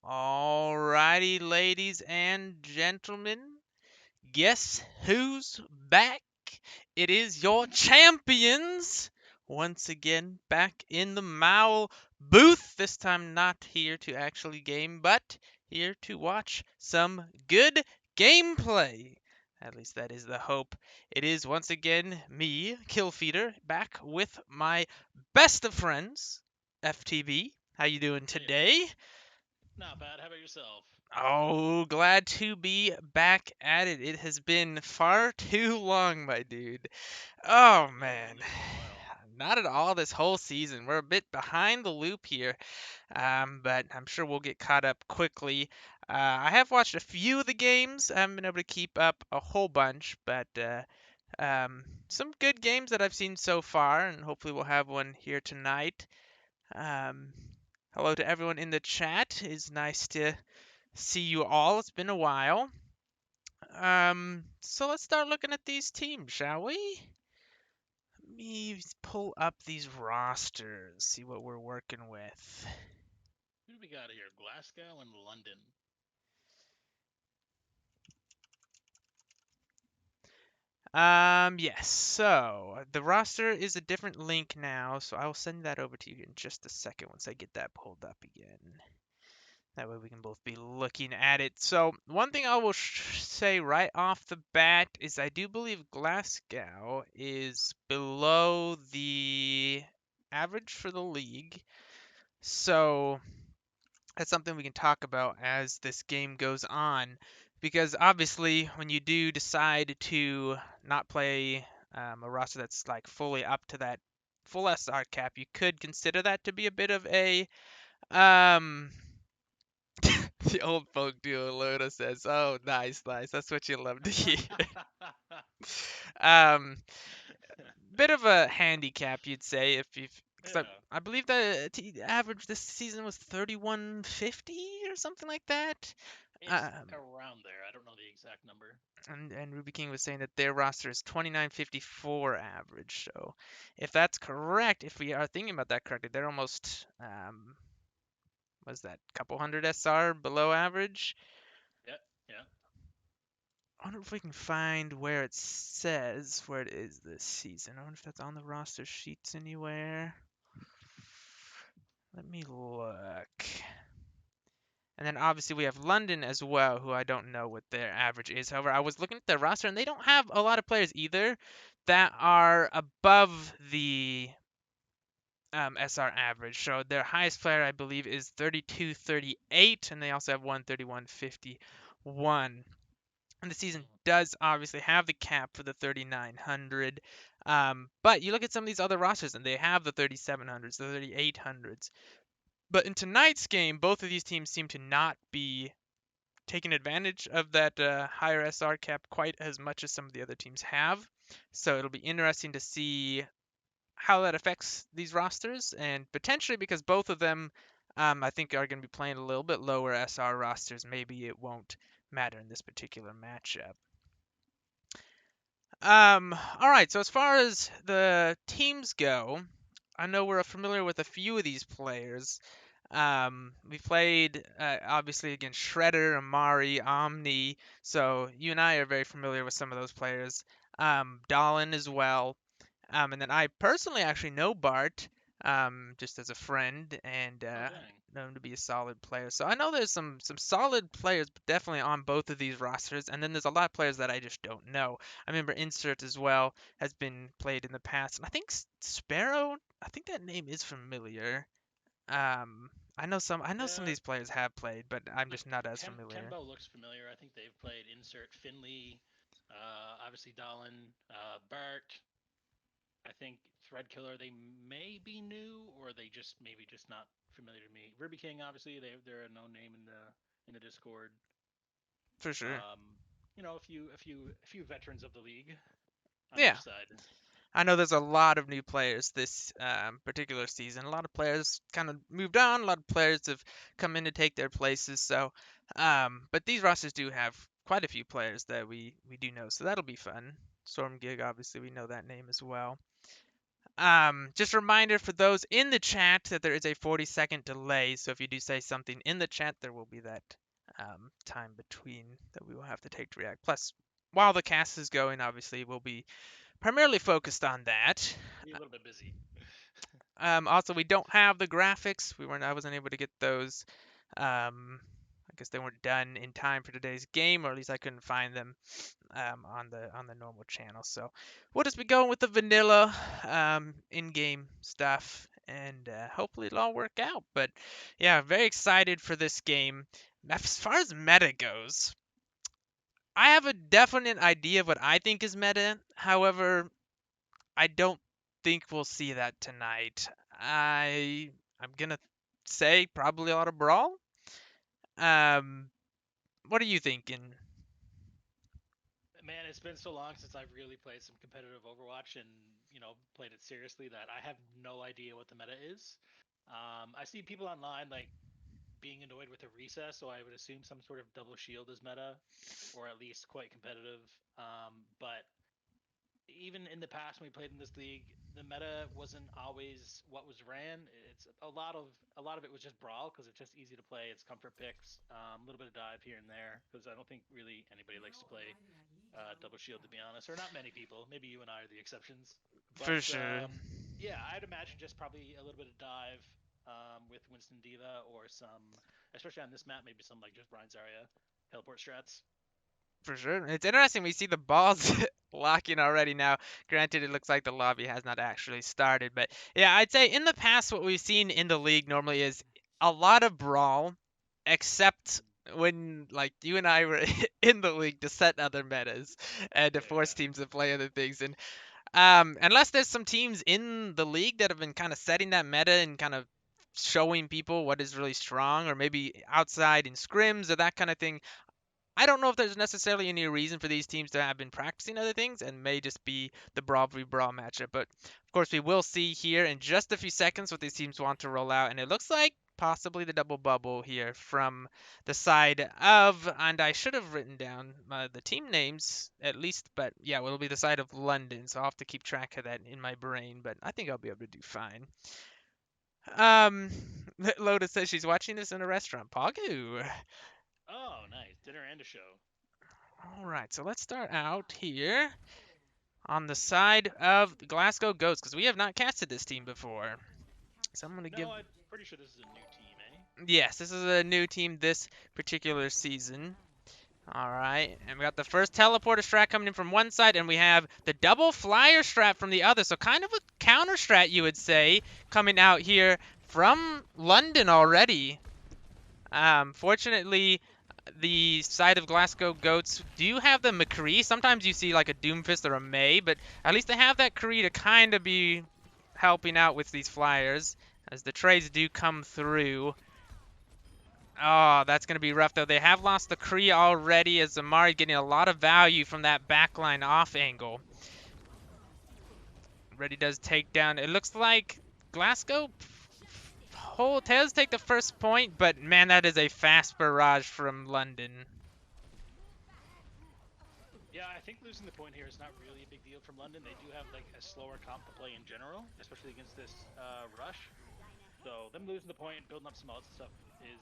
Alrighty, ladies and gentlemen, guess who's back? It is your champions! Once again, back in the MOWL booth. This time not here to actually game, but here to watch some good gameplay. At least that is the hope. It is once again me, Killfeeder, back with my best of friends, FTB. How you doing Hey, today? not bad. How about yourself? Oh, glad to be back at it. It has been far too long, my dude. Oh, Yeah, man. it has been a while. Not at all this whole season. We're a bit behind the loop here, but I'm sure we'll get caught up quickly. I have watched a few of the games. I haven't been able to keep up a whole bunch, but some good games that I've seen so far, and hopefully we'll have one here tonight. Um, Hello to everyone in the chat. It's nice to see you all. It's been a while. So let's start looking at these teams, shall we? Let me pull up these rosters, see what we're working with. Who do we got here? Glasgow and London. Yes. So the roster is a different link now, so I will send that over to you in just a second once I get that pulled up again. That way we can both be looking at it. So one thing I will say right off the bat is I do believe Glasgow is below the average for the league. So that's something we can talk about as this game goes on. Because obviously, when you do decide to not play a roster that's like fully up to that full SR cap, you could consider that to be a bit of a um, the old folk duo Loda says, "Oh, nice, nice. That's what you love to hear." um, Bit of a handicap, you'd say, if you've, because Yeah, I believe the average this season was 3150 or something like that. it's Um, around there. I don't know the exact number. and Ruby King was saying that their roster is 2954 average. So, if that's correct, if we are thinking about that correctly, they're almost was that couple hundred SR below average? Yeah, yeah. I wonder if we can find where it says where it is this season. I wonder if that's on the roster sheets anywhere. Let me look. And then obviously we have London as well, who I don't know what their average is. However, I was looking at their roster and they don't have a lot of players either that are above the SR average. So their highest player, I believe, is 3238, and they also have one 3151. And the season Mm. does obviously have the cap for the 3,900. But you look at some of these other rosters and they have the 3,700s, the 3,800s. But in tonight's game, both of these teams seem to not be taking advantage of that higher SR cap quite as much as some of the other teams have. So it'll be interesting to see how that affects these rosters, and potentially because both of them, I think, are going to be playing a little bit lower SR rosters, maybe it won't matter in this particular matchup. All right. So as far as the teams go, I know we're familiar with a few of these players. We played obviously against Shredder, Amari, Omni. So you and I are very familiar with some of those players. Dallin as well. And then I personally actually know Bart, just as a friend, and Oh, dang. know him to be a solid player. So I know there's some solid players, definitely on both of these rosters. And then there's a lot of players that I just don't know. I remember Insert as well has been played in the past, and I think Sparrow. I think that name is familiar. I know some of Yeah, these players have played, but I'm look, just not as familiar. Tembo looks familiar. I think they've played Insert Finley, obviously Dallin, Bart. I think Thread Killer. They may be new, or they just maybe just not familiar to me. Ruby King, obviously, they're a known name in the Discord. For sure. A few veterans of the league on Yeah. each side. I know there's a lot of new players this particular season. A lot of players kind of moved on. A lot of players have come in to take their places. So, but these rosters do have quite a few players that we do know. So that'll be fun. Storm Gig, obviously, we know that name as well. Just a reminder for those in the chat that there is a 40-second delay. So if you do say something in the chat, there will be that time between that we will have to take to react. Plus, while the cast is going, obviously we'll be primarily focused on that. Be a little bit busy. Also, we don't have the graphics. I wasn't able to get those. I guess they weren't done in time for today's game, or at least I couldn't find them on the normal channel. So we'll just be going with the vanilla in-game stuff, and hopefully it'll all work out. But yeah, very excited for this game. As far as meta goes, I have a definite idea of what I think is meta. However, I don't think we'll see that tonight. I'm gonna say probably a lot of brawl. Um, what are you thinking? Man, it's been so long since I've really played some competitive Overwatch and played it seriously that I have no idea what the meta is. I see people online like being annoyed with the recess, so I would assume some sort of double shield is meta, or at least quite competitive. But even in the past when we played in this league, the meta wasn't always what was ran. It's a lot of it was just brawl because it's just easy to play. It's comfort picks, a little bit of dive here and there because I don't think really anybody likes to play double shield to be honest, or not many people. Maybe you and I are the exceptions. For But sure. yeah, I'd imagine just probably a little bit of dive with Winston Diva or some, especially on this map, maybe some like just Brian Zarya teleport strats. For sure. It's interesting. We see the balls locking already now. Granted, it looks like the lobby has not actually started. But yeah, I'd say in the past, what we've seen in the league normally is a lot of brawl, except when like you and I were in the league to set other metas and to force Yeah. teams to play other things. And unless there's some teams in the league that have been kind of setting that meta and kind of showing people what is really strong, or maybe outside in scrims or that kind of thing, I don't know if there's necessarily any reason for these teams to have been practicing other things and may just be the Brawl v Brawl matchup. But of course, we will see here in just a few seconds what these teams want to roll out. And it looks like possibly the double bubble here from the side of, and I should have written down the team names at least, but yeah, it'll be the side of London. So I'll have to keep track of that in my brain, but I think I'll be able to do fine. Um, Lotus says she's watching this in a restaurant. Pagu. Oh, nice dinner and a show. All right, so let's start out here on the side of the Glasgow Ghosts because we have not casted this team before. So I'm going to give. No, I'm pretty sure this is a new team, eh? Yes, this is a new team this particular season. All right, and we got the first teleporter strat coming in from one side, and we have the double flyer strat from the other. So kind of a counter strat, you would say, coming out here from London already. Fortunately, the side of Glasgow Goats do have the McCree. Sometimes you see like a Doomfist or a May, but at least they have that Cree to kind of be helping out with these flyers as the trades do come through. Oh, that's going to be rough though. They have lost the Cree already as Amari getting a lot of value from that backline off angle. Ready does take down. It looks like Glasgow Tails take the first point, but man, that is a fast barrage from London. Yeah, I think losing the point here is not really a big deal from London. They do have like a slower comp to play in general, especially against this rush. So them losing the point, building up some odds and stuff is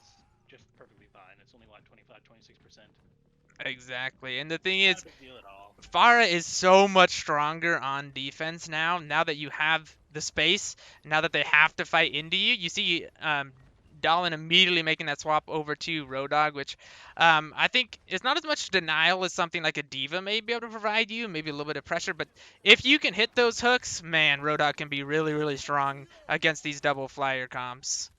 just perfectly fine. It's only what 25, 26%. Exactly. And the thing Not is, a big deal at all. Farah is so much stronger on defense now. Now that you have the space, now that they have to fight into you, you see Dallin immediately making that swap over to Roadhog, which I think is not as much denial as something like a Diva may be able to provide you, maybe a little bit of pressure. But if you can hit those hooks, man, Roadhog can be really, really strong against these double flyer comps.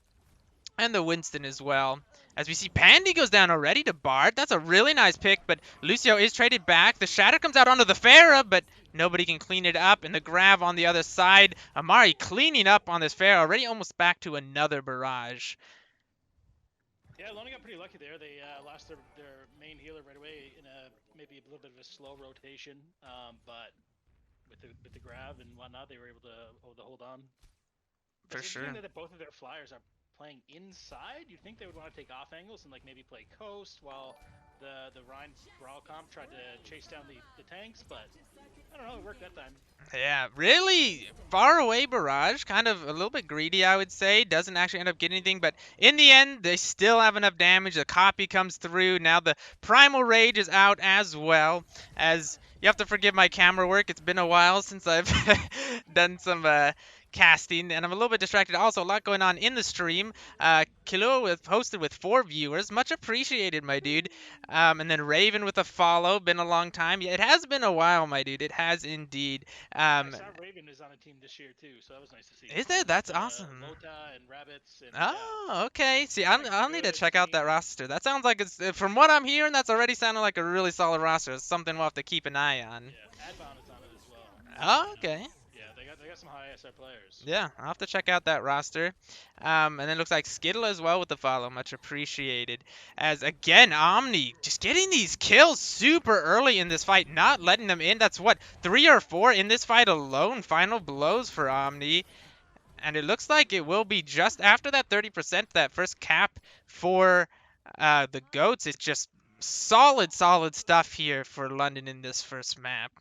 And the Winston as well. As we see Pandy goes down already to Bard. That's a really nice pick, but Lucio is traded back. The Shatter comes out onto the Pharah, but nobody can clean it up. And the grab on the other side. Amari cleaning up on this Pharah, already almost back to another barrage. Yeah, London got pretty lucky there. They lost their main healer right away in maybe a little bit of a slow rotation, but with the grab and whatnot, they were able to hold on. For It's sure. interesting that both of their flyers are playing inside. You'd think they would want to take off angles and like maybe play coast while the Rhine Brawl comp tried to chase down the tanks, but I don't know. It worked that time. Yeah, really far away barrage, kind of a little bit greedy, I would say. Doesn't actually end up getting anything, but in the end, they still have enough damage. The copy comes through. Now the Primal Rage is out as well. As you have to forgive my camera work. It's been a while since I've done some casting, and I'm a little bit distracted. Also, a lot going on in the stream. Killua with hosted with 4 viewers, much appreciated, my dude. And then Raven with a follow. Been a long time. Yeah, it has been a while, my dude. It has indeed. I Um, saw Raven is on a team this year too, so that was nice to see. is it? That's With awesome. Lota and Rabbits and yeah, Oh, okay. See, seems like a I'll need to good check out that team. roster. That sounds like it's from what I'm hearing. That's already sounding like a really solid roster. It's something we'll have to keep an eye on. Yeah, Adbound is on it as well. Oh, okay. Yeah, they got some high SR players. Yeah, I'll have to check out that roster. And then it looks like Skittle as well with the follow. Much appreciated. As again, Omni just getting these kills super early in this fight, not letting them in. That's what, 3 or 4 in this fight alone. Final blows for Omni. And it looks like it will be just after that 30%, that first cap for the GOATs. It's just solid, solid stuff here for London in this first map.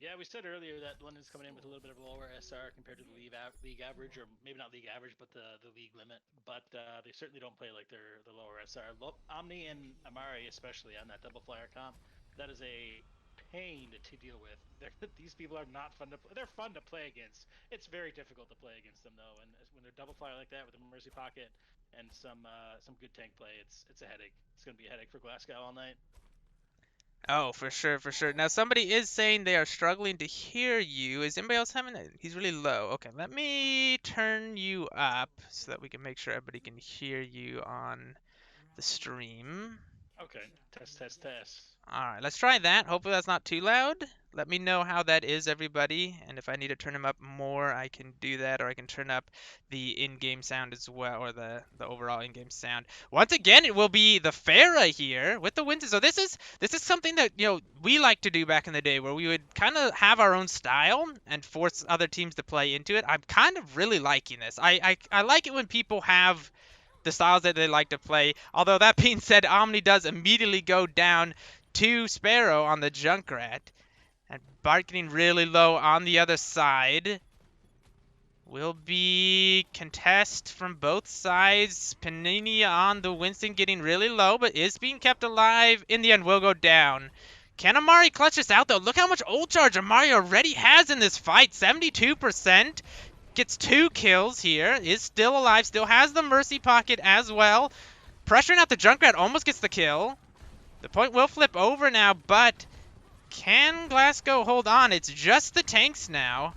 Yeah, we said earlier that London's coming in with a little bit of a lower SR compared to the league average, or maybe not league average, but the league limit. But they certainly don't play like they're the lower SR. Omni and Amari, especially on that double flyer comp, that is a pain to deal with. These people are not fun to play. They're fun to play against. It's very difficult to play against them though, and when they're double flyer like that with a mercy pocket and some good tank play, it's a headache. It's gonna be a headache for Glasgow all night. Oh, for sure, for sure. Now, somebody is saying they are struggling to hear you. Is anybody else having it? He's really low. Okay, let me turn you up so that we can make sure everybody can hear you on the stream. Okay, test. All right, let's try that. Hopefully that's not too loud. Let me know how that is, everybody. And if I need to turn them up more, I can do that, or I can turn up the in-game sound as well, or the overall in-game sound. Once again, it will be the Pharah here with the Winston. So this is something that we like to do back in the day, where we would kind of have our own style and force other teams to play into it. I'm kind of really liking this. I like it when people have the styles that they like to play. Although that being said, Omni does immediately go down to Sparrow on the Junkrat. And Bart getting really low on the other side. Will be contest from both sides. Panini on the Winston getting really low, but is being kept alive. In the end, will go down. Can Amari clutch this out, though? Look how much ult charge Amari already has in this fight. 72%. Gets 2 kills here. Is still alive. Still has the Mercy Pocket as well. Pressuring out the Junkrat. Almost gets the kill. The point will flip over now, but can Glasgow hold on? It's just the tanks now.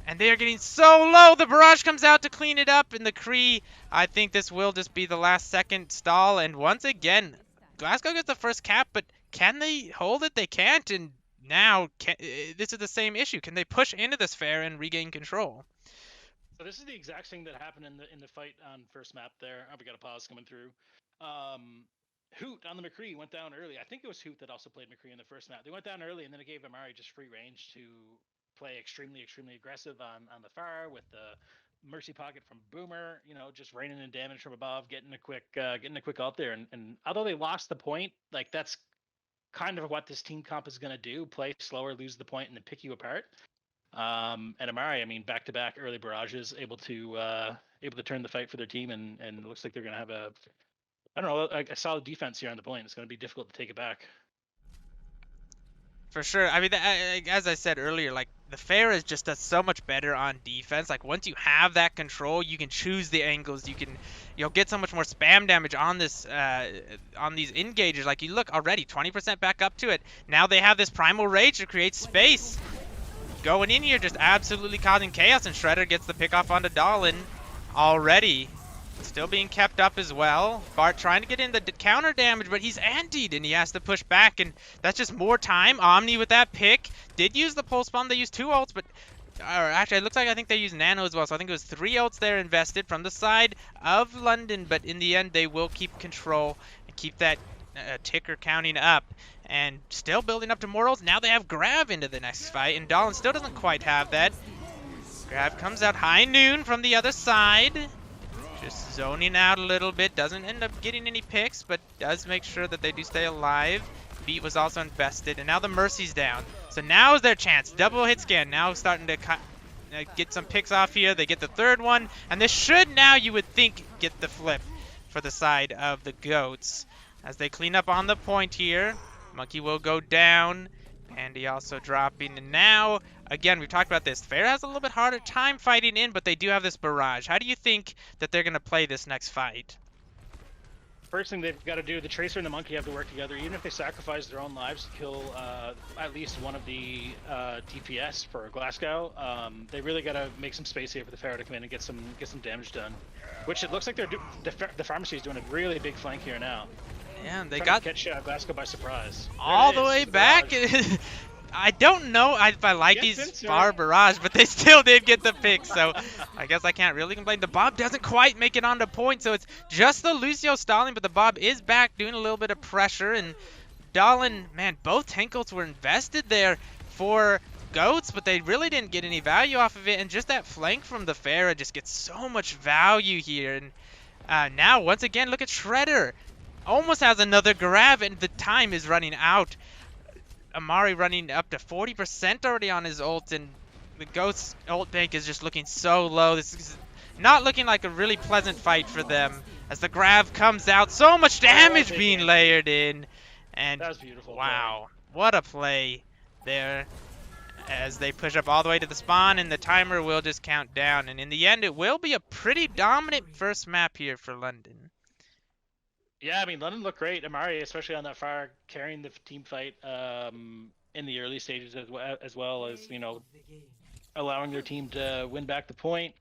And they are getting so low. The barrage comes out to clean it up. And the Kree, I think this will just be the last second stall. And once again, Glasgow gets the first cap, but can they hold it? They can't. And now, this is the same issue. Can they push into this fair and regain control? So this is the exact thing that happened in the fight on first map there. Oh, we got a pause coming through. Hoot on the McCree went down early. I think it was Hoot that also played McCree in the first map. They went down early, and then it gave Amari just free range to play extremely aggressive on the far with the Mercy Pocket from Boomer. Just raining in damage from above, getting a quick ult there. And although they lost the point, like that's kind of what this team comp is going to do: play slower, lose the point, and then pick you apart. And Amari, I mean, back-to-back early barrages, able to turn the fight for their team, and it looks like they're going to have a solid defense here on the point. It's going to be difficult to take it back. For sure. I mean, as I said earlier, like the Pharah just does so much better on defense. Like once you have that control, you can choose the angles. You can, get so much more spam damage on this, on these engages. Like you look already, 20% back up to it. Now they have this Primal Rage to create space. Going in here, just absolutely causing chaos, and Shredder gets the pick off onto Dahlin already. Still being kept up as well. Bart trying to get in the counter damage, but he's antied, and he has to push back, and that's just more time. Omni with that pick. Did use the pulse bomb. They used 2 ults, but actually, it looks like I think they used Nano as well, so I think it was 3 ults there invested from the side of London, but in the end, they will keep control and keep that ticker counting up. And still building up to more ults. Now they have Grav into the next fight, and Dahlin still doesn't quite have that. Grav comes out high noon from the other side. Just zoning out a little bit. Doesn't end up getting any picks, but does make sure that they do stay alive. Beat was also invested, and now the Mercy's down. So now's their chance. Double hit scan. Now starting to get some picks off here. They get the third one. And this should now, you would think, get the flip for the side of the goats. As they clean up on the point here. Monkey will go down. Pandy also dropping. And now, again, we've talked about this. Fair has a little bit harder time fighting in, but they do have this barrage. How do you think that they're going to play this next fight? First thing they've got to do, the Tracer and the Monkey have to work together. Even if they sacrifice their own lives to kill at least one of the DPS for Glasgow, they really got to make some space here for the Pharaoh to come in and get some damage done. Which it looks like the pharmacy is doing a really big flank here now. Yeah, they Trying got to catch Glasgow by surprise. all the way back. I don't know if I like these far barrage, but they still did get the pick, so I guess I can't really complain. The Bob doesn't quite make it onto point, so it's just the Lucio stalling, but the Bob is back doing a little bit of pressure, and Dallin, man, both Tankles were invested there for goats, but they really didn't get any value off of it, and just that flank from the Pharah just gets so much value here. And now, once again, look at Shredder. Almost has another grab, and the time is running out. Amari running up to 40% already on his ult, and the Ghost ult bank is just looking so low. This is not looking like a really pleasant fight for them as the grab comes out. So much damage being layered in. And that was beautiful. Wow, what a play there as they push up all the way to the spawn, and the timer will just count down. And in the end, it will be a pretty dominant first map here for London. Yeah, I mean, London looked great. Amari, especially on that fire, carrying the team fight in the early stages as well as, you know, allowing their team to win back the point.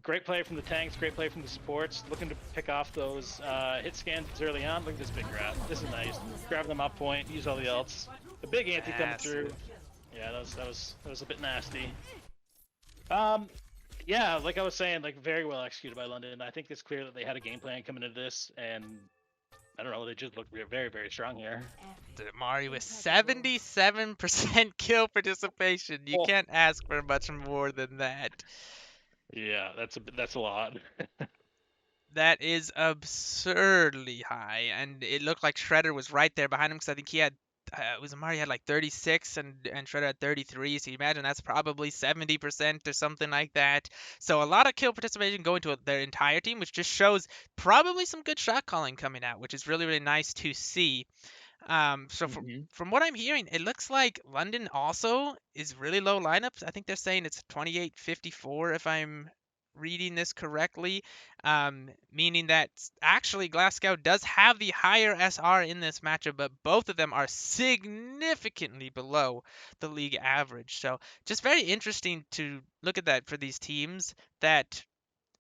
Great play from the tanks, great play from the supports, looking to pick off those hit scans early on. Look at this big grab. This is nice. Grab them up point, use all the ults. The big anti coming through. Yeah, that was a bit nasty. Yeah, like I was saying, like very well executed by London. I think it's clear that they had a game plan coming into this, and I don't know, they just look very, very strong here. Mari with 77% kill participation. You can't ask for much more than that. Yeah, that's a lot. That is absurdly high, and it looked like Shredder was right there behind him because I think he had Amari had like 36 and Shredder had 33, so you imagine that's probably 70% or something like that. So a lot of kill participation going to their entire team, which just shows probably some good shot calling coming out, which is really, really nice to see. So from what I'm hearing, it looks like London also is really low lineups. I think they're saying it's 28-54 if I'm reading this correctly, meaning that actually Glasgow does have the higher SR in this matchup, but both of them are significantly below the league average. So just very interesting to look at that for these teams, that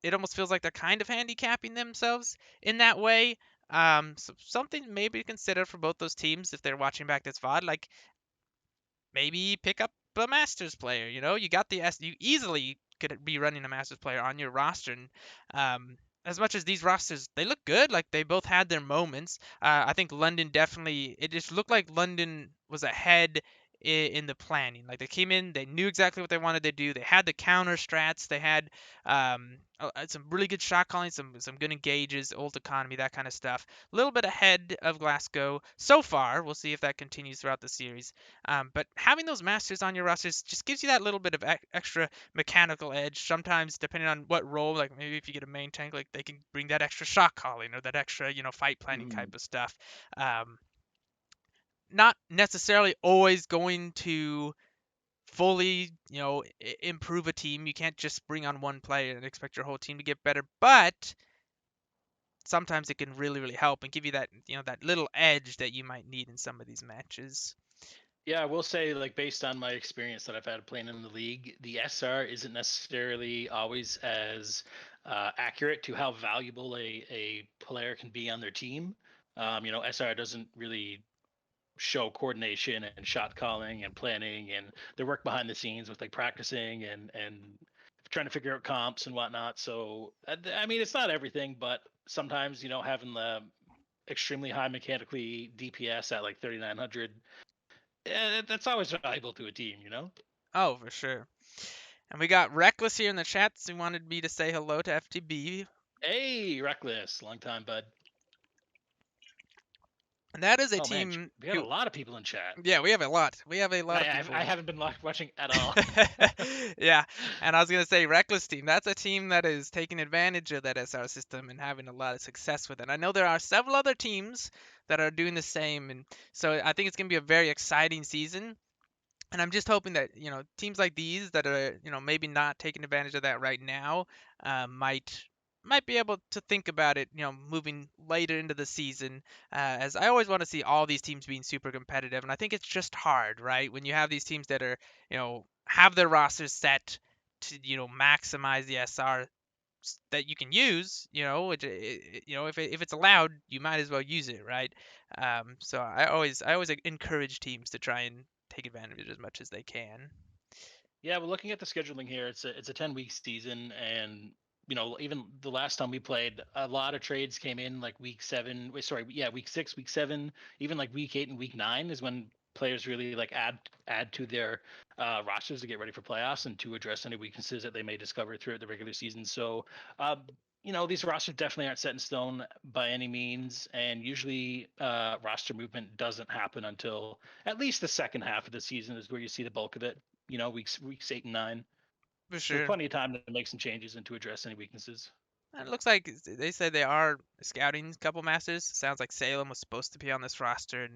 it almost feels like they're kind of handicapping themselves in that way. So something maybe to consider for both those teams if they're watching back this VOD, like maybe pick up a Masters player. You know, you got you easily could be running a Masters player on your roster. And as much as these rosters, they look good, like they both had their moments. I think London definitely, it just looked like London was ahead in the planning. Like they came in, they knew exactly what they wanted to do. They had the counter strats. They had some really good shot calling, some good engages, ult economy, that kind of stuff. A little bit ahead of Glasgow so far. We'll see if that continues throughout the series. But having those masters on your rosters just gives you that little bit of extra mechanical edge. Sometimes, depending on what role, like maybe if you get a main tank, like they can bring that extra shot calling or that extra, fight planning type of stuff. Not necessarily always going to fully, improve a team. You can't just bring on one player and expect your whole team to get better, but sometimes it can really, really help and give you that, that little edge that you might need in some of these matches. Yeah, I will say, like, based on my experience that I've had playing in the league, the SR isn't necessarily always as accurate to how valuable a player can be on their team. SR doesn't really show coordination and shot calling and planning and their work behind the scenes with like practicing and trying to figure out comps and whatnot. So I mean, it's not everything, but sometimes having the extremely high mechanically DPS at like 3900, that's always valuable to a team. Oh, for sure. And we got Reckless here in the chat who wanted me to say hello to FTB. Hey, Reckless, long time bud. And that is a Oh man, team we have a who, lot of people in chat. yeah, we have a lot. We have a lot of I people. haven't been watching at all. Yeah, and I was gonna say Reckless team. That's a team that is taking advantage of that SR system and having a lot of success with it. I know there are several other teams that are doing the same, and so I think it's gonna be a very exciting season. And I'm just hoping that teams like these that are maybe not taking advantage of that right now might be able to think about it moving later into the season, as I always want to see all these teams being super competitive, and I think it's just hard, right, when you have these teams that are have their rosters set to maximize the SR that you can use, if it's allowed, you might as well use it, right? So I always encourage teams to try and take advantage of it as much as they can. Yeah, well, looking at the scheduling here, it's a 10-week season, and even the last time we played, a lot of trades came in like week 7. Sorry, yeah, week 6, week 7, even like week 8 and week 9 is when players really like add to their rosters to get ready for playoffs and to address any weaknesses that they may discover throughout the regular season. So, these rosters definitely aren't set in stone by any means, and usually roster movement doesn't happen until at least the second half of the season is where you see the bulk of it. Weeks 8 and 9. For So sure. plenty of time to make some changes and to address any weaknesses. And it looks like they said they are scouting a couple masters. Sounds like Salem was supposed to be on this roster,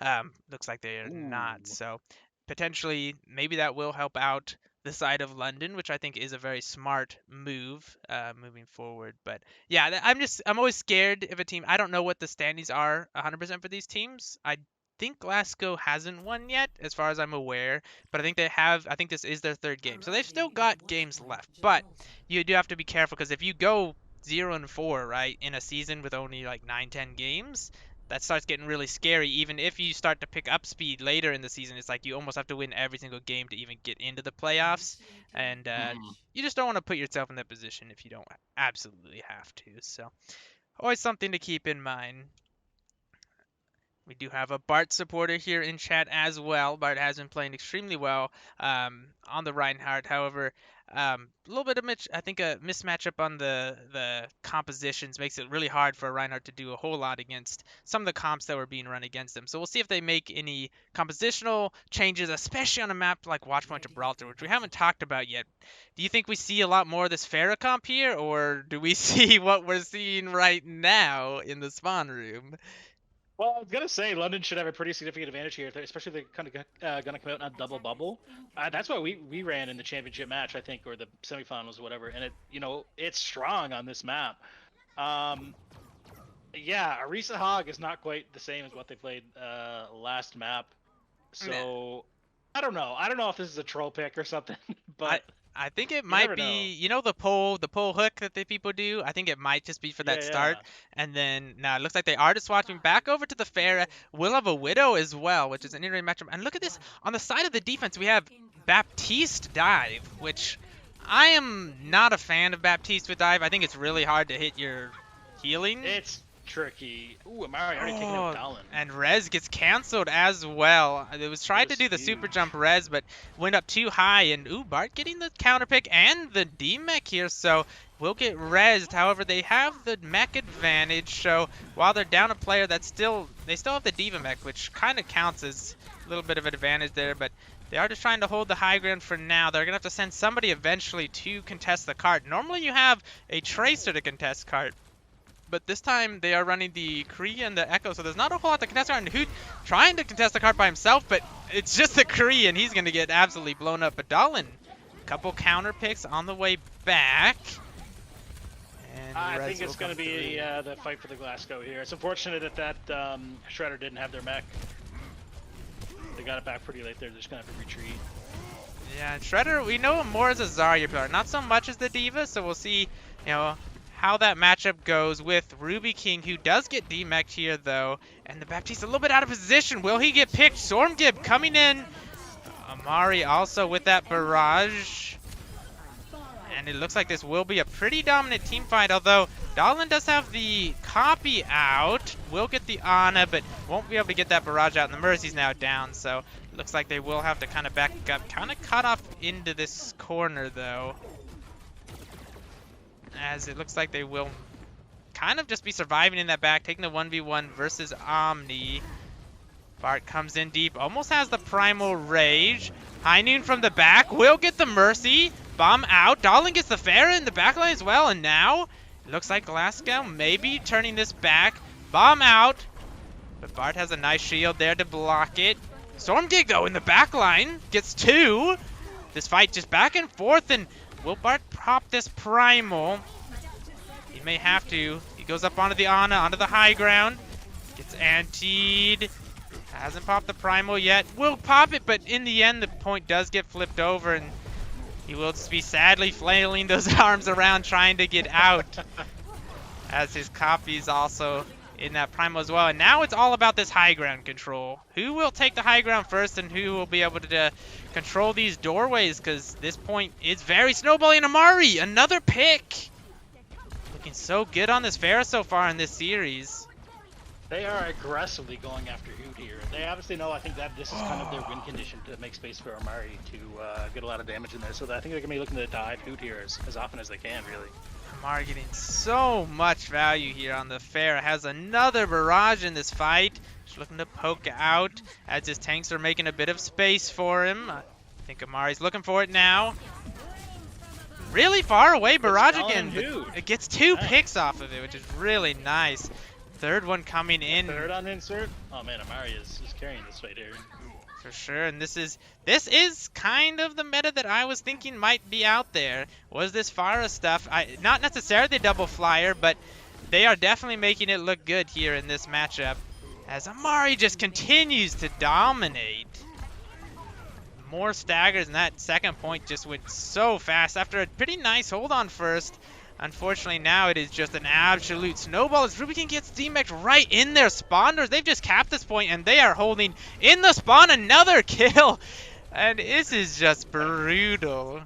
and looks like they are not. Ooh. So potentially, maybe that will help out the side of London, which I think is a very smart move moving forward. But yeah, I'm always scared of a team. I don't know what the standings are 100% for these teams. I think Glasgow hasn't won yet, as far as I'm aware, but I think they have. I think this is their third game, so they've still got games left. But you do have to be careful because if you go 0-4, right, in a season with only like 9-10 games, that starts getting really scary. Even if you start to pick up speed later in the season, it's like you almost have to win every single game to even get into the playoffs, and Hmm. you just don't want to put yourself in that position if you don't absolutely have to. So always something to keep in mind. We do have a Bart supporter here in chat as well. Bart has been playing extremely well on the Reinhardt. However, a little bit of I think a mismatch up on the compositions makes it really hard for Reinhardt to do a whole lot against some of the comps that were being run against him. So we'll see if they make any compositional changes, especially on a map like Watchpoint Gibraltar, which we haven't talked about yet. Do you think we see a lot more of this Farah comp here, or do we see what we're seeing right now in the spawn room? Well, I was gonna say London should have a pretty significant advantage here, especially if they're kind of gonna come out on double bubble. That's why we ran in the championship match, I think, or the semifinals, or whatever. And it's strong on this map. Um, yeah, Arisa Hog is not quite the same as what they played last map. So I don't know. I don't know if this is a troll pick or something, I but I think it you might never know. be, the pole hook that the people do. I think it might just be for that Yeah, start, yeah. and then now it looks like they are just swatching back over to the Pharah. We'll have a Widow as well, which is an interesting matchup. And look at this on the side of the defense. We have Baptiste dive, which I am not a fan of Baptiste with dive. I think it's really hard to hit your healing. It's tricky. Ooh, Amari already taking out Oh, Dallin. and res gets canceled as well. It was That tried to was do the super huge. jump res, but went up too high. And ooh, Bart getting the counter pick and the D mech here, so will get rezzed. However, they have the mech advantage. So while they're down a player, they still have the diva mech, which kind of counts as a little bit of an advantage there. But they are just trying to hold the high ground for now. They're gonna have to send somebody eventually to contest the cart. Normally, you have a tracer to contest cart, but this time they are running the Kree and the Echo, so there's not a whole lot to contest around. Hoot trying to contest the card by himself, but it's just the Kree, and he's going to get absolutely blown up. But Dahlin, couple counter picks on the way back. And I Rez think will it's going come to be through. the fight for the Glasgow here. It's unfortunate that Shredder didn't have their mech. They got it back pretty late there. They're just going to have to retreat. Yeah, Shredder, we know him more as a Zarya player, not so much as the Diva, so we'll see, how that matchup goes with Ruby King, who does get demeched here, though. And the Baptiste a little bit out of position. Will he get picked? Stormgib coming in. Amari also with that barrage. And it looks like this will be a pretty dominant team fight, although Dahlin does have the copy out. Will get the Ana, but won't be able to get that barrage out, and the Mercy's now down, so it looks like they will have to kind of back up, kind of cut off into this corner, though. As it looks like they will kind of just be surviving in that back, taking the 1v1 versus Omni. Bart comes in deep, almost has the Primal Rage. High Noon from the back will get the Mercy. Bomb out. Darling gets the Pharah in the backline as well, and now it looks like Glasgow maybe turning this back. Bomb out, but Bart has a nice shield there to block it. Stormgig, though, in the backline gets 2. This fight just back and forth, and will Bart pop this Primal? He may have to. He goes up onto the Ana, onto the high ground. Gets antied. Hasn't popped the Primal yet. Will pop it, but in the end, the point does get flipped over, and he will just be sadly flailing those arms around trying to get out. As his copy is also in that Primal as well. And now it's all about this high ground control. Who will take the high ground first, and who will be able to control these doorways, because this point is very snowballing. Amari, another pick. Looking so good on this Pharah so far in this series. They are aggressively going after Hoot here. They obviously know, I think, that this is kind of their win condition to make space for Amari to get a lot of damage in there. So I think they're going to be looking to dive Hoot here as often as they can, really. Amari getting so much value here on the Pharah. Has another barrage in this fight. Just looking to poke out as his tanks are making a bit of space for him. I think Amari's looking for it now. Really far away barrage again. It gets 2 picks off of it, which is really nice. Third one coming in. Third on insert. Oh man, Amari is carrying this fight here. For sure, and this is kind of the meta that I was thinking might be out there. Was this Pharah stuff? Not necessarily the double flyer, but they are definitely making it look good here in this matchup. As Amari just continues to dominate. More staggers, and that second point just went so fast after a pretty nice hold on first. Unfortunately, now it is just an absolute snowball as Ruby King gets DMAC'd right in their spawners. They've just capped this point, and they are holding in the spawn another kill. And this is just brutal.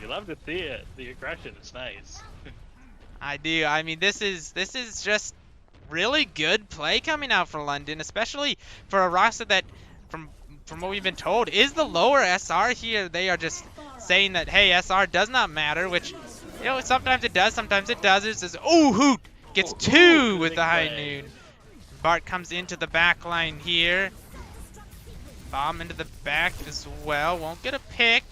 You love to see it. The aggression is nice. I do. I mean, this is just really good play coming out for London, especially for a roster that, from what we've been told, is the lower SR here. They are just saying that, hey, SR does not matter, which, you know, sometimes it does, sometimes it doesn't. It says, oh, Hoot gets 2 with the High Noon. Bart comes into the back line here. Bomb into the back as well. Won't get a pick.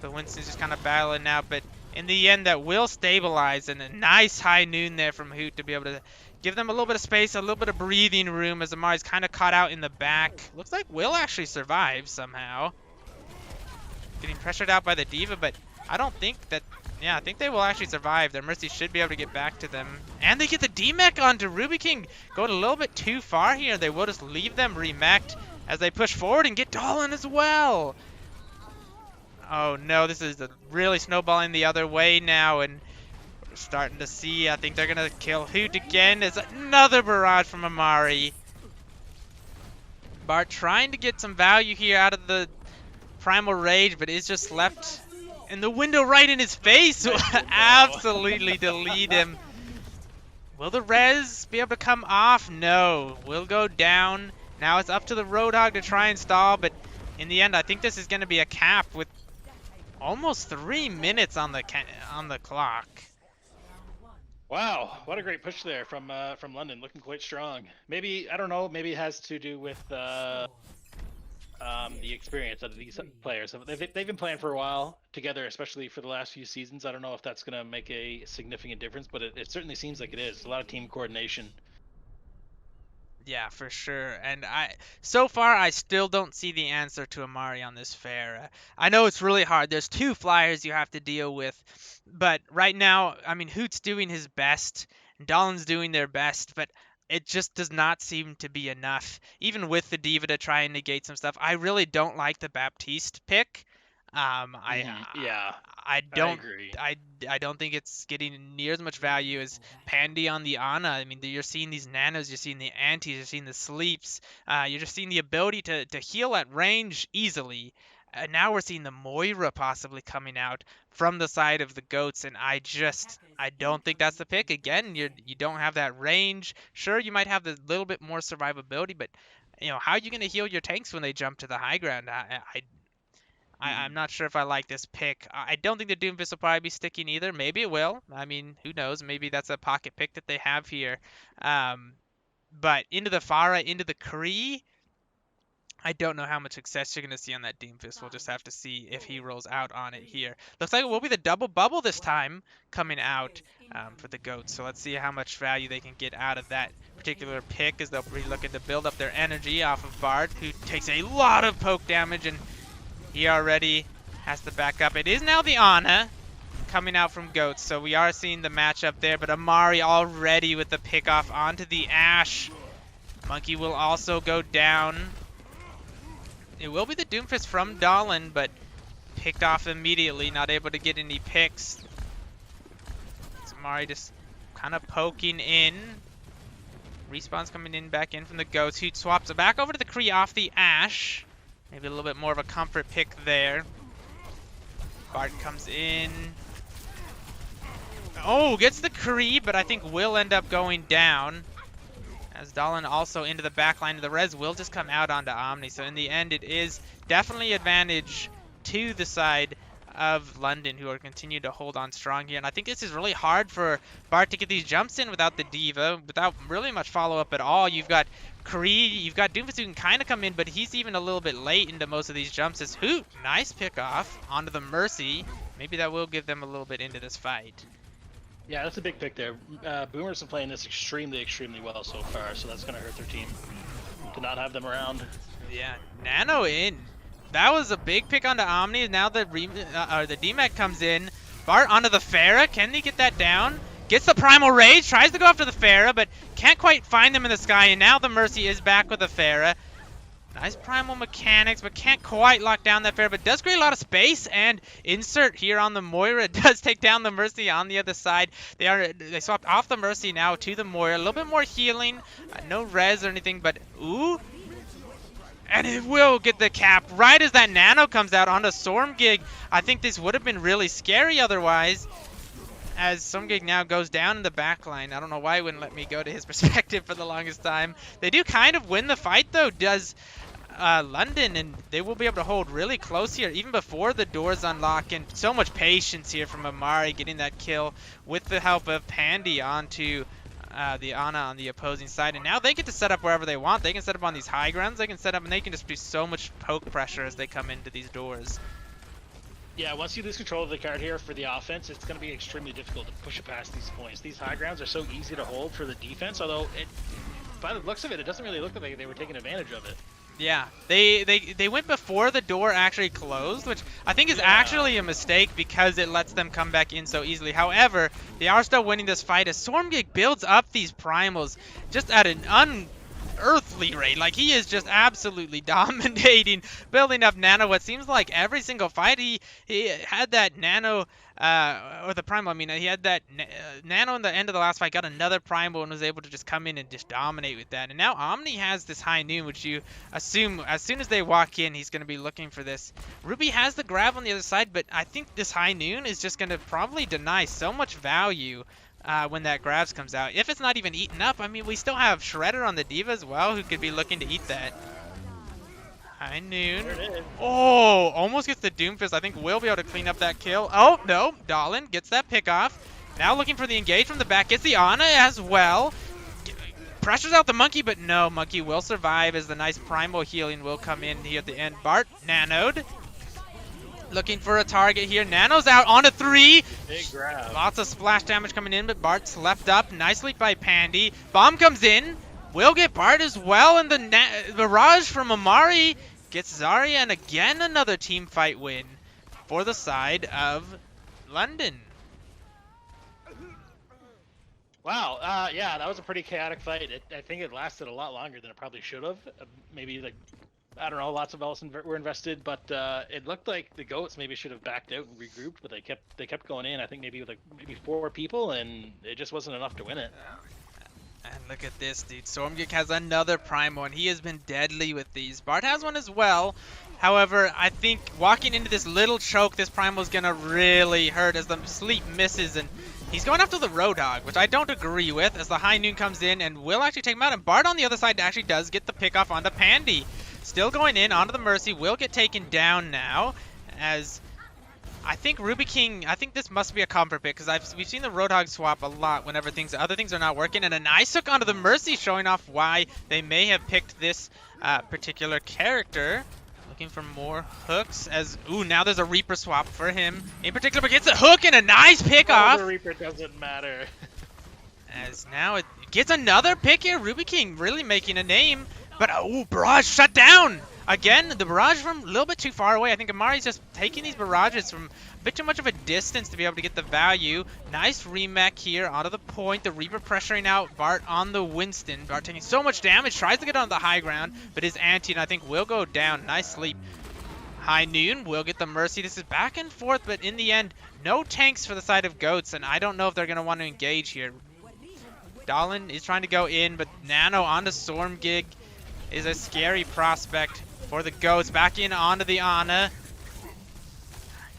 So Winston's just kind of battling now, but in the end, that will stabilize. And a nice High Noon there from Hoot to be able to give them a little bit of space, a little bit of breathing room as Amari's kind of caught out in the back. Looks like Will actually survives somehow. Getting pressured out by the D.Va, but I don't think that... Yeah, I think they will actually survive. Their Mercy should be able to get back to them. And they get the D-Mech onto Ruby King. Going a little bit too far here. They will just leave them remeched as they push forward and get Dolan as well. Oh no, this is really snowballing the other way now. And we're starting to see, I think they're going to kill Hoot again. There's another barrage from Amari. Bart trying to get some value here out of the Primal Rage, but is just left... And the window right in his face will absolutely delete him. Will the res be able to come off? No. Will go down. Now it's up to the Roadhog to try and stall, but in the end, I think this is going to be a cap with almost 3 minutes on the clock. Wow, what a great push there from London, looking quite strong. Maybe, I don't know, maybe it has to do with the experience of these players. They've been playing for a while together, especially for the last few seasons. I don't know if that's going to make a significant difference, but it certainly seems like it is. A lot of team coordination. Yeah, for sure. And so far, I still don't see the answer to Amari on this Pharah. I know it's really hard. There's 2 flyers you have to deal with. But right now, I mean, Hoot's doing his best. And Dolan's doing their best. But it just does not seem to be enough. Even with the D.Va to try and negate some stuff. I really don't like the Baptiste pick. I don't agree. I don't think it's getting near as much value as Pandy on the Ana. I mean, you're seeing these nanos, you're seeing the antis, you're seeing the sleeps. You're just seeing the ability to heal at range easily. And now we're seeing the Moira possibly coming out from the side of the goats, and I don't think that's the pick. Again, you don't have that range. Sure, you might have the little bit more survivability, but you know, how are you going to heal your tanks when they jump to the high ground? I'm not sure if I like this pick. I don't think the Doomfist will probably be sticking either. Maybe it will. I mean, who knows? Maybe that's a pocket pick that they have here. Um, but into the Pharah, into the Kree, I don't know how much success you're going to see on that Doomfist. We'll just have to see if he rolls out on it here. Looks like it will be the double bubble this time coming out for the goats. So let's see how much value they can get out of that particular pick, as they'll be looking to build up their energy off of Bart, who takes a lot of poke damage, and he already has to back up. It is now the Ana coming out from goats, so we are seeing the matchup there, but Amari already with the pick off onto the Ash. Monkey will also go down. It will be the Doomfist from Dahlin, but picked off immediately, not able to get any picks. Samari just kind of poking in. Respawn's coming in, back in from the Ghost. He swaps it back over to the Kree off the Ash. Maybe a little bit more of a comfort pick there. Bart comes in. Oh, gets the Kree, but I think will end up going down. As Dahlin also into the back line. The res will just come out onto Omni. So in the end, it is definitely advantage to the side of London, who are continuing to hold on strong here. And I think this is really hard for Bart to get these jumps in without the Diva, without really much follow-up at all. You've got Kree, you've got Doomfist who can kind of come in, but he's even a little bit late into most of these jumps. As Hoot, nice pick off onto the Mercy. Maybe that will give them a little bit into this fight. Yeah, that's a big pick there. Boomers have playing this extremely, extremely well so far, so that's going to hurt their team to not have them around. Yeah, Nano in. That was a big pick onto Omni. Now the DMAC comes in. Bart onto the Pharah. Can he get that down? Gets the Primal Rage. Tries to go after the Pharah, but can't quite find them in the sky. And now the Mercy is back with the Pharah. Nice primal mechanics, but can't quite lock down that Pharah, but does create a lot of space. And insert here on the Moira does take down the Mercy on the other side. They swapped off the Mercy now to the Moira. A little bit more healing. No res or anything, but ooh. And it will get the cap right as that Nano comes out onto Stormgig. I think this would have been really scary otherwise, as Stormgig now goes down in the back line. I don't know why he wouldn't let me go to his perspective for the longest time. They do kind of win the fight though, does London, and they will be able to hold really close here even before the doors unlock. And so much patience here from Amari getting that kill with the help of Pandy onto the Ana on the opposing side. And now they get to set up wherever they want. They can set up on these high grounds. They can set up, and they can just do so much poke pressure as they come into these doors. Yeah, once you lose control of the card here for the offense, it's going to be extremely difficult to push it past these points. These high grounds are so easy to hold for the defense, although by the looks of it, it doesn't really look like they were taking advantage of it. Yeah, they went before the door actually closed, which I think is actually a mistake because it lets them come back in so easily. However, they are still winning this fight as Stormgig builds up these primals just at an unearthly rate. Like, he is just absolutely dominating, building up Nano. What seems like every single fight he had that Nano, or the Primal, I mean, he had that Nano in the end of the last fight, got another Primal, and was able to just come in and just dominate with that. And now Omni has this High Noon, which you assume as soon as they walk in, he's going to be looking for this. Ruby has the grab on the other side, but I think this High Noon is just going to probably deny so much value when that grabs comes out. If it's not even eaten up, I mean, we still have Shredder on the Diva as well, who could be looking to eat that. High Noon. Oh, almost gets the Doomfist. I think we'll be able to clean up that kill. Oh, no. Dahlin gets that pick off. Now looking for the engage from the back. Gets the Ana as well. Pressures out the Monkey, but no. Monkey will survive as the nice primal healing will come in here at the end. Bart, nanoed. Looking for a target here. Nano's out onto 3. Big grab. Lots of splash damage coming in, but Bart's left up nicely by Pandy. Bomb comes in. Will get Bart as well, and the barrage from Amari gets Zarya, and again another team fight win for the side of London. Wow, yeah, that was a pretty chaotic fight. I think it lasted a lot longer than it probably should have. Maybe, like, I don't know, lots of else were invested, but it looked like the Goats maybe should have backed out and regrouped, but they kept going in. I think maybe 4 people, and it just wasn't enough to win it. And look at this, dude. Stormgig has another Primal, and he has been deadly with these. Bart has one as well. However, I think walking into this little choke, this Primal is going to really hurt as the sleep misses, and he's going after the Roadhog, which I don't agree with, as the High Noon comes in and will actually take him out. And Bart on the other side actually does get the pick off onto Pandy. Still going in onto the Mercy, will get taken down now. as I think Ruby King, I think this must be a comfort pick because we've seen the Roadhog swap a lot whenever other things are not working, and a nice hook onto the Mercy, showing off why they may have picked this particular character. Looking for more hooks as, ooh, now there's a Reaper swap for him in particular, but gets a hook and a nice pick Oh, the off. Reaper doesn't matter. As now it gets another pick here. Ruby King really making a name. But, oh, Barrage shut down! Again, the barrage from a little bit too far away. I think Amari's just taking these barrages from a bit too much of a distance to be able to get the value. Nice remech here onto the point. The Reaper pressuring out Bart on the Winston. Bart taking so much damage. Tries to get on the high ground, but his anti, I think, will go down. Nice sleep. High Noon will get the Mercy. This is back and forth, but in the end, no tanks for the side of Goats, and I don't know if they're going to want to engage here. Dahlin is trying to go in, but Nano onto Stormgig is a scary prospect for the Goats. Back in onto the Ana.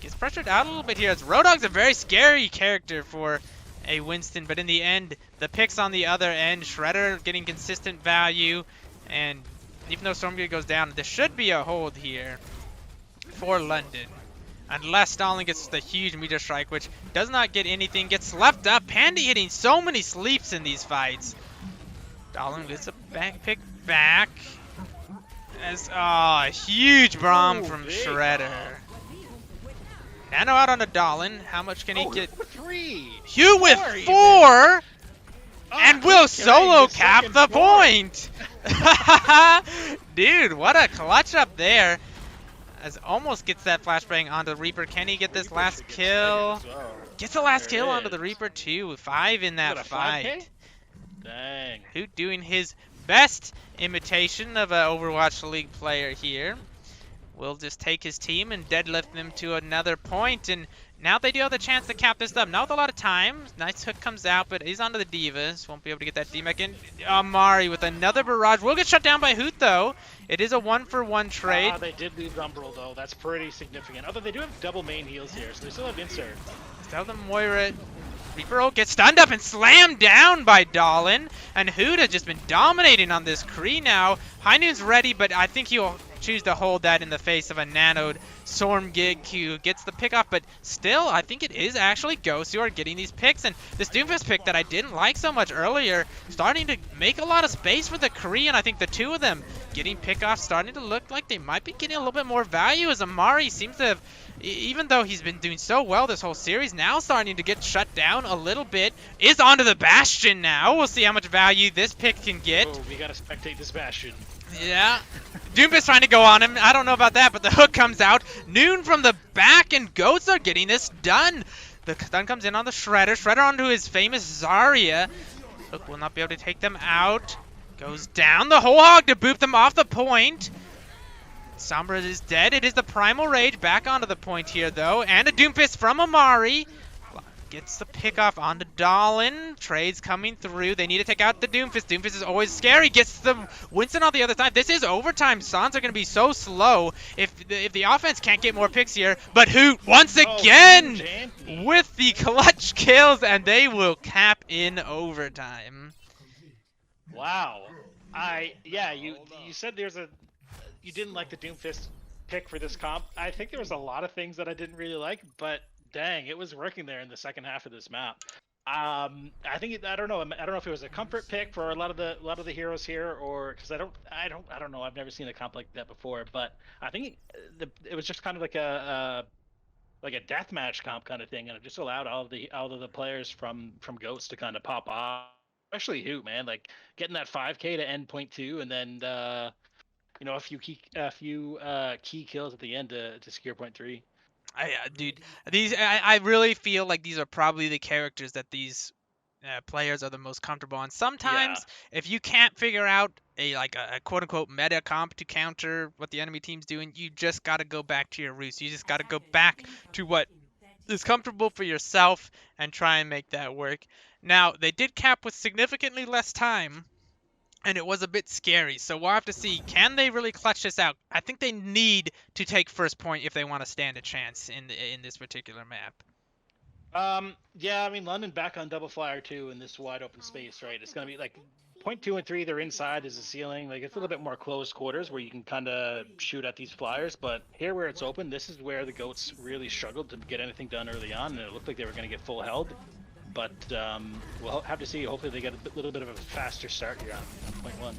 Gets pressured out a little bit here. As Roadhog's a very scary character for a Winston, but in the end, the picks on the other end. Shredder getting consistent value, and even though Stormgig goes down, there should be a hold here for London. Unless Stalin gets the huge meteor strike, which does not get anything, gets left up. Pandy hitting so many sleeps in these fights. Stalin gets a back pick back. As a huge bomb from Shredder. Nano out on a Dahlin. How much can he get? 3. Hugh with 4! And will solo cap the point! Dude, what a clutch up there. As almost gets that flashbang onto the Reaper. Can he get this last kill? Gets the last kill onto the Reaper too. 5 in that fight. Dang. Hoot doing his best imitation of an Overwatch League player here. Will just take his team and deadlift them to another point, and now they do have the chance to cap this up. Not with a lot of time. Nice hook comes out, but he's onto the Divas. Won't be able to get that D-Mech in. Amari with another barrage. Will get shut down by Hoot, though. It is a 1-for-1 trade. They did leave Umbral, though. That's pretty significant. Although they do have double main heals here, so they still have insert. Still the Moira. Reaper gets stunned up and slammed down by Dahlin. And Hoot has just been dominating on this Kree now. High Noon's ready, but I think he'll choose to hold that in the face of a nanoed Stormgig who gets the pick off, but still, I think it is actually Ghosts who are getting these picks, and this Doomfist pick that I didn't like so much earlier, starting to make a lot of space for the Korean. I think the two of them getting pick off, starting to look like they might be getting a little bit more value, as Amari seems to have, even though he's been doing so well this whole series, now starting to get shut down a little bit, is onto the Bastion now. We'll see how much value this pick can get. Oh, we gotta spectate this Bastion. Yeah. Doomfist trying to go on him. I don't know about that, but the hook comes out. Noon from the back, and Goats are getting this done. The stun comes in on the Shredder. Shredder onto his famous Zarya. Hook will not be able to take them out. Goes down the whole hog to boop them off the point. Sombra is dead. It is the Primal Rage back onto the point here, though. And a Doomfist from Amari. Gets the pick off onto Dahlin. Trades coming through. They need to take out the Doomfist. Doomfist is always scary. Gets the Winston on the other side. This is overtime. Sans are going to be so slow if the offense can't get more picks here. But Hoot once again with the clutch kills, and they will cap in overtime. Wow. You said you didn't like the Doomfist pick for this comp. I think there was a lot of things that I didn't really like, but dang, it was working there in the second half of this map. I don't know if it was a comfort pick for a lot of the heroes here, or because I don't know. I've never seen a comp like that before, but I think it was just kind of like a deathmatch comp kind of thing, and it just allowed all of the players from Ghost to kind of pop off, especially Hoot, man, like getting that 5K to end point 2, and then a few key kills at the end to secure point 3. Dude, I really feel like these are probably the characters that these players are the most comfortable on. Sometimes, if you can't figure out a quote-unquote meta comp to counter what the enemy team's doing, you just got to go back to your roots. You just got to go back to what is comfortable for yourself and try and make that work. Now, they did cap with significantly less time, and it was a bit scary, so we'll have to see. Can they really clutch this out? I think they need to take first point if they want to stand a chance in this particular map. Yeah, I mean, London back on double flyer too in this wide open space, right? It's gonna be like point 2 and 3, they're inside is the ceiling. Like, it's a little bit more close quarters where you can kind of shoot at these flyers. But here where it's open, this is where the goats really struggled to get anything done early on, and it looked like they were going to get full held. But we'll have to see. Hopefully they get a little bit of a faster start here on point 1.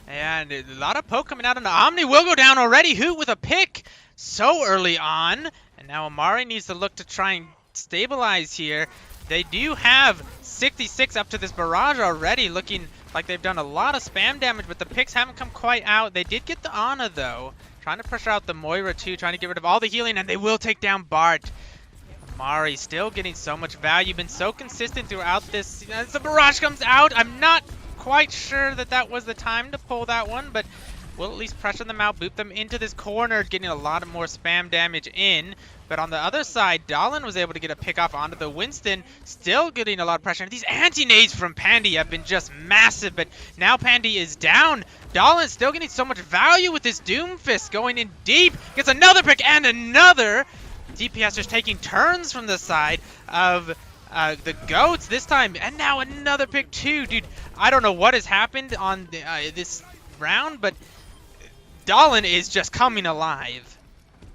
And a lot of poke coming out, and the Omni will go down already. Hoot with a pick so early on. And now Amari needs to look to try and stabilize here. They do have 66 up to this barrage already, looking like they've done a lot of spam damage, but the picks haven't come quite out. They did get the Ana, though. Trying to pressure out the Moira, too, trying to get rid of all the healing, and they will take down Bart. Amari still getting so much value, been so consistent throughout this. As the barrage comes out, I'm not quite sure that that was the time to pull that one, but we'll at least pressure them out, boot them into this corner, getting a lot of more spam damage in. But on the other side, Dallin was able to get a pick off onto the Winston, still getting a lot of pressure. And these anti-nades from Pandy have been just massive, but now Pandy is down. Dallin still getting so much value with this Doomfist going in deep, gets another pick and another. DPS just taking turns from the side of the goats this time, and now another pick too. Dude, I don't know what has happened on this round, but Dallin is just coming alive.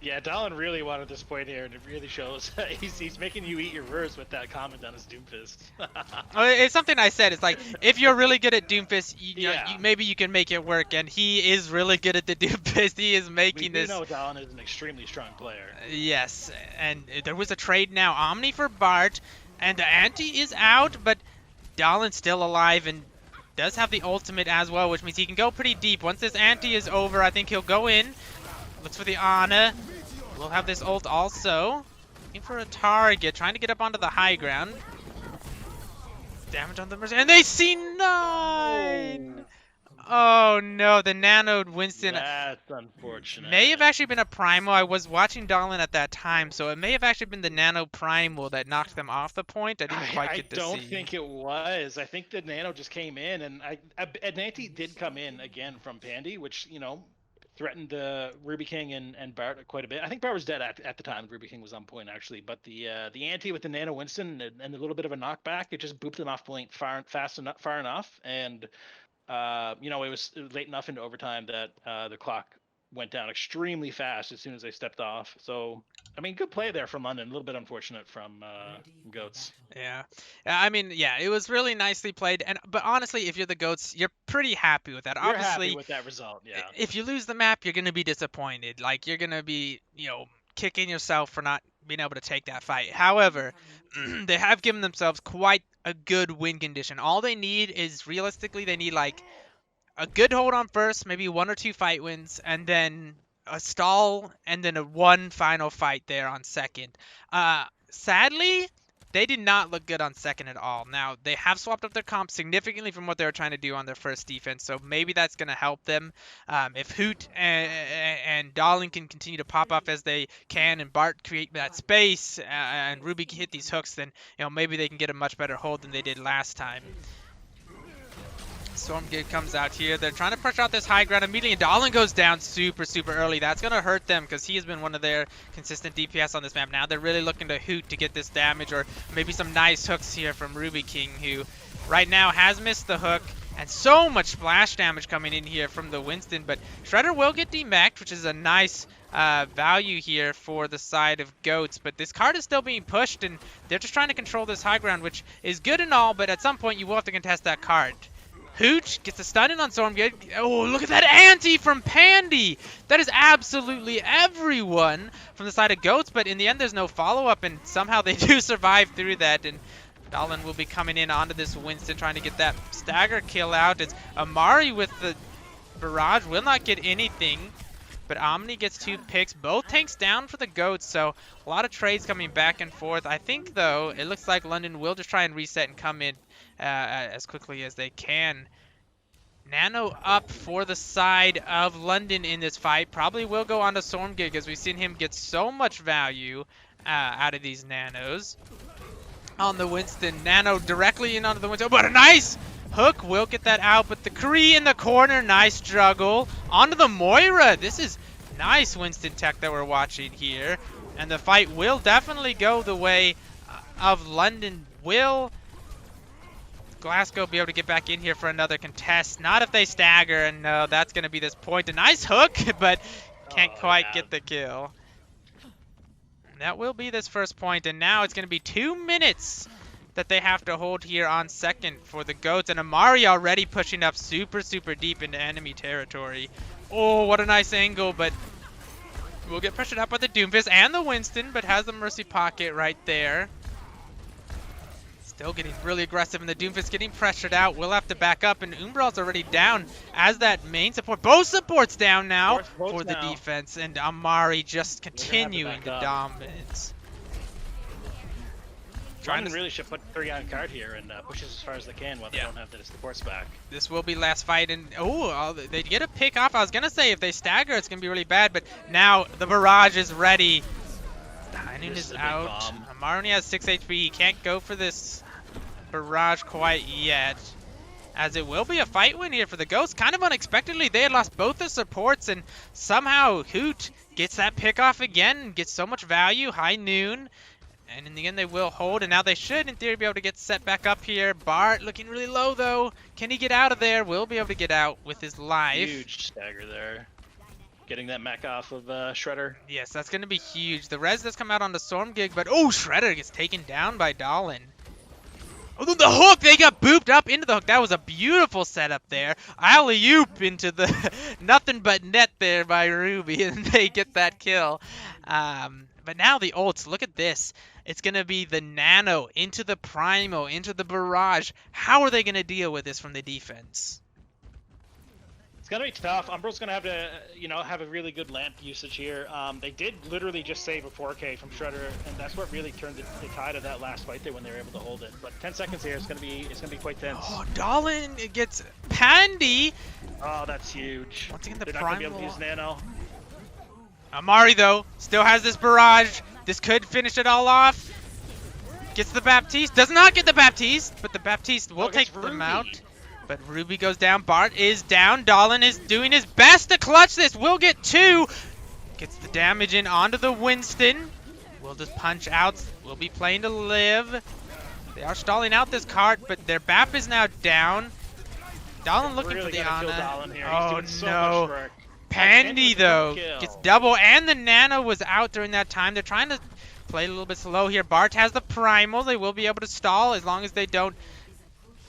Yeah, Dallin really wanted this point here, and it really shows. he's making you eat your words with that comment on his Doomfist. It's something I said. It's like, if you're really good at Doomfist, you know, maybe you can make it work, and he is really good at the Doomfist. He is making this. We know Dallin is an extremely strong player. Yes, and there was a trade now. Omni for Bart, and the Anti is out, but Dallin's still alive and does have the ultimate as well, which means he can go pretty deep. Once this Anti is over, I think he'll go in. Looks for the Ana. We'll have this ult also. Looking for a target, trying to get up onto the high ground. Damage on the Mercy, and they see 9! Oh no, the nanoed Winston. That's unfortunate. May have actually been a primal. I was watching Dallin at that time, so it may have actually been the nano primal that knocked them off the point. I didn't quite get to see. I don't think it was. I think the nano just came in, and Nanti did come in again from Pandy, which, you know, threatened Ruby King and Bart quite a bit. I think Bart was dead at the time. Ruby King was on point, actually. But the Anti with the nano Winston and a little bit of a knockback, it just booped them off point far enough, and you know, it was late enough into overtime that the clock went down extremely fast as soon as they stepped off. So, I mean, good play there from London. A little bit unfortunate from Goats. Yeah, I mean, yeah, it was really nicely played. But honestly, if you're the Goats, you're pretty happy with that. You're Obviously, happy with that result. Yeah. If you lose the map, you're gonna be disappointed. Like, you're gonna be, you know, kicking yourself for not being able to take that fight. However, they have given themselves quite a good win condition. All they need is, realistically, they need like a good hold on first, maybe 1 or 2 fight wins, and then a stall, and then a one final fight there on second. Sadly, they did not look good on second at all. Now, they have swapped up their comp significantly from what they were trying to do on their first defense, so maybe that's going to help them. If Hoot and Dallin can continue to pop off as they can, and Bart create that space, and Ruby can hit these hooks, then, you know, maybe they can get a much better hold than they did last time. Stormgate comes out here. They're trying to push out this high ground immediately, and Dallin goes down super early. That's going to hurt them because he has been one of their consistent DPS on this map. Now they're really looking to Hoot to get this damage, or maybe some nice hooks here from Ruby King, who right now has missed the hook, and so much splash damage coming in here from the Winston. But Shredder will get demeched, which is a nice value here for the side of Goats. But this card is still being pushed, and they're just trying to control this high ground, which is good and all, but at some point you will have to contest that card. Hooch gets a stun in on Stormgate. Oh, look at that Anti from Pandy! That is absolutely everyone from the side of Goats, but in the end there's no follow-up, and somehow they do survive through that, and Dallin will be coming in onto this Winston trying to get that stagger kill out. It's Amari with the barrage, will not get anything, but Omni gets 2 picks. Both tanks down for the Goats, so a lot of trades coming back and forth. I think, though, it looks like London will just try and reset and come in as quickly as they can. Nano up for the side of London in this fight. Probably will go on to Stormgig, as we've seen him get so much value out of these nanos. On the Winston, Nano directly in onto the Winston, but a nice hook will get that out, but the Kree in the corner, nice juggle. Onto the Moira. This is nice Winston tech that we're watching here, and the fight will definitely go the way of London. Will Glasgow be able to get back in here for another contest? Not if they stagger, and no, that's going to be this point. A nice hook, but can't Oh quite yeah. get the kill. That will be this first point, and now it's going to be 2 minutes that they have to hold here on second for the Goats, and Amari already pushing up super, super deep into enemy territory. Oh, what a nice angle, but we'll get pressured up by the Doomfist and the Winston, but has the Mercy Pocket right there. Still getting really aggressive, and the Doomfist getting pressured out. We'll have to back up, and Umbral's already down as that main support. Both supports down now for the defense, and Amari just continuing the dominance. London really should put 3 on card here and push as far as they can while they don't have the supports back. This will be last fight, and they get a pick off. I was gonna say if they stagger, it's gonna be really bad, but now the barrage is ready. Dining is out. Amari only has 6 HP. He can't go for this barrage quite yet, as it will be a fight win here for the Ghosts. Kind of unexpectedly, they had lost both the supports, and somehow Hoot gets that pick off again, gets so much value. High Noon. And in the end, they will hold, and now they should, in theory, be able to get set back up here. Bart looking really low, though. Can he get out of there? Will be able to get out with his life. Huge stagger there. Getting that mech off of Shredder. Yes, that's going to be huge. The res does come out on the Storm Gig, but oh, Shredder gets taken down by Dahlin. Oh, the hook! They got booped up into the hook. That was a beautiful setup there. Alley-oop into the nothing but net there by Ruby, and they get that kill. But now the ults, look at this. It's going to be the Nano into the Primal, into the Barrage. How are they going to deal with this from the defense? It's going to be tough. Umbro's going to have to, have a really good lamp usage here. They did literally just save a 4K from Shredder, and that's what really turned the tide of that last fight there when they were able to hold it. But 10 seconds here, it's going to be quite tense. Oh, Dahlin gets Pandy. Oh, that's huge. Once again, the They're Primal. not going to be able to use Nano. Amari, though, still has this barrage. This could finish it all off. Gets the Baptiste. Does not get the Baptiste, but the Baptiste will take them out. But Ruby goes down. Bart is down. Dahlin is doing his best to clutch this. Will get 2. Gets the damage in onto the Winston. Will just punch out. Will be playing to live. They are stalling out this cart, but their Bap is now down. Dahlin looking for the Ana. Oh, no. Pandy, though, gets double, and the Nano was out during that time. They're trying to play a little bit slow here. Bart has the Primal. They will be able to stall as long as they don't,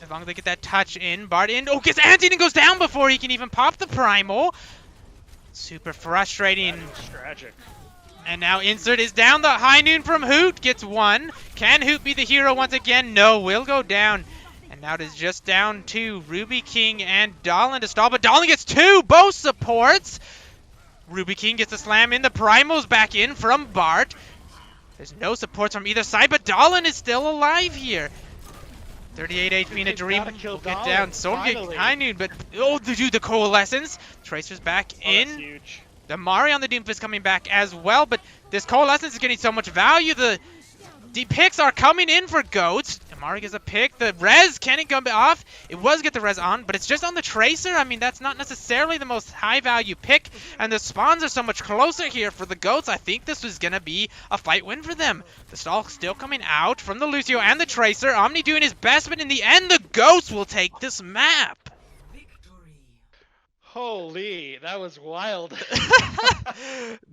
as long as they get that touch in. Bart in. Oh, gets anti and goes down before he can even pop the Primal. Super frustrating. That is tragic. And now Insert is down. The High Noon from Hoot gets 1. Can Hoot be the hero once again? No, will go down. And now it is just down to Ruby King and Dahlin to stall, but Dahlin gets 2, both supports. Ruby King gets a slam in, the Primal's back in from Bart. There's no supports from either side, but Dahlin is still alive here. 38 HP in a dream. Will get down. Storm Gig, High Noon, but oh, dude, the Coalescence. Tracer's back in. That's huge. The Mari on the Doomfist coming back as well, but this Coalescence is getting so much value. The picks are coming in for Goats. Amari gets a pick. The res can't come off. It was get the res on, but it's just on the Tracer. I mean, that's not necessarily the most high value pick, and the spawns are so much closer here for the Goats. I think this was going to be a fight win for them. The stall still coming out from the Lucio and the Tracer. Omni doing his best, but in the end, the Goats will take this map. Holy, that was wild.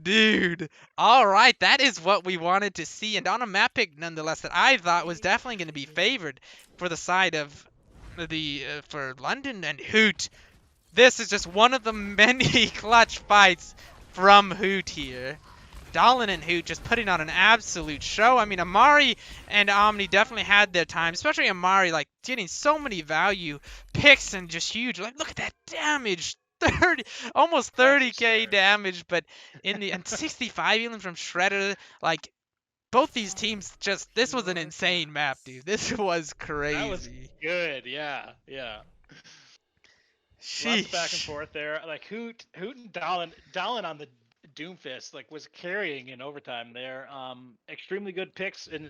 Dude. All right, that is what we wanted to see. And on a map pick, nonetheless, that I thought was definitely going to be favored for the side of the for London and Hoot. This is just one of the many clutch fights from Hoot here. Dahlin and Hoot just putting on an absolute show. I mean, Amari and Omni definitely had their time, especially Amari, like, getting so many value picks and just huge. Like, look at that damage. Almost 30k damage, but in the and 65 even from Shredder. Like, both these teams this was an insane map, dude. This was crazy. That was good, yeah. Sheesh. Lots of back and forth there. Like Hoot and Dahlin on the Doomfist was carrying in overtime there. Extremely good picks and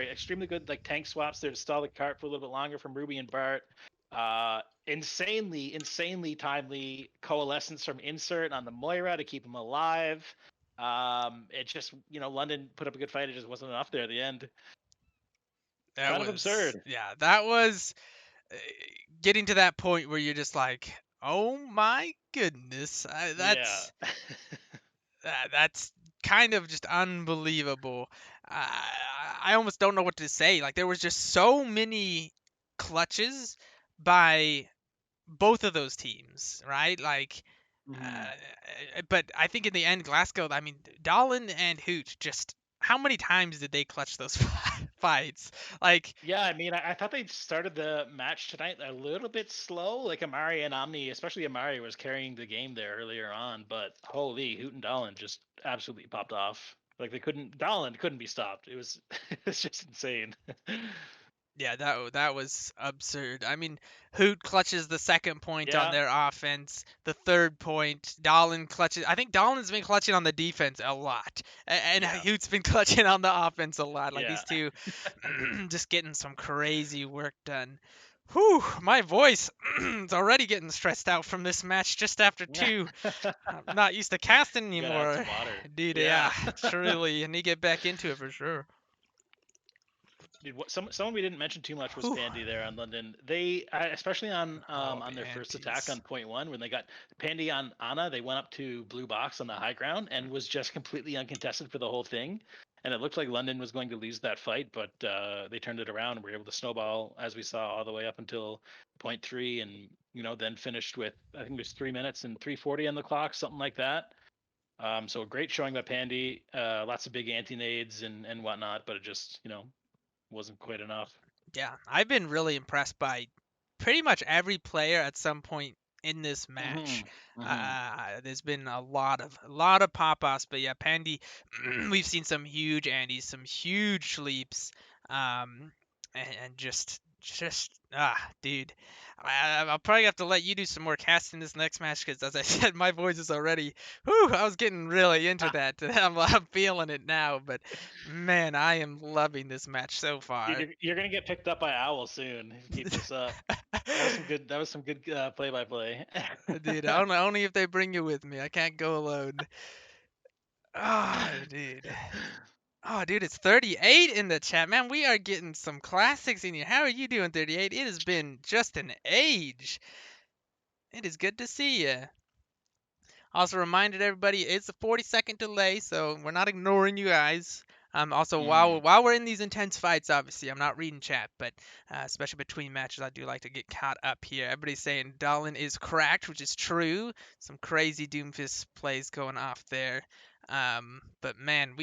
extremely good like tank swaps there to stall the cart for a little bit longer from Ruby and Bart. Insanely timely Coalescence from Insert on the Moira to keep him alive. It just, London put up a good fight. It just wasn't enough there at the end. That was absurd. Yeah, that was uh, getting to that point where you're just like, oh my goodness, Yeah. that's kind of just unbelievable. I almost don't know what to say. Like there was just so many clutches by both of those teams, right? Like, Mhm. but I think in the end, Glasgow. I mean, Dahlin and Hoot just. How many times did they clutch those fights? Like, Yeah, I mean, I thought they started the match tonight a little bit slow. Like Amari and Omni, especially Amari, was carrying the game there earlier on. But holy, Hoot and Dolan just absolutely popped off. Like they couldn't, Dolan couldn't be stopped. It was, it was just insane. yeah, that was absurd. I mean, Hoot clutches the second point on Yeah, their offense, the third point. Dahlin clutches. I think Dahlin's been clutching on the defense a lot, and yeah, Hoot's been clutching on the offense a lot. Like yeah. these two, just getting some crazy work done. Whew, my voice is already getting stressed out from this match just after two. I'm not used to casting You gotta have anymore. some water. Dude, Yeah. yeah, truly. I need to get back into it for sure. Dude, someone we didn't mention too much was Whew. Pandy there on London. They, especially Oh, on the their first attack antes. on point one, when they got Pandy on Anna, they went up to blue box on the high ground and was just completely uncontested for the whole thing. And it looked like London was going to lose that fight, but they turned it around and were able to snowball, as we saw, all the way up until point three, and then finished with, I think it was 3 minutes and 3:40 on the clock, something like that. So a great showing by Pandy. Lots of big anti nades and whatnot, but it just wasn't quite enough. Yeah, I've been really impressed by pretty much every player at some point in this match. Mhm. Mhm. There's been a lot of pop-offs, but yeah, Pandy, we've seen some huge Andes, some huge leaps, and dude, I'll probably have to let you do some more casting this next match because, as I said, my voice is already, whew, I was getting really into Ah, that. I'm feeling it now, but man, I am loving this match so dude, far. you're gonna get picked up by Owl soon if you keep this up. That was some good. That was some good play by play. Dude, only if they bring you with me. I can't go alone. Oh, dude. Oh, dude, it's 38 in the chat. Man, we are getting some classics in here. How are you doing, 38? It has been just an age. It is good to see you. Also reminded everybody it's a 40-second delay, so we're not ignoring you guys. Also, while Mhm. while we're in these intense fights, obviously, I'm not reading chat, but especially between matches, I do like to get caught up here. Everybody's saying Dallin is cracked, which is true. Some crazy Doomfist plays going off there. But man,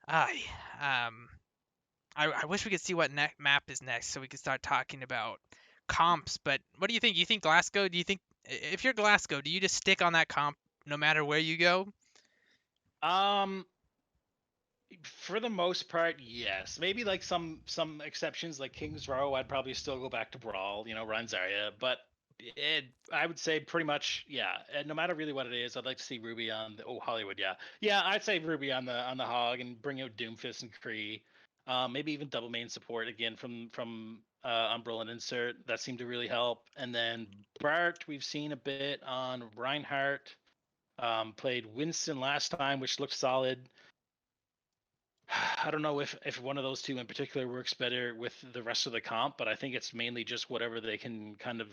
I, um, I wish we could see what map is next, so we could start talking about comps. But what do you think? You think Glasgow? Do you think if you're Glasgow, do you just stick on that comp no matter where you go? Um, for the most part, yes. Maybe like some exceptions, like Kings Row, I'd probably still go back to Brawl. Run Zarya, but I would say pretty much, yeah. And no matter really what it is, I'd like to see Ruby on the Hollywood. Yeah, yeah. I'd say Ruby on the Hog and bring out Doomfist and Kree. Maybe even double main support again from Umbrella and Insert. That seemed to really help. And then Bart, we've seen a bit on Reinhardt. Played Winston last time, which looked solid. I don't know if one of those two in particular works better with the rest of the comp, but I think it's mainly just whatever they can kind of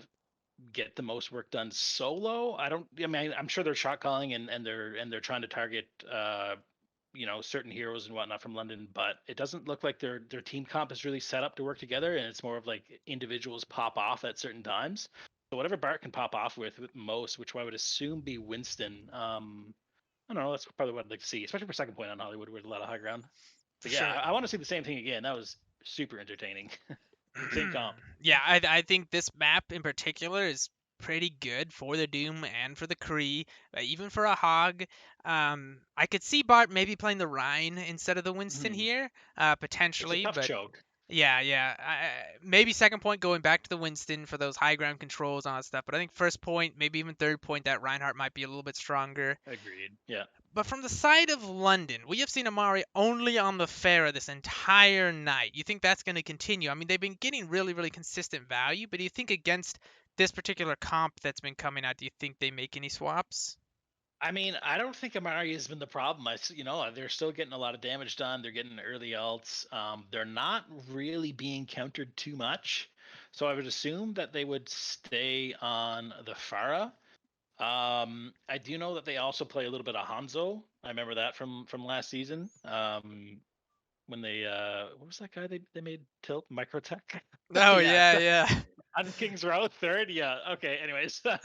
get the most work done solo. I mean, I'm sure they're shot calling and they're trying to target certain heroes and whatnot from London, but it doesn't look like their team comp is really set up to work together, and it's more of like individuals pop off at certain times. So whatever Bart can pop off with most, which I would assume be Winston. I don't know. That's probably what I'd like to see, especially for second point on Hollywood, where there's a lot of high ground. For But yeah, sure. I want to see the same thing again. That was super entertaining. Same comp. Yeah, I think this map in particular is pretty good for the Doom and for the Kree, even for a Hog. I could see Bart maybe playing the Rhine instead of the Winston Mhm. here, It's a potentially, tough but choke. yeah, yeah. Maybe second point going back to the Winston for those high ground controls and all that stuff. But I think first point, maybe even third point, that Reinhardt might be a little bit stronger. Agreed. Yeah. But from the side of London, we have seen Amari only on the Pharah this entire night. You think that's going to continue? I mean, they've been getting really, really consistent value, but do you think against this particular comp that's been coming out, do you think they make any swaps? I mean, I don't think Amari has been the problem. They're still getting a lot of damage done. They're getting early ults. They're not really being countered too much. So I would assume that they would stay on the Pharah. I do know that they also play a little bit of Hanzo. I remember that from last season. When they what was that guy they made tilt Microtech? Oh Yeah, yeah, yeah. on King's Row third. Yeah. Okay. Anyways, but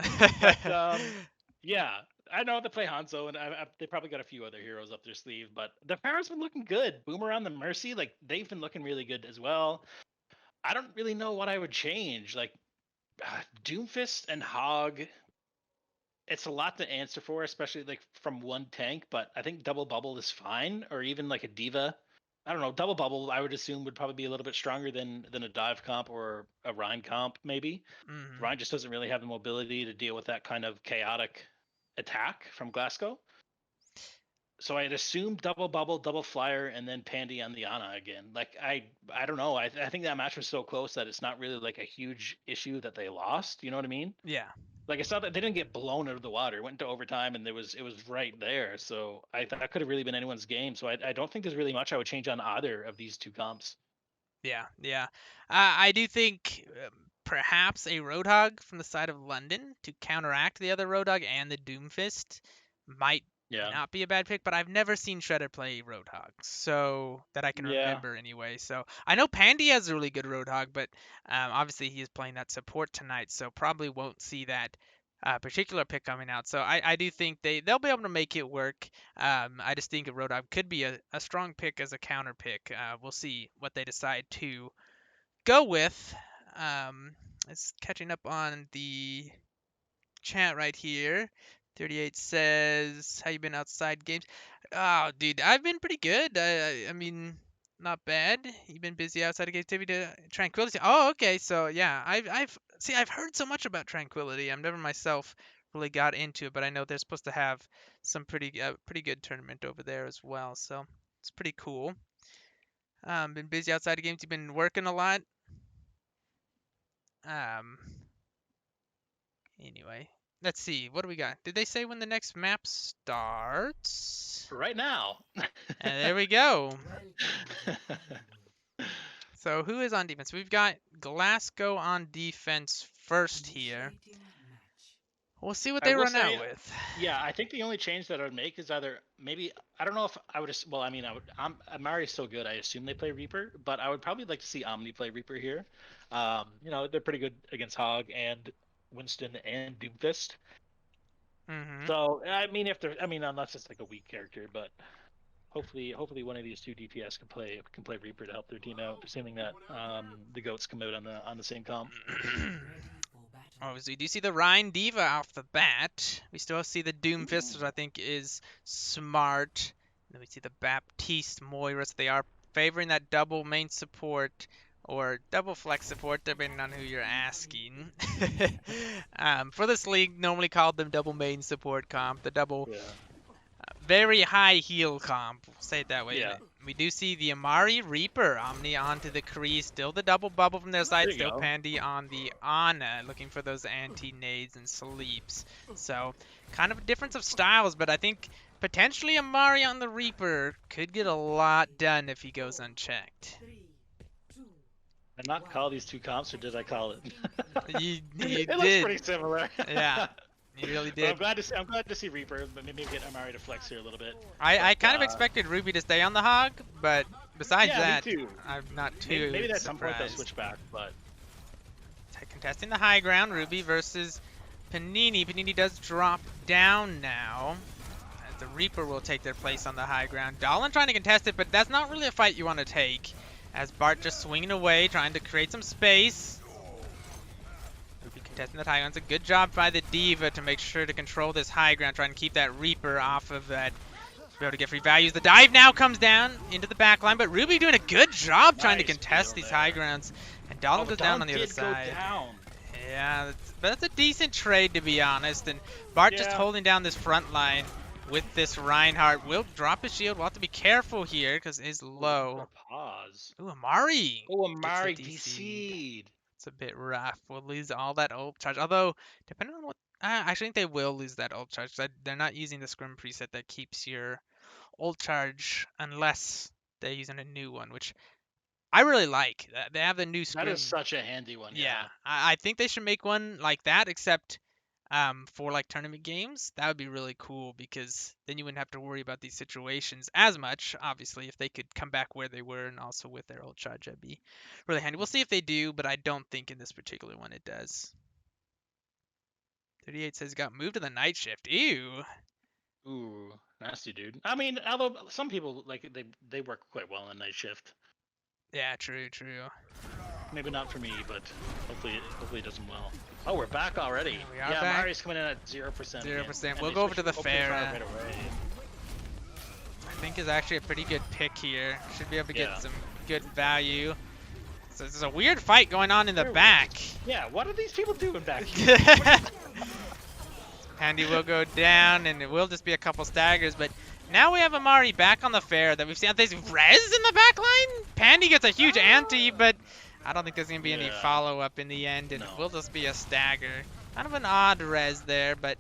yeah, I know they play Hanzo, and they probably got a few other heroes up their sleeve. But the Pharaoh's been looking good. Boomerang, the Mercy, like they've been looking really good as well. I don't really know what I would change. Like Doomfist and Hog, it's a lot to answer for, especially like from one tank. But I think Double Bubble is fine, or even like a Diva. I don't know. Double Bubble, I would assume, would probably be a little bit stronger than a Dive comp or a Rhine comp, maybe. Mhm. Ryan just doesn't really have the mobility to deal with that kind of chaotic attack from Glasgow. So I'd assume double bubble, double flyer, and then Pandy on the Ana again. Like I don't know. I think that match was so close that it's not really like a huge issue that they lost. You know what I mean? Yeah. Like it's not that they didn't get blown out of the water. It went into overtime and it was right there. So that could have really been anyone's game. So I don't think there's really much I would change on either of these two comps. Yeah, yeah. I do think perhaps a Roadhog from the side of London to counteract the other Roadhog and the Doomfist might Yeah. not be a bad pick, but I've never seen Shredder play Roadhog, so that I can Yeah. remember anyway. So I know Pandy has a really good Roadhog, but obviously he is playing that support tonight, so probably won't see that particular pick coming out. So I do think they'll be able to make it work. I just think a Roadhog could be a strong pick as a counter pick. We'll see what they decide to go with. Um, it's catching up on the chat right here. 38 says, "How you been outside games?" Oh, dude, I've been pretty good. I mean, not bad. You've been busy outside of activity to Tranquility. Oh, okay. So yeah, I've heard so much about Tranquility. I've never myself really got into it, but I know they're supposed to have some pretty good tournament over there as well. So it's pretty cool. Been busy outside of games. You've been working a lot. Um, anyway, let's see. What do we got? Did they say when the next map starts? Right now. And there we go. So who is on defense? We've got Glasgow on defense first here. We'll see what I they will run out say, with. yeah, I think the only change that I would make is either maybe I don't know if I would. Well, I mean, Amari's so good. I assume they play Reaper, but I would probably like to see Omni play Reaper here. They're pretty good against Hog and Winston and Doomfist. Hmm. So I mean, unless it's like a weak character, but hopefully one of these two DPS can play Reaper to help their team out, assuming that the goats come out on the same comp. Oh, so you do see the Rhine Diva off the bat. We still see the Doomfist, which I think is smart. Then we see the Baptiste Moira. So they are favoring that double main support or double flex support, depending on who you're asking. For this league, normally called them double main support comp, the double Yeah. very high heal comp, we'll say it that way. And Yeah. we do see the Amari Reaper, Omni onto the Kree, still the double bubble from their side, There you still go. Pandy on the Ana, looking for those anti-nades and sleeps. So, kind of a difference of styles, but I think potentially Amari on the Reaper could get a lot done if he goes unchecked. Did I not call these two comps, or did I call it? You It looks did. pretty similar. Yeah, you really But I'm did. glad to see Reaper, but maybe get Amari to flex here a little bit. I But kind of expected Ruby to stay on the hog, but besides yeah, that, me too. I'm not Maybe, too maybe at some point they'll surprised. switch back, but Contesting the high ground, Ruby versus Panini. Panini does drop down now, as the Reaper will take their place on the high ground. Dolan trying to contest it, but that's not really a fight you want to take. As Bart just swinging away, trying to create some space. Ruby contesting that high ground. It's a good job by the Diva to make sure to control this high ground, trying to keep that Reaper off of that. To be able to get free values. The dive now comes down into the back line, but Ruby doing a good job trying to nice contest peel these there. high grounds. And Dolan Oh, goes but down Dom on the other did go side. down. Yeah, but that's a decent trade to be honest. And Bart just Yeah. holding down this front line with this Reinhardt. Will drop his shield. We'll have to be careful here because it is Ooh, low. pause. Ooh, Amari Oh, gets the Amari DC'd. DC'd. It's a bit rough. We'll lose all that ult charge. Although, depending on what I think they will lose that ult charge. They're not using the scrim preset that keeps your ult charge unless they're using a new one, which I really like. They have the new That is scrim. such a handy one, Yeah, yeah. I think they should make one like that, except for like tournament games. That would be really cool because then you wouldn't have to worry about these situations as much. Obviously, if they could come back where they were and also with their ult charge, that'd be really handy. We'll see if they do, but I don't think in this particular one it does. 38 says got moved to the night shift. Ew. Ooh, nasty dude. I mean, although some people like they work quite well on night shift. Yeah, true, true. Maybe not for me, but hopefully it does them well. Oh, we're back already. Yeah, we are yeah, back. Mari's coming in at 0%. 0%. We'll go over to the fair. Right away. I think is actually a pretty good pick here. Should be able to get Yeah. some good value. So there's a weird fight going on in the back. Yeah, what are these people doing back here? Pandy will go down, and it will just be a couple staggers. But now we have Amari back on the fair that we've seen. There's Rez in the back line. Pandy gets a huge ante, but I don't think there's going to be any follow-up in the end. And it will just be a stagger. Kind of an odd Rez there, but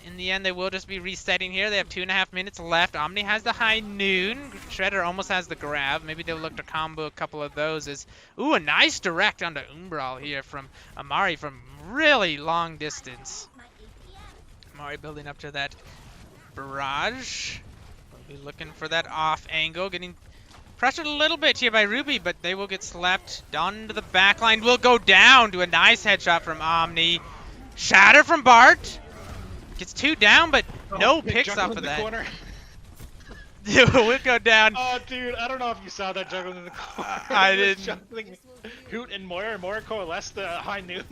in the end, they will just be resetting here. They have 2.5 minutes left. Omni has the high noon. Shredder almost has the grab. Maybe they'll look to combo a couple of those. Ooh, a nice direct onto Umbral here from Amari from really long distance. Amari building up to that barrage. We'll be looking for that off angle. Getting pressured a little bit here by Ruby, but they will get slapped down to the back line. Will go down to a nice headshot from Omni. Shatter from Bart. Gets 2 down, but no picks off of that. We'll go down. Oh, dude, I don't know if you saw that juggling in the corner. I didn't. Hoot and Moira coalesced the high noon.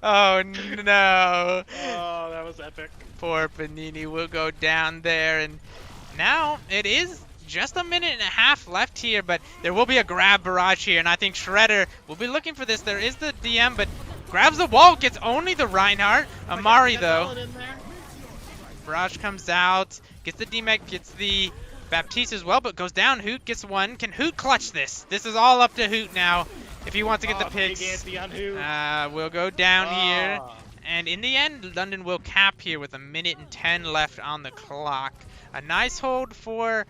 Oh, no. Oh, that was epic. Poor Panini will go down there. And now it is just a minute and a half left here, but there will be a grab barrage here. And I think Shredder will be looking for this. There is the DM, but grabs the wall, gets only the Reinhardt. Amari, though. Barrage comes out, gets the DMAC, gets the Baptiste as well, but goes down. Hoot gets one. Can Hoot clutch this? This is all up to Hoot now if he wants to get the picks. We'll go down here. And in the end, London will cap here with 1:10 left on the clock. A nice hold for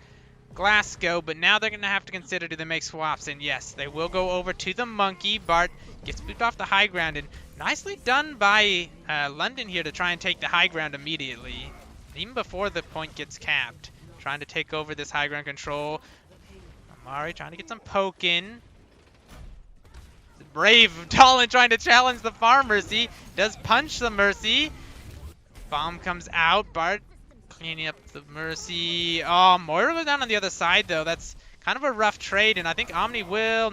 Glasgow, but now they're going to have to consider, do they make swaps? And yes, they will go over to the Monkey. Bart gets booped off the high ground, and nicely done by London here to try and take the high ground immediately, even before the point gets capped. Trying to take over this high ground control. Amari trying to get some poke in. Brave Dolan trying to challenge the farm Mercy. Does punch the Mercy. Bomb comes out. Bart cleaning up the Mercy. Oh, Moira goes down on the other side, though. That's kind of a rough trade, and I think Omni will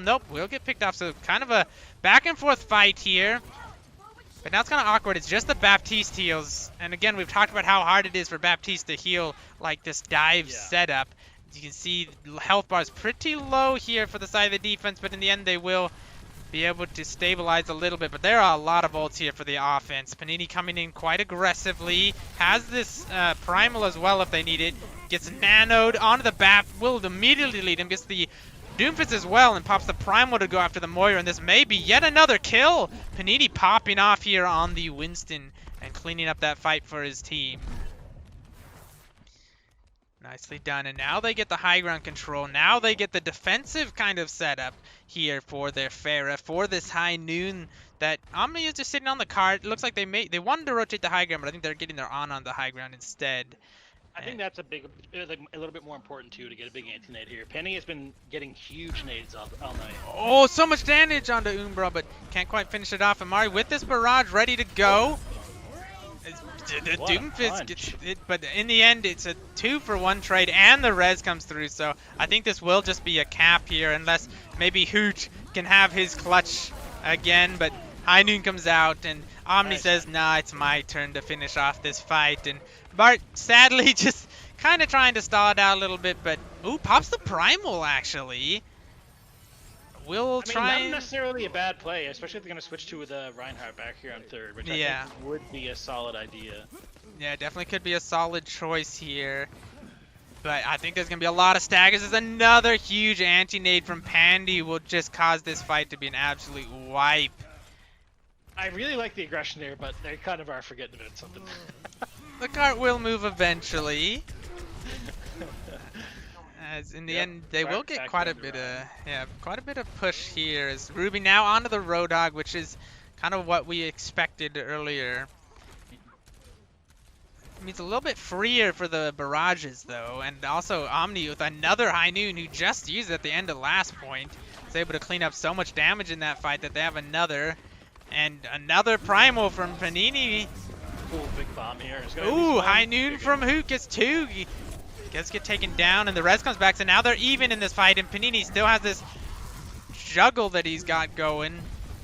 get picked off. So kind of a back and forth fight here. But now it's kind of awkward. It's just the Baptiste heals. And again, we've talked about how hard it is for Baptiste to heal like this dive setup. As you can see, health bar is pretty low here for the side of the defense, but in the end they will be able to stabilize a little bit. But there are a lot of ults here for the offense. Panini coming in quite aggressively. Has this primal as well if they need it. Gets nanoed onto the Bap. Will immediately lead him. Gets the Doomfist as well and pops the primal to go after the Moira. And this may be yet another kill. Panini popping off here on the Winston and cleaning up that fight for his team. Nicely done. And now they get the high ground control. Now they get the defensive kind of setup here for their Pharah, for this high noon that Omni is just sitting on the card. It looks like they wanted to rotate the high ground, but I think they're getting their on the high ground instead. I think that's a little bit more important too, to get a big anti-nade here. Penny has been getting huge nades all night. Oh, so much damage onto Umbra, but can't quite finish it off. Amari with this barrage ready to go. The Doomfist gets it, but in the end, it's a 2-for-1 trade, and the res comes through. So I think this will just be a cap here, unless maybe Hoot can have his clutch again. But High Noon comes out, and Omni says, "Nah, it's my turn to finish off this fight." And Bart sadly just kind of trying to stall it out a little bit, but ooh, pops the primal actually. We'll try. Not necessarily a bad play, especially if they're going to switch to the Reinhardt back here on third, which I think would be a solid idea. Yeah, definitely could be a solid choice here. But I think there's going to be a lot of staggers. There's another huge anti-nade from Pandy will just cause this fight to be an absolute wipe. I really like the aggression there, but they kind of are forgetting about something. The cart will move eventually. As in the Yep, end, they will get back quite a down to bit Ryan. of quite a bit of push here. As Ruby now onto the Road Dogg, which is kind of what we expected earlier. I mean, it's a little bit freer for the barrages though, and also Omni with another High Noon who just used it at the end of last point was able to clean up so much damage in that fight that they have another, and another Primal from Panini. Cool big bomb here. It's gonna Ooh, be High fun. Noon from Hoot gets two. Gets get taken down, and the res comes back, so now they're even in this fight, and Panini still has this juggle that he's got going.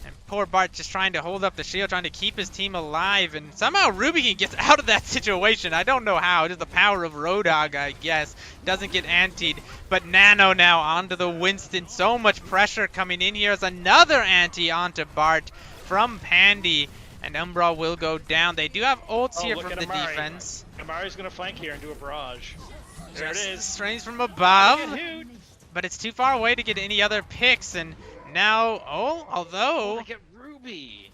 And poor Bart just trying to hold up the shield, trying to keep his team alive, and somehow Ruby gets out of that situation. I don't know how, just the power of Road Dogg, I guess. Doesn't get antied, but Nano now onto the Winston. So much pressure coming in here as another anti onto Bart from Pandy, and Umbral will go down. They do have ults here look from at the Amari. defense. Amari's gonna flank here and do a barrage. There it is. Strains from Look above, at Hoot. but it's too far away to get any other picks, and now, Oh, although they get Ruby.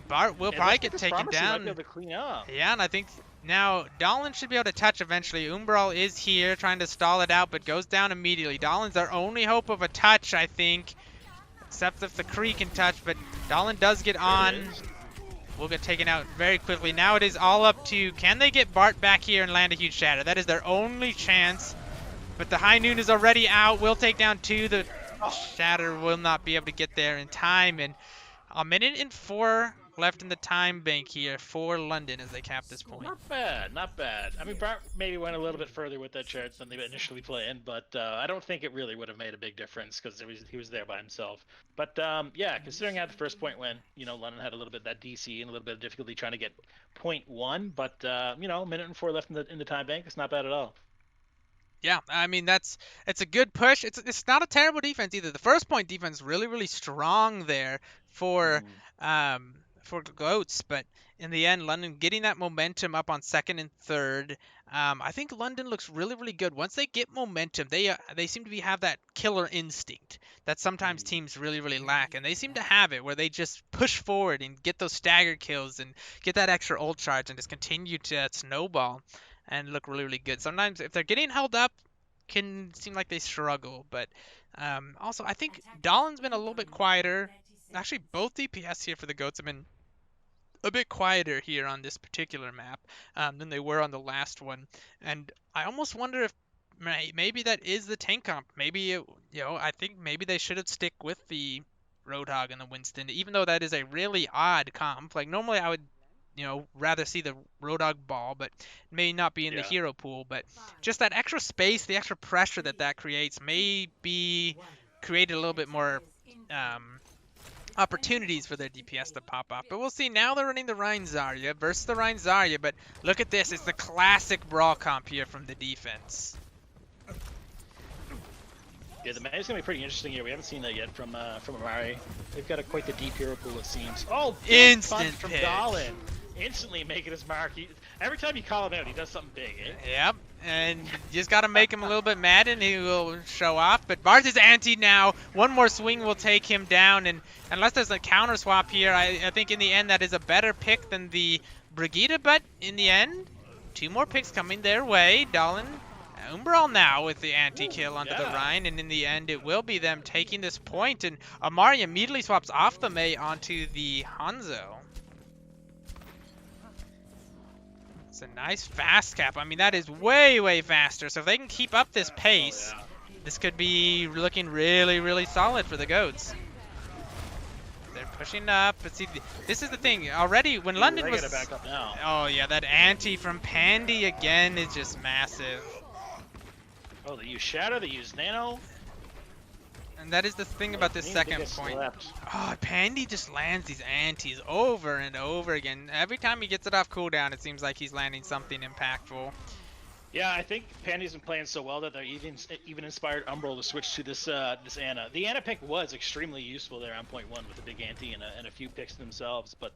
Bart will It probably looks get like this taken pharmacy might down. be able to clean up. Yeah, and I think now Dolan should be able to touch eventually. Umbral is here trying to stall it out, but goes down immediately. Dolan's our only hope of a touch, I think, except if the Kree can touch, but Dolan does get on. Will get taken out very quickly. Now it is all up to, can they get Bart back here and land a huge shatter? That is their only chance. But the High Noon is already out. Will take down two. The shatter will not be able to get there in time. And a minute and 4 left in the time bank here for London as they cap this point. Not bad, not bad. I mean, Bart maybe went a little bit further with that charge than they initially planned, but I don't think it really would have made a big difference because he was there by himself. But yeah, considering how the first point went, London had a little bit of that DC and a little bit of difficulty trying to get point 1, but a minute and 4 left in the time bank. It's not bad at all. Yeah, I mean it's a good push. It's not a terrible defense either. The first point defense really really strong there for Goats, but in the end, London getting that momentum up on second and third. I think London looks really really good. Once they get momentum, they seem to have that killer instinct that sometimes teams really really lack, and they seem to have it where they just push forward and get those stagger kills and get that extra ult charge and just continue to snowball and look really, really good. Sometimes if they're getting held up, can seem like they struggle. But also, I think Dolan's been a little bit quieter. Actually, both DPS here for the Goats have been a bit quieter here on this particular map than they were on the last one. And I almost wonder if maybe that is the tank comp. Maybe, I think maybe they should have stick with the Roadhog and the Winston, even though that is a really odd comp. Like, normally I would rather see the Roadhog ball, but may not be in the hero pool. But just that extra space, the extra pressure that creates may be created a little bit more opportunities for their DPS to pop off. But we'll see. Now they're running the Rein Zarya versus the Rein Zarya, but look at this. It's the classic brawl comp here from the defense. Yeah, the meta is going to be pretty interesting here. We haven't seen that yet from Amari. They've got quite the deep hero pool, it seems. Oh, instant from pick. Dolan. Instantly making his mark. Every time you call him out, he does something big, eh? Yep, and you just got to make him a little bit mad and he will show off. But Barth is anti now. One more swing will take him down, and unless there's a counter swap here, I think in the end that is a better pick than the Brigitte, but in the end, 2 more picks coming their way. Dolan, Umbral now with the anti-kill onto the Rhine, and in the end it will be them taking this point, and Amari immediately swaps off the Mei onto the Hanzo. It's a nice fast cap. I mean, that is way, way faster. So if they can keep up this pace, this could be looking really, really solid for the Goats. They're pushing up. But see, this is the thing. Already, when London was... Back up now. Oh, yeah, that anti from Pandy again is just massive. Oh, they use Shadow, they use Nano. And that is the thing about this second point. Oh, Pandy just lands these antis over and over again. Every time he gets it off cooldown, it seems like he's landing something impactful. Yeah, I think Pandy's been playing so well that they're even inspired Umbral to switch to this this Ana. The Ana pick was extremely useful there on point 1 with a big anti and a few picks themselves, but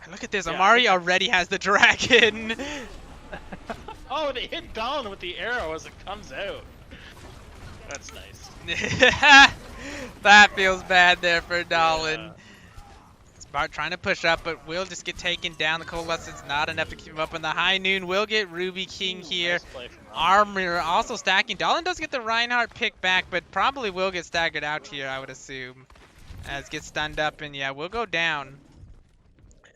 look at this, Amari already has the dragon. Oh, they hit Dolan with the arrow as it comes out. That's nice. That feels bad there for Dolan. Bart trying to push up, but will just get taken down. The Coalescence not enough to keep him up in the high noon. Will get Ruby King Ooh, here. nice play from Omni. Armor also stacking. Dolan does get the Reinhardt pick back, but probably will get staggered out here, I would assume. As gets stunned up, and yeah, we'll go down.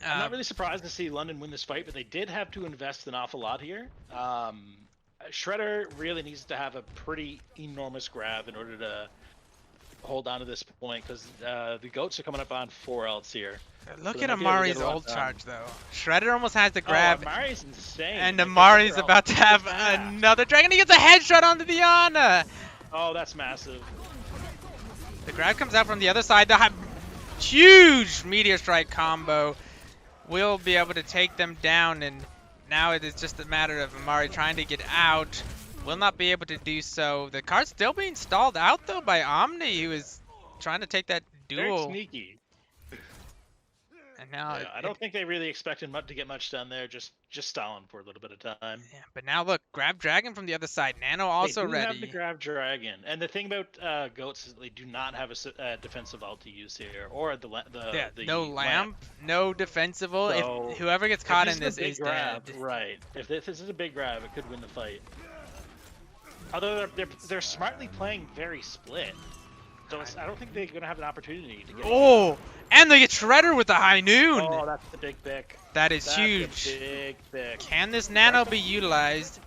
I'm not really surprised to see London win this fight, but they did have to invest an awful lot here. Shredder really needs to have a pretty enormous grab in order to hold on to this point, because the goats are coming up on 4 ults here. Look So at they might be able to get Amari's a lot ult done. charge, though. Shredder almost has the grab, Oh, Amari's insane. and Like, Amari's they're all about to have fast. another dragon. He gets a headshot onto the Ana. Oh, that's massive. The grab comes out from the other side. The huge Meteor Strike combo will be able to take them down, and now it is just a matter of Amari trying to get out. Will not be able to do so. The card's still being stalled out, though, by Omni, who is trying to take that Very duel. sneaky. And now Yeah, I don't think they really expected to get much done there. Just stalling for a little bit of time. yeah, but now look, grab Dragon from the other side. Nano They also do have the ready. grab dragon, and the thing about goats is they do not have a defensive ult to use here, or Yeah, the no lamp, no defensible. So, If whoever gets if caught this in is this a big is grab, dead. right? If this is a big grab, it could win the fight. Although they're smartly playing very split, so I don't think they're gonna have an opportunity to get. Oh, and they get Shredder with the high noon. Oh, that's the big pick. That is That's huge. a big pick. Can this Nano be utilized?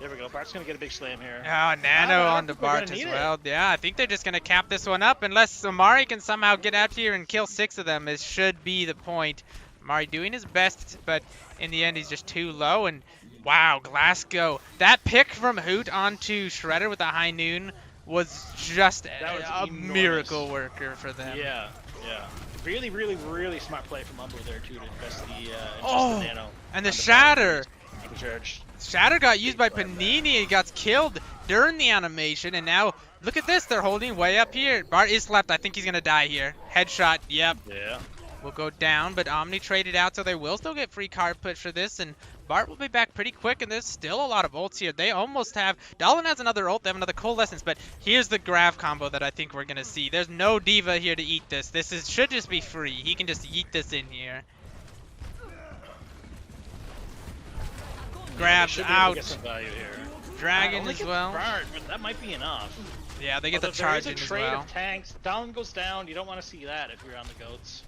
There we go. Bart's gonna get a big slam here. Oh, Nano I on the don't think we're gonna Bart as need well. Yeah, I think they're just going to cap this one up. Unless Amari can somehow get out here and kill 6 of them, it should be the point. Amari doing his best, but in the end, he's just too low. And wow, Glasgow. That pick from Hoot onto Shredder with the high noon was just That was a enormous. miracle worker for them. Yeah, yeah. Really, really, really smart play from Umbo there too to invest Oh, the nano. and the on Shatter. the charge. Shatter got used by Panini. He got killed during the animation, and now look at this. They're holding way up here. Bart is left. I think he's gonna die here. Headshot. Yep. Yeah. Will go down, but Omni traded out, so they will still get free card push for this, and Bart will be back pretty quick, and there's still a lot of ults here. They almost have... Dolan has another ult, they have another Coalescence, but here's the grab combo that I think we're going to see. There's no Diva here to eat this. Should just be free. He can just eat this in here. Grabs Should be able to out. get some value here. Dragon Only as gets well. Bart, but that might be enough. Yeah, they get the Although charge there in is a as trade well. of tanks. Down goes down. You don't want to see that if you're on the goats.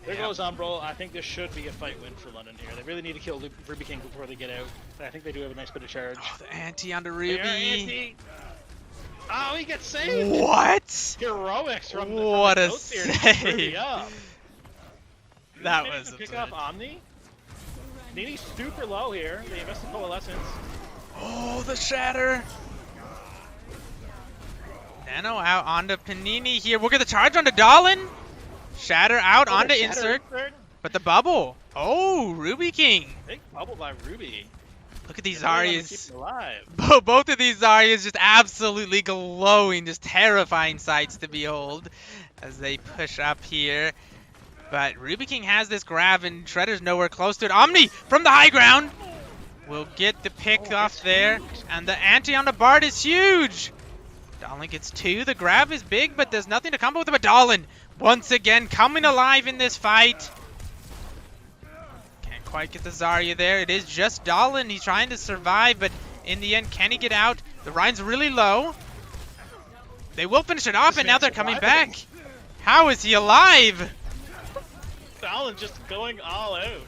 There Yeah. goes Umbro. I think this should be a fight win for London here. They really need to kill Ruby King before they get out. I think they do have a nice bit of charge. Oh, the anti on the They are Ruby. anti. Oh, he gets saved. What? Heroics from the What a goats here to keep Ruby save. up. That Managed was to pick absurd. off Omni. Nini's super low here. They invest in Coalescence. Oh, the Shatter. Nano out onto Panini here. We'll get the charge onto Dolan. Shatter out onto Shatter insert. But the bubble. Oh, Ruby King. Big bubble by Ruby. Look at these They really wanna keep Zaryas. him alive. Both of these Zaryas just absolutely glowing. Just terrifying sights to behold as they push up here. But Ruby King has this grab and Shredder's nowhere close to it. Omni from the high ground will get the pick off there. And the anti on the Bard is huge. Dolan gets 2. The grab is big, but there's nothing to combo with it. But Dolan, once again, coming alive in this fight. Can't quite get the Zarya there. It is just Dolan. He's trying to survive, but in the end, can he get out? The Rhine's really low. They will finish it off, This and now man's they're coming surviving. back. How is he alive? Fallon just going all out.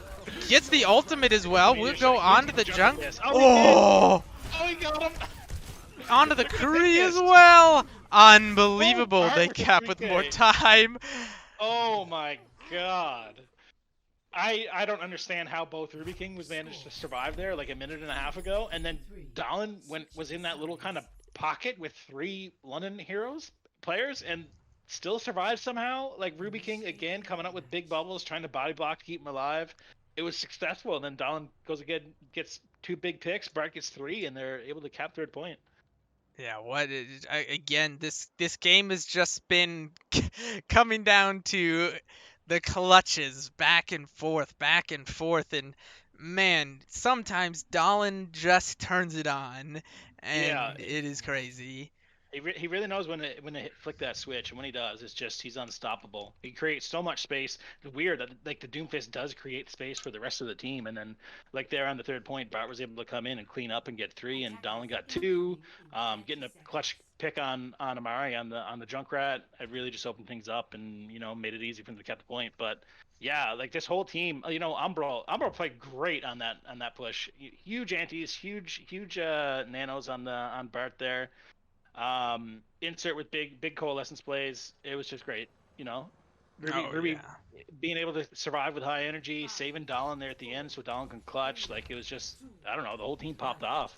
Gets the ultimate as well. We'll go onto the junk. Oh, Oh, oh, he got him. onto the Look at the Kree as biggest. well. Unbelievable. Oh, They Bart cap with with the more PK. time. Oh my god. I don't understand how both Ruby King was managed to survive there like a minute and a half ago, and then Dolan was in that little kind of pocket with 3 London heroes players and still survived somehow. Like Ruby King again coming up with big bubbles, trying to body block to keep him alive. It was successful, and then Dolan goes again, gets 2 big picks, Bart gets 3, and they're able to cap 3rd point. Yeah, again, this game has just been coming down to the clutches back and forth, and man, sometimes Dolan just turns it on, and Yeah. it is crazy. He really knows when to flick that switch, and when he does, it's just he's unstoppable. He creates so much space. It's weird that like the Doomfist does create space for the rest of the team, and then like there on the third point, Bart was able to come in and clean up and get three, and Dallin got two. Getting a clutch pick on Amari on the Junkrat, it really just opened things up and made it easy for him to catch the point. But yeah, like this whole team, Umbro played great on that push. Huge antis, huge nanos on Bart there. Insert with big coalescence plays. It was just great. You know, Oh Ruby yeah. being able to survive with high energy, saving Dallin there at the end so Dallin can clutch. Like it was just, I don't know, the whole team popped off.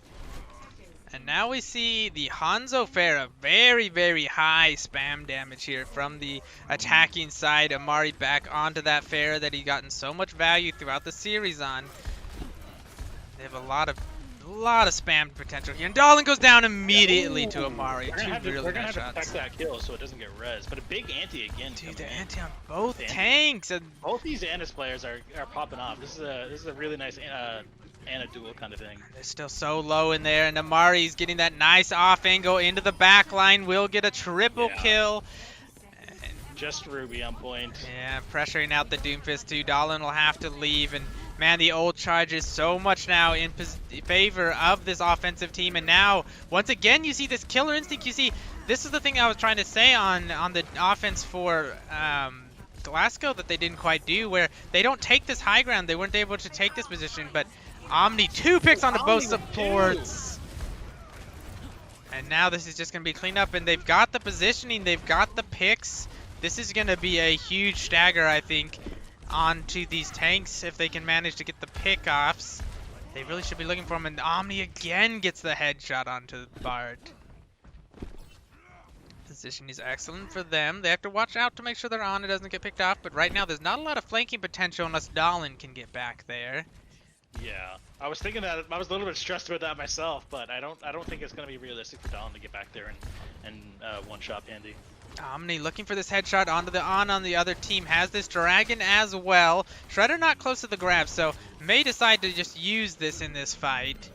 And now we see the Hanzo Pharah, very, very high spam damage here from the attacking side. Amari back onto that Pharah that he gotten so much value throughout the series on. They have a lot of spam potential here. And Dallin goes down Yeah, immediately ooh, to Amari. Two we're really gonna nice have to protect shots. that kill so it doesn't get res. But a big anti again Dude, coming the in. anti on both The anti, tanks. And both these Annis players are popping off. This is a really nice Anna duel kind of thing. they're still so low in there. And Amari's getting that nice off angle into the back line. Will get a triple Yeah, kill. just Ruby on point. Yeah, pressuring out the Doomfist too. Dallin will have to leave, and man, the old charge is so much now in favor of this offensive team. And now, once again, you see this killer instinct. You see, this is the thing I was trying to say on the offense for Glasgow that they didn't quite do, where they don't take this high ground. They weren't able to take this position, but Omni 2 picks onto both Omni with two. supports. And now this is just going to be cleaned up, and they've got the positioning, they've got the picks. This is going to be a huge stagger, I think, onto these tanks if they can manage to get the pick-offs. They really should be looking for them, and Omni again gets the headshot onto Bard. Position is excellent for them. They have to watch out to make sure their Ana doesn't get picked off, but right now there's not a lot of flanking potential unless Dallin can get back there. Yeah, I was thinking that. I was a little bit stressed about that myself, but I don't think it's gonna be realistic for Dallin to get back there and one shot Pandy. Omni looking for this headshot onto the on the other team. Has this dragon as well. Shredder not close to the grab, so may decide to just use this in this fight.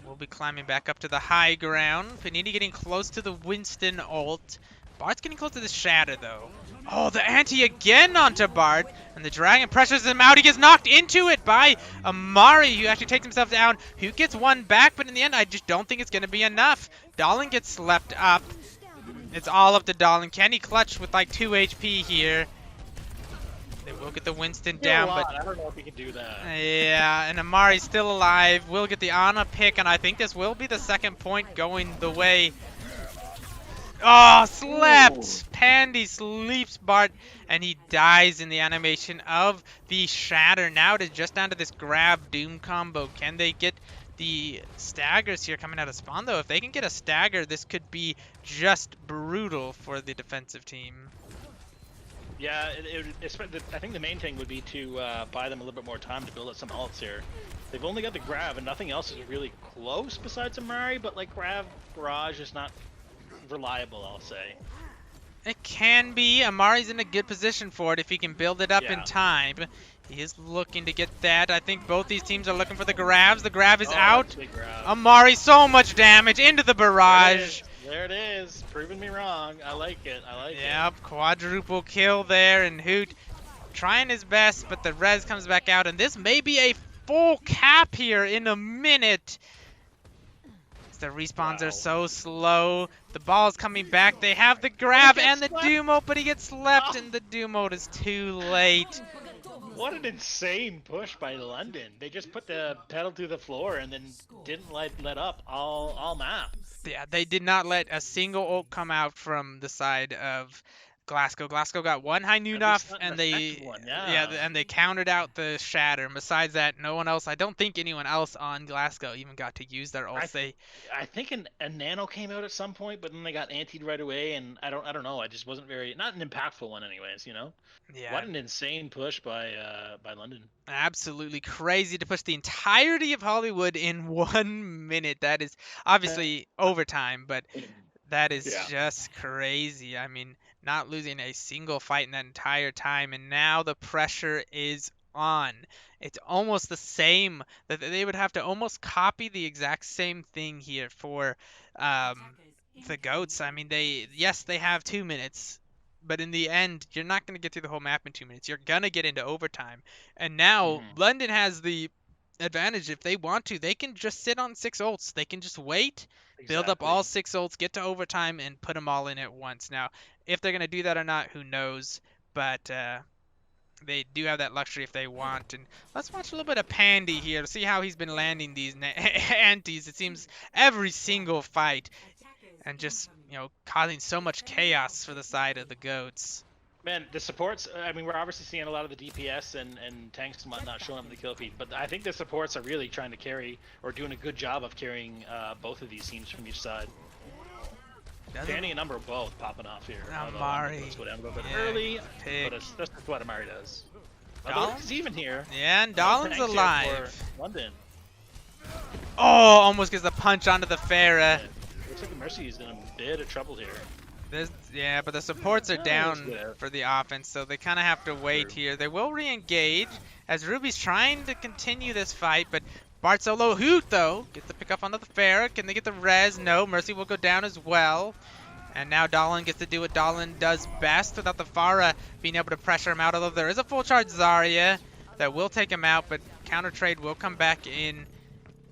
We'll be climbing back up to the high ground. Panini getting close to the Winston ult. Bart's getting close to the Shatter though. Oh, the anti again onto Bart, and the dragon pressures him out. He gets knocked into it by Amari, who actually takes himself down. Who gets one back, but in the end, I just don't think it's going to be enough. Dallin gets slept up. It's all up to Dallin. Can he clutch with like 2 HP here? They will get the Winston down, but I don't know if he can do that. yeah, and Amari's still alive. We'll get the Ana pick, and I think this will be the second point going the way. Oh, slept! Ooh. Pandy sleeps Bart, and he dies in the animation of the Shatter. Now it is just down to this grab Doom combo. Can they get the staggers here coming out of spawn, though? If they can get a stagger, this could be just brutal for the defensive team. Yeah, I think the main thing would be to buy them a little bit more time to build up some ults here. They've only got the grab, and nothing else is really close besides Amari. But like grab barrage is not reliable, I'll say. It can be. Amari's in a good position for it if he can build it up in Yeah. time. He is looking to get that. I think both these teams are looking for the grabs. The grab is Oh, out. that's a big grab. Amari, so much damage into the barrage. There it is. Proving me wrong. I like it. I like it. Yep, quadruple kill there, and Hoot trying his best, but the res comes back out, and this may be a full cap here in a minute. The respawns Wow. are so slow. The ball's coming back. They have the grab and the slept. Dumo, but he gets slept, Oh. and the Dumo is too late. What an insane push by London. They just put the pedal to the floor and then didn't let up all map. Yeah, they did not let a single ult come out from the side of Glasgow. Glasgow got one high noon At least off, not an and they effective one, yeah. and they countered out the Shatter. And besides that, no one else. I don't think anyone else on Glasgow even got to use their ults. I think a nano came out at some point, but then they got antied right away, and I don't know. I just wasn't not an impactful one, anyways. Yeah, What an insane push by London. absolutely crazy to push the entirety of Hollywood in 1 minute. That is obviously overtime, but that is Yeah. just crazy. I mean, not losing a single fight in that entire time, and now the pressure is on. It's almost the same that they would have to almost copy the exact same thing here for the goats, I mean, they have 2 minutes, but in the end, you're not going to get through the whole map in 2 minutes. You're going to get into overtime. And now Hmm. London has the advantage. If they want to, they can just sit on 6 ults. They can just wait, build up all Exactly. 6 ults, get to overtime, and put them all in at once. Now, if they're going to do that or not, who knows? But they do have that luxury if they want. And let's watch a little bit of Pandy here to see how he's been landing these antis. It seems every single fight and just causing so much chaos for the side of the goats. Man, the supports, I mean, we're obviously seeing a lot of the DPS and tanks and whatnot showing up in the kill feed, but I think the supports are really trying to carry, or doing a good job of carrying both of these teams from each side. Fanny and Umber both popping off here. Amari. Let's go down a little bit Yeah, early, pick. but that's just what Amari does. Dahlin? He's even here. Yeah, and No Dahlin's tanks here alive. for London. Oh, almost gets the punch onto the Pharah. Looks like the Mercy is in a bit of trouble here. Yeah, but the supports are No, down it's good. for the offense, so they kind of have to wait True. here. They will re-engage as Ruby's trying to continue this fight, but Bart Solo Hoot, though, gets the pick up onto the Pharah. Can they get the res? No, Mercy will go down as well. And now Dahlin gets to do what Dahlin does best without the Pharah being able to pressure him out, although there is a full charge Zarya that will take him out, but counter trade will come back in.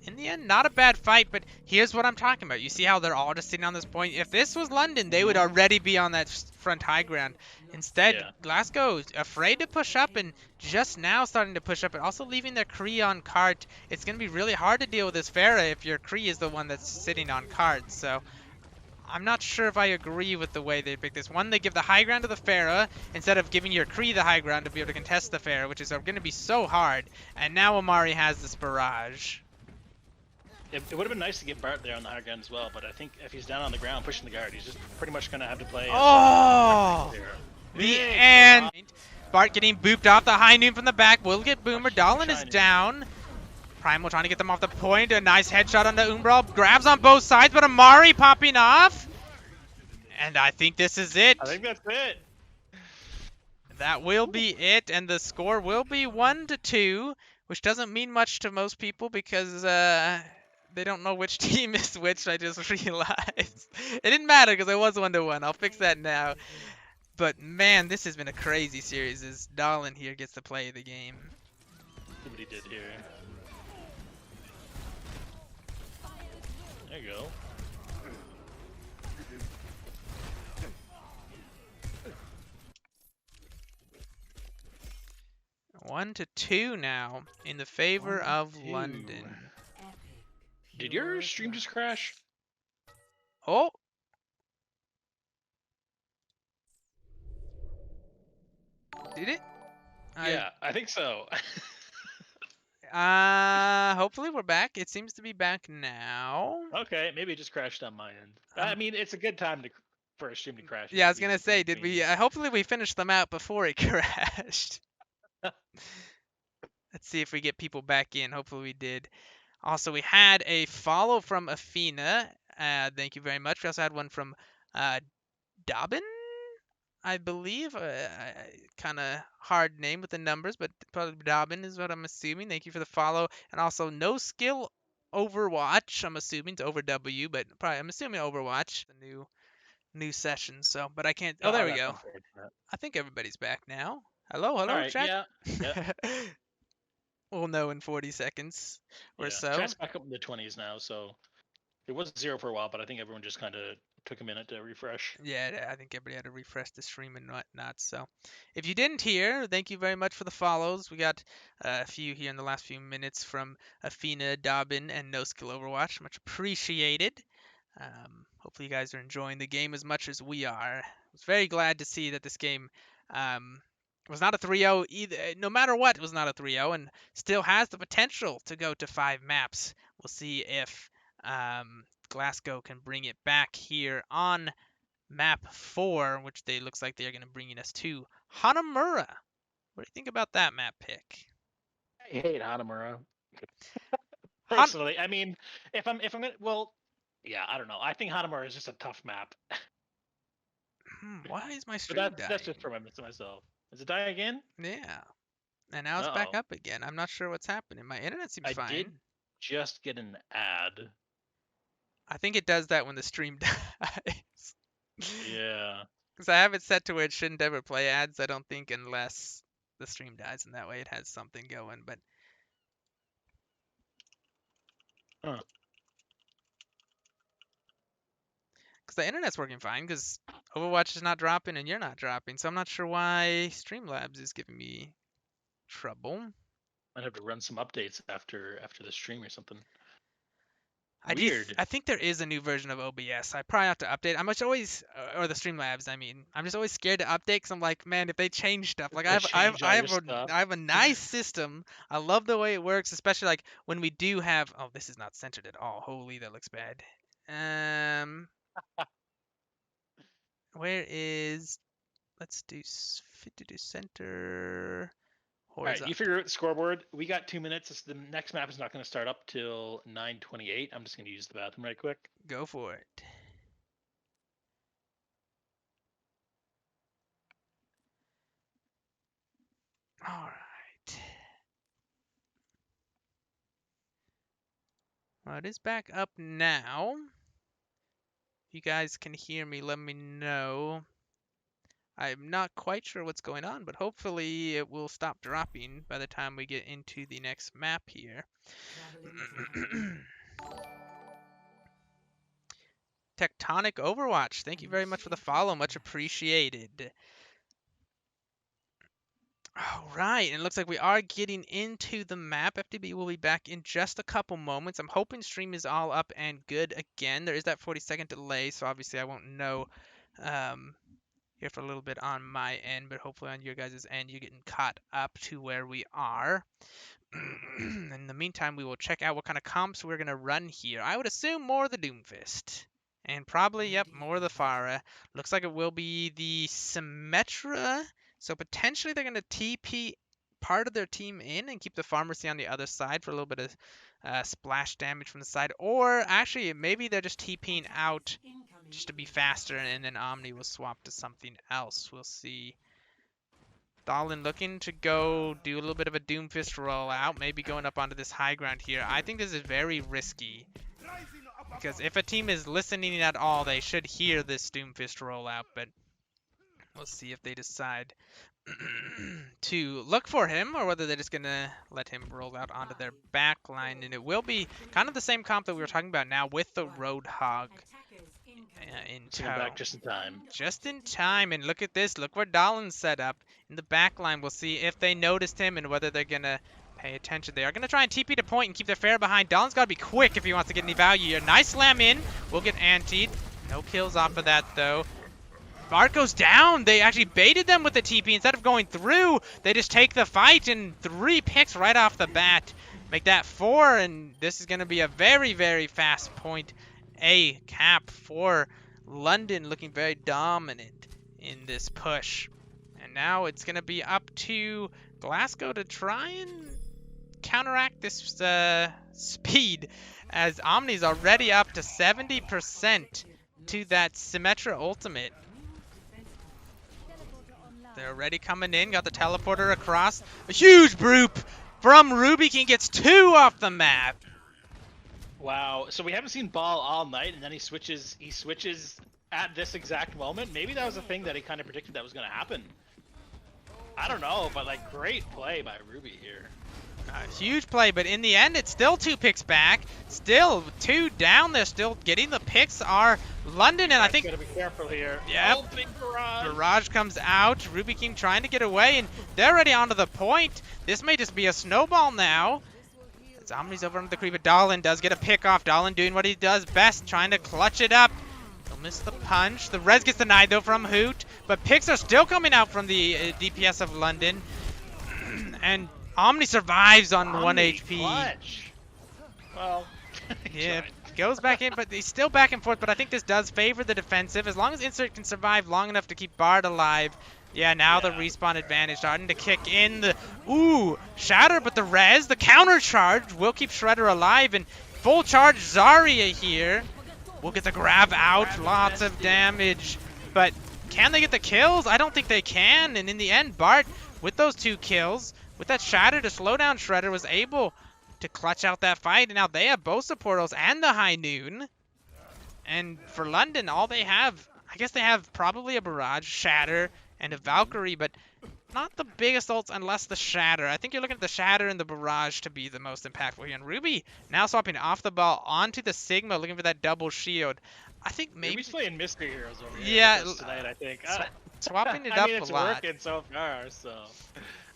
In the end, not a bad fight, but here's what I'm talking about. You see how they're all just sitting on this point? If this was London, they would already be on that front high ground. Instead, Yeah. Glasgow's afraid to push up and just now starting to push up, but also leaving their Kree on cart. It's going to be really hard to deal with this Pharah if your Kree is the one that's sitting on cart. So I'm not sure if I agree with the way they pick this. One, they give the high ground to the Pharah instead of giving your Kree the high ground to be able to contest the Pharah, which is going to be so hard. And now Amari has this barrage. It would have been nice to get Bart there on the high ground as well, but I think if he's down on the ground pushing the guard, he's just pretty much going to have to play. Oh! The Big end! drop. Bart getting booped off the high noon from the back. Will get Boomer. Dahlin is Shining. down. Primal trying to get them off the point. A nice headshot onto Umbral. Grabs on both sides, but Amari popping off. And I think this is it. I think that's it. That will be it, and the score will be 1-2, which doesn't mean much to most people because they don't know which team is which. I just realized it didn't matter because it was 1-1. I'll fix that now. But man, this has been a crazy series. As Dahlin here gets to play the game. See what he did here. There you go. 1-2 now in the favor of 1-2. London. Did your stream just crash? Oh. Did it? Yeah, I think so. Hopefully we're back. It seems to be back now. Okay, maybe it just crashed on my end. I mean, it's a good time for a stream to crash. Yeah, I was gonna say, did we? Hopefully we finished them out before it crashed. Let's see if we get people back in. Hopefully we did. Also, we had a follow from Athena. Thank you very much. We also had one from Dobbin, I believe. Kind of hard name with the numbers, but probably Dobbin is what I'm assuming. Thank you for the follow. And also, no skill Overwatch. I'm assuming it's over W, but probably I'm assuming Overwatch, the new session. So, but I can't. Oh, there we go. I think everybody's back now. Hello, All right, chat. yeah. Yep. We'll know in 40 seconds or so. Chat's back up in the 20s now, so it was 0 for a while, but I think everyone just kind of took a minute to refresh. Yeah, I think everybody had to refresh the stream and whatnot. So, if you didn't hear, thank you very much for the follows. We got a few here in the last few minutes from Athena, Dobbin, and No Skill Overwatch. Much appreciated. Hopefully, you guys are enjoying the game as much as we are. I was very glad to see that this game was not a 3-0 either. No matter what, it was not a 3-0, and still has the potential to go to 5 maps. We'll see if Glasgow can bring it back here on map 4, which looks like they're going to bring us to Hanamura. What do you think about that map pick? I hate Hanamura. Personally, I mean, if I'm gonna, well, yeah, I don't know. I think Hanamura is just a tough map. Why is my stream dying? That's just for myself. Is it dying again? Yeah. And now it's back up again. I'm not sure what's happening. My internet seems fine. I did just get an ad. I think it does that when the stream Yeah. Because I have it set to where it shouldn't ever play ads, I don't think, unless the stream dies, and that way it has something going. But Huh. because the internet's working fine, because Overwatch is not dropping and you're not dropping, so I'm not sure why Streamlabs is giving me trouble. Might have to run some updates after the stream or something. I do. Weird. I think there is a new version of OBS. I probably have to update. I'm just always, or the Streamlabs. I mean, I'm just always scared to update because I'm like, man, if they change stuff, like If they change all your stuff. I have a nice system. I love the way it works, especially like when we do have. Oh, this is not centered at all. Holy, that looks bad. Where is? Let's do fit to do center. All right, you Horizontal. figure out the scoreboard. We got 2 minutes. The next map is not going to start up till 9:28. I'm just going to use the bathroom right quick. Go for it. All right. Well, it is back up now. If you guys can hear me, let me know. I'm not quite sure what's going on, but hopefully it will stop dropping by the time we get into the next map here. Tectonic Overwatch, thank you very much for the follow. Much appreciated. All right, and it looks like we are getting into the map. FTB will be back in just a couple moments. I'm hoping stream is all up and good again. There is that 40-second delay, so obviously I won't know here for a little bit on my end, but hopefully on your guys' end you're getting caught up to where we are. In the meantime, we will check out what kind of comps we're going to run here. I would assume more of the Doomfist. And probably, yep, more of the Pharah. Looks like it will be the Symmetra. So potentially they're going to TP part of their team in and keep the Pharmacy on the other side for a little bit of splash damage from the side. Or actually, maybe they're just TPing out just to be faster, and then Omni will swap to something else. We'll see. Dahlen looking to go do a little bit of a Doomfist rollout, maybe going up onto this high ground here. I think this is very risky, because if a team is listening at all, they should hear this Doomfist rollout, but we'll see if they decide to look for him, or whether they're just going to let him roll out onto their back line. And it will be kind of the same comp that we were talking about now with the Roadhog in tow. Back just in time. Just in time, and look at this. Look where Dahlen's set up in the back line. We'll see if they noticed him and whether they're going to pay attention. They are going to try and TP to point and keep their fair behind. Dahlen's got to be quick if he wants to get any value here. Nice slam in. We'll get antied. No kills off of that, though. Bart goes down. They actually baited them with the TP. Instead of going through, they just take the fight, and 3 picks right off the bat. Make that 4, and this is going to be a very, very fast point A cap for London, looking very dominant in this push. And now it's going to be up to Glasgow to try and counteract this speed, as Omni's already up to 70% to that Symmetra ultimate. They're already coming in, got the teleporter across. A huge broop from Ruby King, gets 2 off the map. Wow. So we haven't seen Ball all night, and then he switches at this exact moment. Maybe that was a thing that he kind of predicted that was going to happen. I don't know, but like, great play by Ruby here. Huge play, but in the end, it's still 2 picks back. Still 2 down. They're still getting the picks. Are London, and I think gotta be careful here. Yep. Oh, big barrage. Barrage comes out. Ruby King trying to get away, and they're already onto the point. This may just be a snowball now. As Omni's over under the creep, but Dahlen does get a pick off. Dahlen doing what he does best, trying to clutch it up. He'll miss the punch. The res gets denied though from Hoot, but picks are still coming out from the DPS of London, and Omni survives on 1 HP. Clutch. Well, yeah, goes back in, but he's still back and forth. But I think this does favor the defensive. As long as Insert can survive long enough to keep Bard alive. Yeah, now the respawn advantage starting to kick in. The Shatter, but the res, the counter charge will keep Shredder alive. And full charge Zarya here will get the grab out. Lots of damage. But can they get the kills? I don't think they can. And in the end, Bart, with those 2 kills, with that Shatter to slow down Shredder, was able to clutch out that fight. And now they have both Supportos and the High Noon. And for London, all they have, I guess they have probably a Barrage, Shatter, and a Valkyrie, but not the biggest ults unless the Shatter. I think you're looking at the Shatter and the Barrage to be the most impactful here. And Ruby now swapping off the ball onto the Sigma, looking for that double shield. I think maybe, Ruby's playing Mystery Heroes over here yeah, with us tonight, I think. swapping it I up mean, a it's lot. working so far, so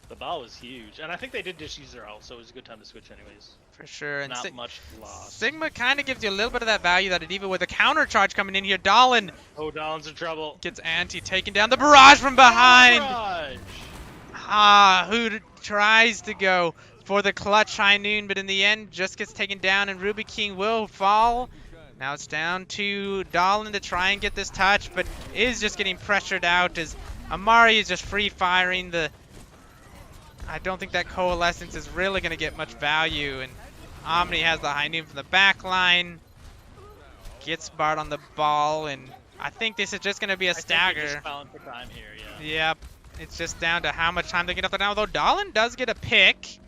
the ball was huge. And I think they did just use their ult, so it was a good time to switch anyways. For sure. And Not much lost. Sigma kind of gives you a little bit of that value that it even with a counter charge coming in here. Dahlin Oh, Dawn's in trouble. gets anti taking down the Barrage from behind. Barrage! Who tries to go for the clutch High Noon, but in the end just gets taken down, and Ruby King will fall. Now it's down to Dahlin to try and get this touch, but is just getting pressured out as Amari is just free firing the. I don't think that Coalescence is really going to get much value, and Omni has the High Noon from the back line. Gets Bart on the ball, and I think this is just going to be a stagger. Just fouling for time here, yeah. Yep. It's just down to how much time they get up there now. Though Dahlin does get a pick.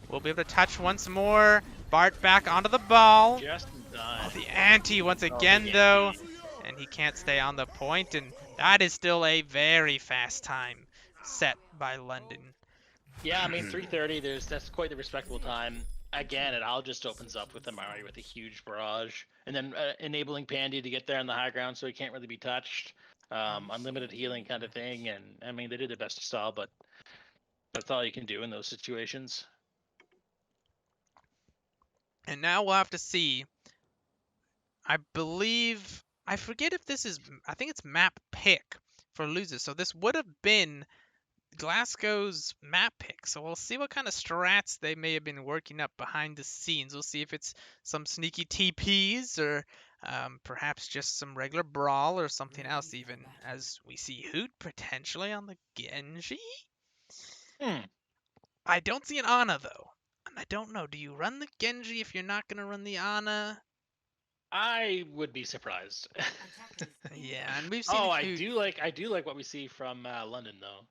We'll be able to touch once more. Bart back onto the ball. Just in time. Oh, the anti once again, though. And he can't stay on the point, and that is still a very fast time set by London. Yeah, I mean, 3:30. That's quite the respectable time. Again, it all just opens up with Amari with a huge barrage, and then enabling Pandy to get there on the high ground, so he can't really be touched. Unlimited healing kind of thing, and I mean, they did their best to stall, but that's all you can do in those situations. And now we'll have to see. I believe, I forget if this is, I think it's map pick for losers. So this would have been Glasgow's map pick. So we'll see what kind of strats they may have been working up behind the scenes. We'll see if it's some sneaky TPs or perhaps just some regular brawl or something else even, as we see Hoot potentially on the Genji. I don't see an Ana though. And I don't know, do you run the Genji if you're not going to run the Ana? I would be surprised. Yeah, and we've seen I do like what we see from London though.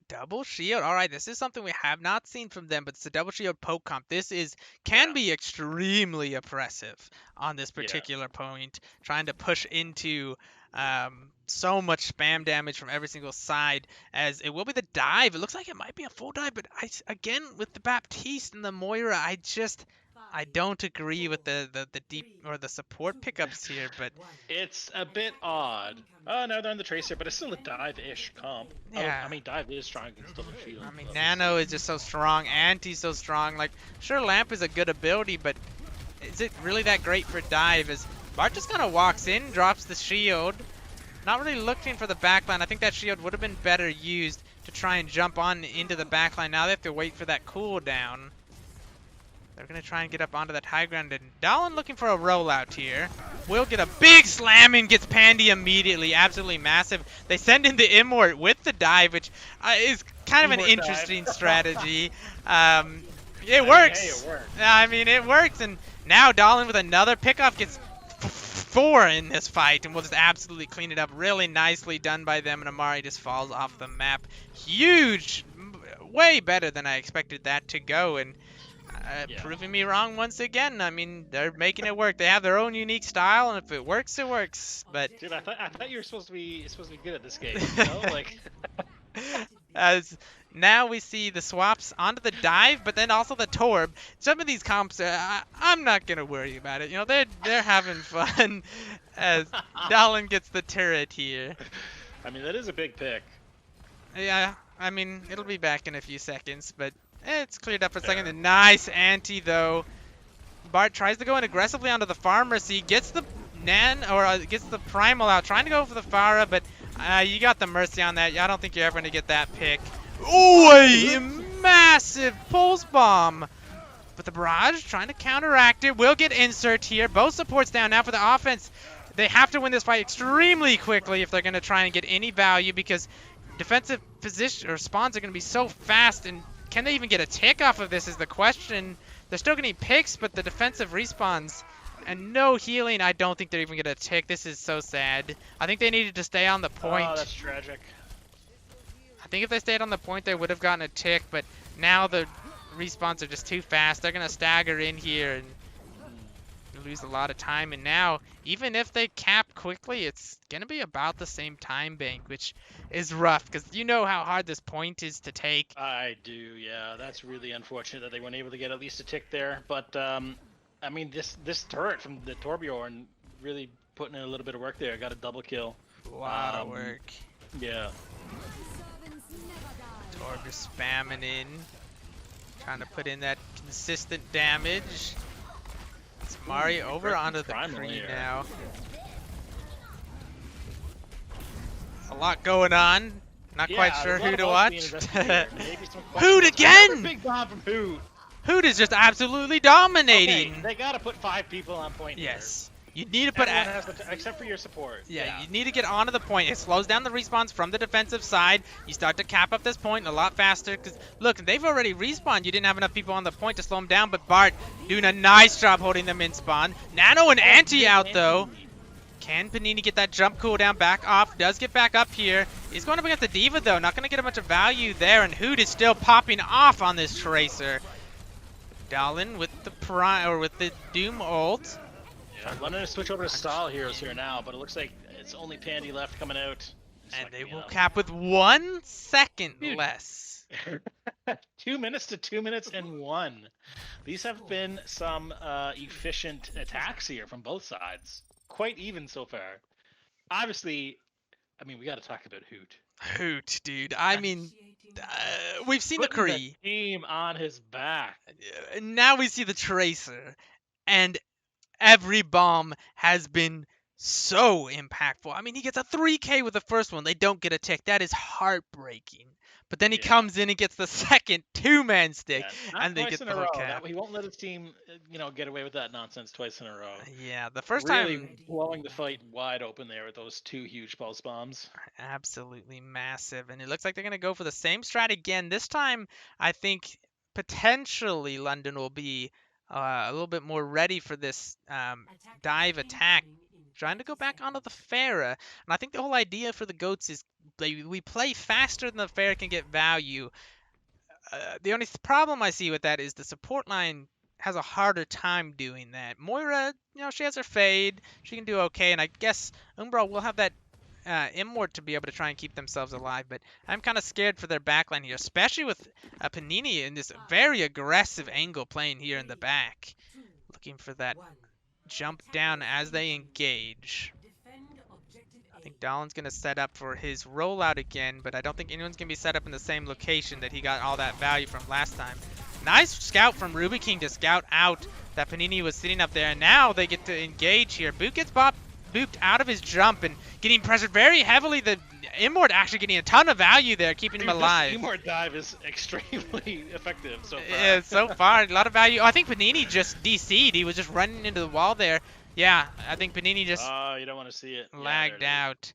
Double shield. All right, this is something we have not seen from them, but it's a double shield poke comp. This can be extremely oppressive on this particular point, trying to push into so much spam damage from every single side, as it will be the dive. It looks like it might be a full dive, but again, with the Baptiste and the Moira, I don't agree with the deep or the support pickups here, but it's a bit odd. Oh, now they're on the Tracer, but it's still a dive-ish comp. Yeah. Oh, I mean, dive is strong against double shield. I mean, Nano is just so strong, Anti's so strong. Like, sure, Lamp is a good ability, but is it really that great for dive? As Bart just kind of walks in, drops the shield, not really looking for the backline. I think that shield would have been better used to try and jump on into the backline. Now they have to wait for that cooldown. They're going to try and get up onto that high ground, and Dahlin looking for a rollout here. Will get a big slam and gets Pandy immediately. Absolutely massive. They send in the Immort with the dive, which is kind of an interesting strategy. It works. Hey, it works. I mean, it works, and now Dahlin with another pickoff gets 4 in this fight, and will just absolutely clean it up. Really nicely done by them, and Amari just falls off the map. Huge. Way better than I expected that to go, and proving me wrong once again. I mean, they're making it work. They have their own unique style, and if it works, it works. But dude, I thought you were supposed to be good at this game. You know? Like, as now we see the swaps onto the dive, but then also the Torb. Some of these comps, I'm not gonna worry about it. You know, they're having fun. As Dahlin gets the turret here. I mean, that is a big pick. Yeah, I mean, it'll be back in a few seconds, but. It's cleared up for a second. A nice anti though. Bart tries to go in aggressively onto the Pharmacy, gets the gets the Primal out, trying to go for the Pharah, but you got the Mercy on that. I don't think you're ever gonna get that pick. Ooh, a massive pulse bomb. But the Barrage trying to counteract it. Will get insert here. Both supports down now for the offense. They have to win this fight extremely quickly if they're gonna try and get any value, because defensive position or spawns are gonna be so fast, and can they even get a tick off of this is the question. They're still getting picks, but the defensive respawns and no healing, I don't think they're even going to tick. This is so sad. I think they needed to stay on the point. Oh, that's tragic. I think if they stayed on the point, they would have gotten a tick, but now the respawns are just too fast. They're going to stagger in here and lose a lot of time. And now, even if they cap quickly, it's going to be about the same time bank, which is rough because you know how hard this point is to take. I do, yeah. That's really unfortunate that they weren't able to get at least a tick there. But I mean, this turret from the Torbjorn really putting in a little bit of work there. Got a double kill. A lot of work. Yeah. Torb is spamming in, trying to put in that consistent damage. It's Mari over onto the Kree now. A lot going on. Not quite sure who to watch. Hoot again! Big bomb from Hoot. Hoot is just absolutely dominating. Okay, they gotta put 5 people on point. Yes. You need to put except for your support. Yeah, you need to get onto the point. It slows down the respawns from the defensive side. You start to cap up this point a lot faster. Because, look, they've already respawned. You didn't have enough people on the point to slow them down. But Bart doing a nice job holding them in spawn. Nano and Anti out, though. Can Panini get that jump cooldown back off? Does get back up here. He's going to bring up the Diva, though. Not going to get a bunch of value there. And Hoot is still popping off on this Tracer. Dallin with the with the Doom ult. Yeah, I'm gonna switch over to style heroes here now, but it looks like it's only Pandy left coming out. And they will cap with 1 second less. 2 minutes to 2 minutes and 1. These have been some efficient attacks here from both sides. Quite even so far. Obviously, I mean, we got to talk about Hoot. Hoot, dude. I mean, we've seen the Kree. The team on his back. Now we see the Tracer. And every bomb has been so impactful. I mean, he gets a 3K with the first one. They don't get a tick. That is heartbreaking. But then he comes in and gets the second 2-man stick, and they get the whole cap. He won't let his team, get away with that nonsense twice in a row. Yeah, the first really time blowing the fight wide open there with those 2 huge pulse bombs. Absolutely massive, and it looks like they're gonna go for the same strat again. This time, I think potentially London will be a little bit more ready for this dive attack, trying to go back onto the Pharah. And I think the whole idea for the goats is we play faster than the Pharah can get value. The only problem I see with that is the support line has a harder time doing that. Moira, she has her fade. She can do okay, and I guess Umbra will have that Immort to be able to try and keep themselves alive, but I'm kind of scared for their backline here, especially with Panini in this very aggressive angle playing here in the back. Looking for that jump down as they engage. I think Dallin's going to set up for his rollout again, but I don't think anyone's going to be set up in the same location that he got all that value from last time. Nice scout from Ruby King to scout out that Panini was sitting up there, and now they get to engage here. Boot gets bopped out of his jump and getting pressured very heavily. The Immort actually getting a ton of value there, keeping him alive. This Immort dive is extremely effective so far. Yeah, so far, a lot of value. Oh, I think Panini just DC'd. He was just running into the wall there. Yeah, I think Panini just you don't want to see it. Lagged out.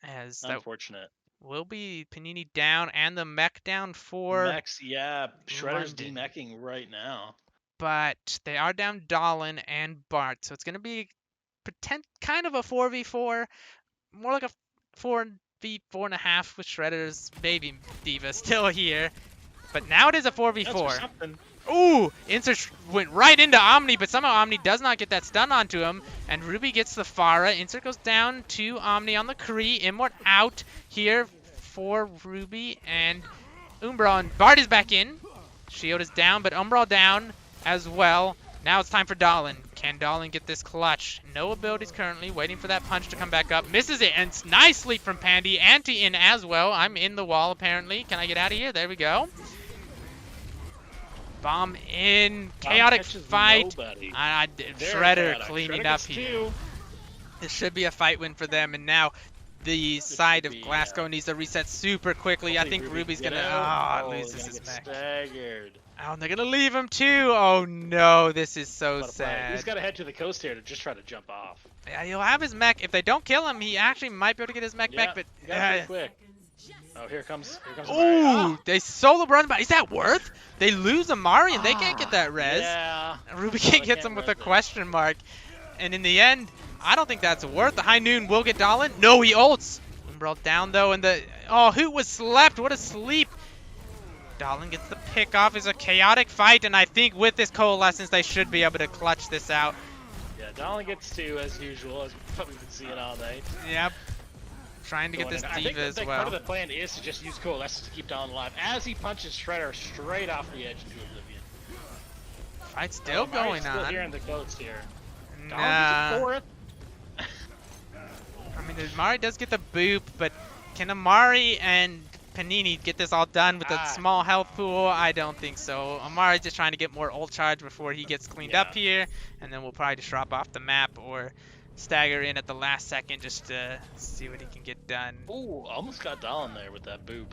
As unfortunate. Will be Panini down and the mech down for Mechs, yeah. Shredder's demeching right now. But they are down Dallin and Bart, so it's going to be kind of a 4v4, more like a 4v4.5 with Shredder's baby diva still here. But now it is a 4v4. Ooh, Insert went right into Omni, but somehow Omni does not get that stun onto him. And Ruby gets the Pharah. Insert goes down to Omni on the Kree. Immort out here for Ruby and Umbra. And Bart is back in. Shield is down, but Umbra down as well. Now it's time for Dallin. Can Dallin get this clutch? No abilities currently. Waiting for that punch to come back up. Misses it, and it's nice sleep from Pandy. Anti in as well. I'm in the wall, apparently. Can I get out of here? There we go. Bomb in. Chaotic fight. Shredder cleaning up here. This should be a fight win for them, and now the side of Glasgow needs to reset super quickly. I think Ruby's gonna loses his mech. Staggered. Oh, and they're gonna leave him too. Oh no, this is so sad. He's gotta head to the coast here to just try to jump off. Yeah, he'll have his mech. If they don't kill him, he actually might be able to get his mech back. But quick. Oh, here comes. Ooh, they solo run by. Is that worth? They lose Amari and they can't get that res. Yeah. Ruby King hits him with a question mark, and in the end, I don't think that's worth. The High Noon will get Dallin. No, he ults. Umbral down though, and the Hoot was slept. What a sleep. Dahlin gets the pick off. It's a chaotic fight, and I think with this coalescence, they should be able to clutch this out. Yeah, Dahlin gets 2 as usual, as we've been seeing all night. Yep. Trying to get this I diva think as part of well. the plan is to just use coalescence to keep Dahlin alive as he punches Shredder straight off the edge into oblivion. Fight's still going Still on. hearing the goats here. Nah. Dahlin gets a 4th. I mean, Amari does get the boop, but can Amari and Panini get this all done with a small health pool? I don't think so. Amari's just trying to get more ult charge before he gets cleaned up here, and then we'll probably just drop off the map or stagger in at the last second just to see what he can get done. Ooh, almost got Dahlin there with that boop.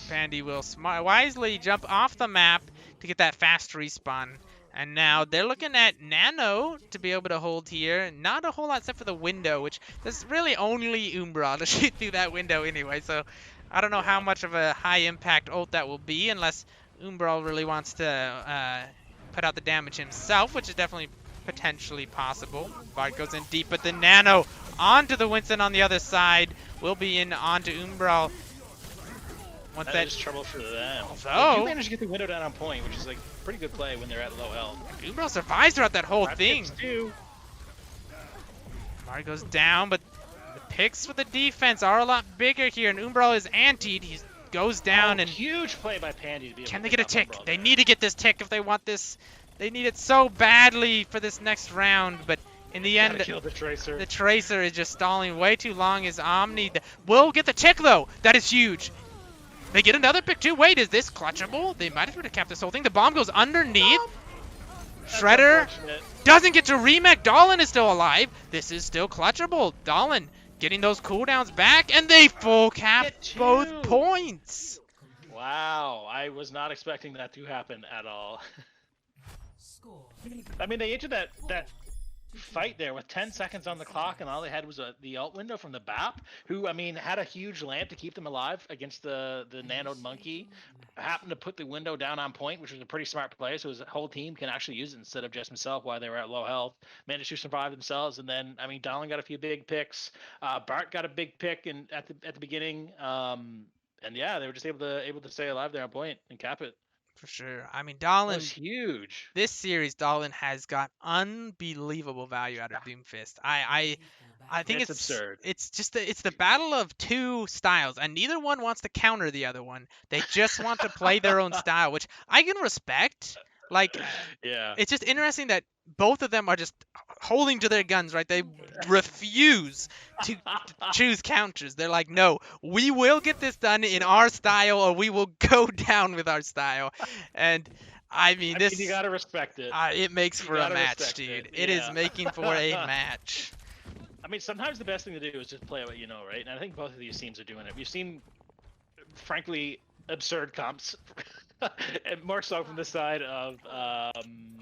Pandy will wisely jump off the map to get that fast respawn. And now they're looking at Nano to be able to hold here. Not a whole lot except for the window, which there's really only Umbra to shoot through that window anyway. So I don't know how much of a high impact ult that will be unless Umbra really wants to put out the damage himself, which is definitely potentially possible. Bart goes in deep, but the Nano onto the Winston on the other side will be in onto Umbra. Once that is trouble for them. So you managed to get the window down on point, which is like pretty good play when they're at low health. Umbra survives throughout that whole thing. Mari goes down, but the picks for the defense are a lot bigger here, and Umbral is antied. He goes down, and huge play by Pandy to be able can to they get a pick tick? up They need to get this tick if they want this. They need it so badly for this next round, but in the end, kill the Tracer. The Tracer is just stalling way too long. His Omni will get the tick, though. That is huge. They get another pick, too. Wait, is this clutchable? They might have to cap this whole thing. The bomb goes underneath. Shredder doesn't get to remake. Dahlin is still alive. This is still clutchable. Dahlin getting those cooldowns back, and they full cap both points. Wow, I was not expecting that to happen at all. I mean, they entered that fight there with 10 seconds on the clock, and all they had was the ult window from the BAP, who, I mean, had a huge lamp to keep them alive against the nanoed monkey. Happened to put the window down on point, which was a pretty smart play, so his whole team can actually use it instead of just himself while they were at low health. Managed to survive themselves, and then, I mean, Dahlin got a few big picks. Bart got a big pick at the beginning, and yeah, they were just able to stay alive there on point and cap it. For sure. I mean, Dahlin was huge. This series, Dahlin has got unbelievable value out of Doomfist. I think it's absurd. It's just it's the battle of two styles, and neither one wants to counter the other one. They just want to play their own style, which I can respect. Like, yeah, it's just interesting that both of them are just holding to their guns, right? They refuse to choose counters. They're like, no, we will get this done in our style, or we will go down with our style. And I mean, you gotta respect it. It makes for a match, dude. It is making for a match. I mean, sometimes the best thing to do is just play what you know, right? And I think both of these teams are doing it. We've seen, frankly, absurd comps. And more so from the side of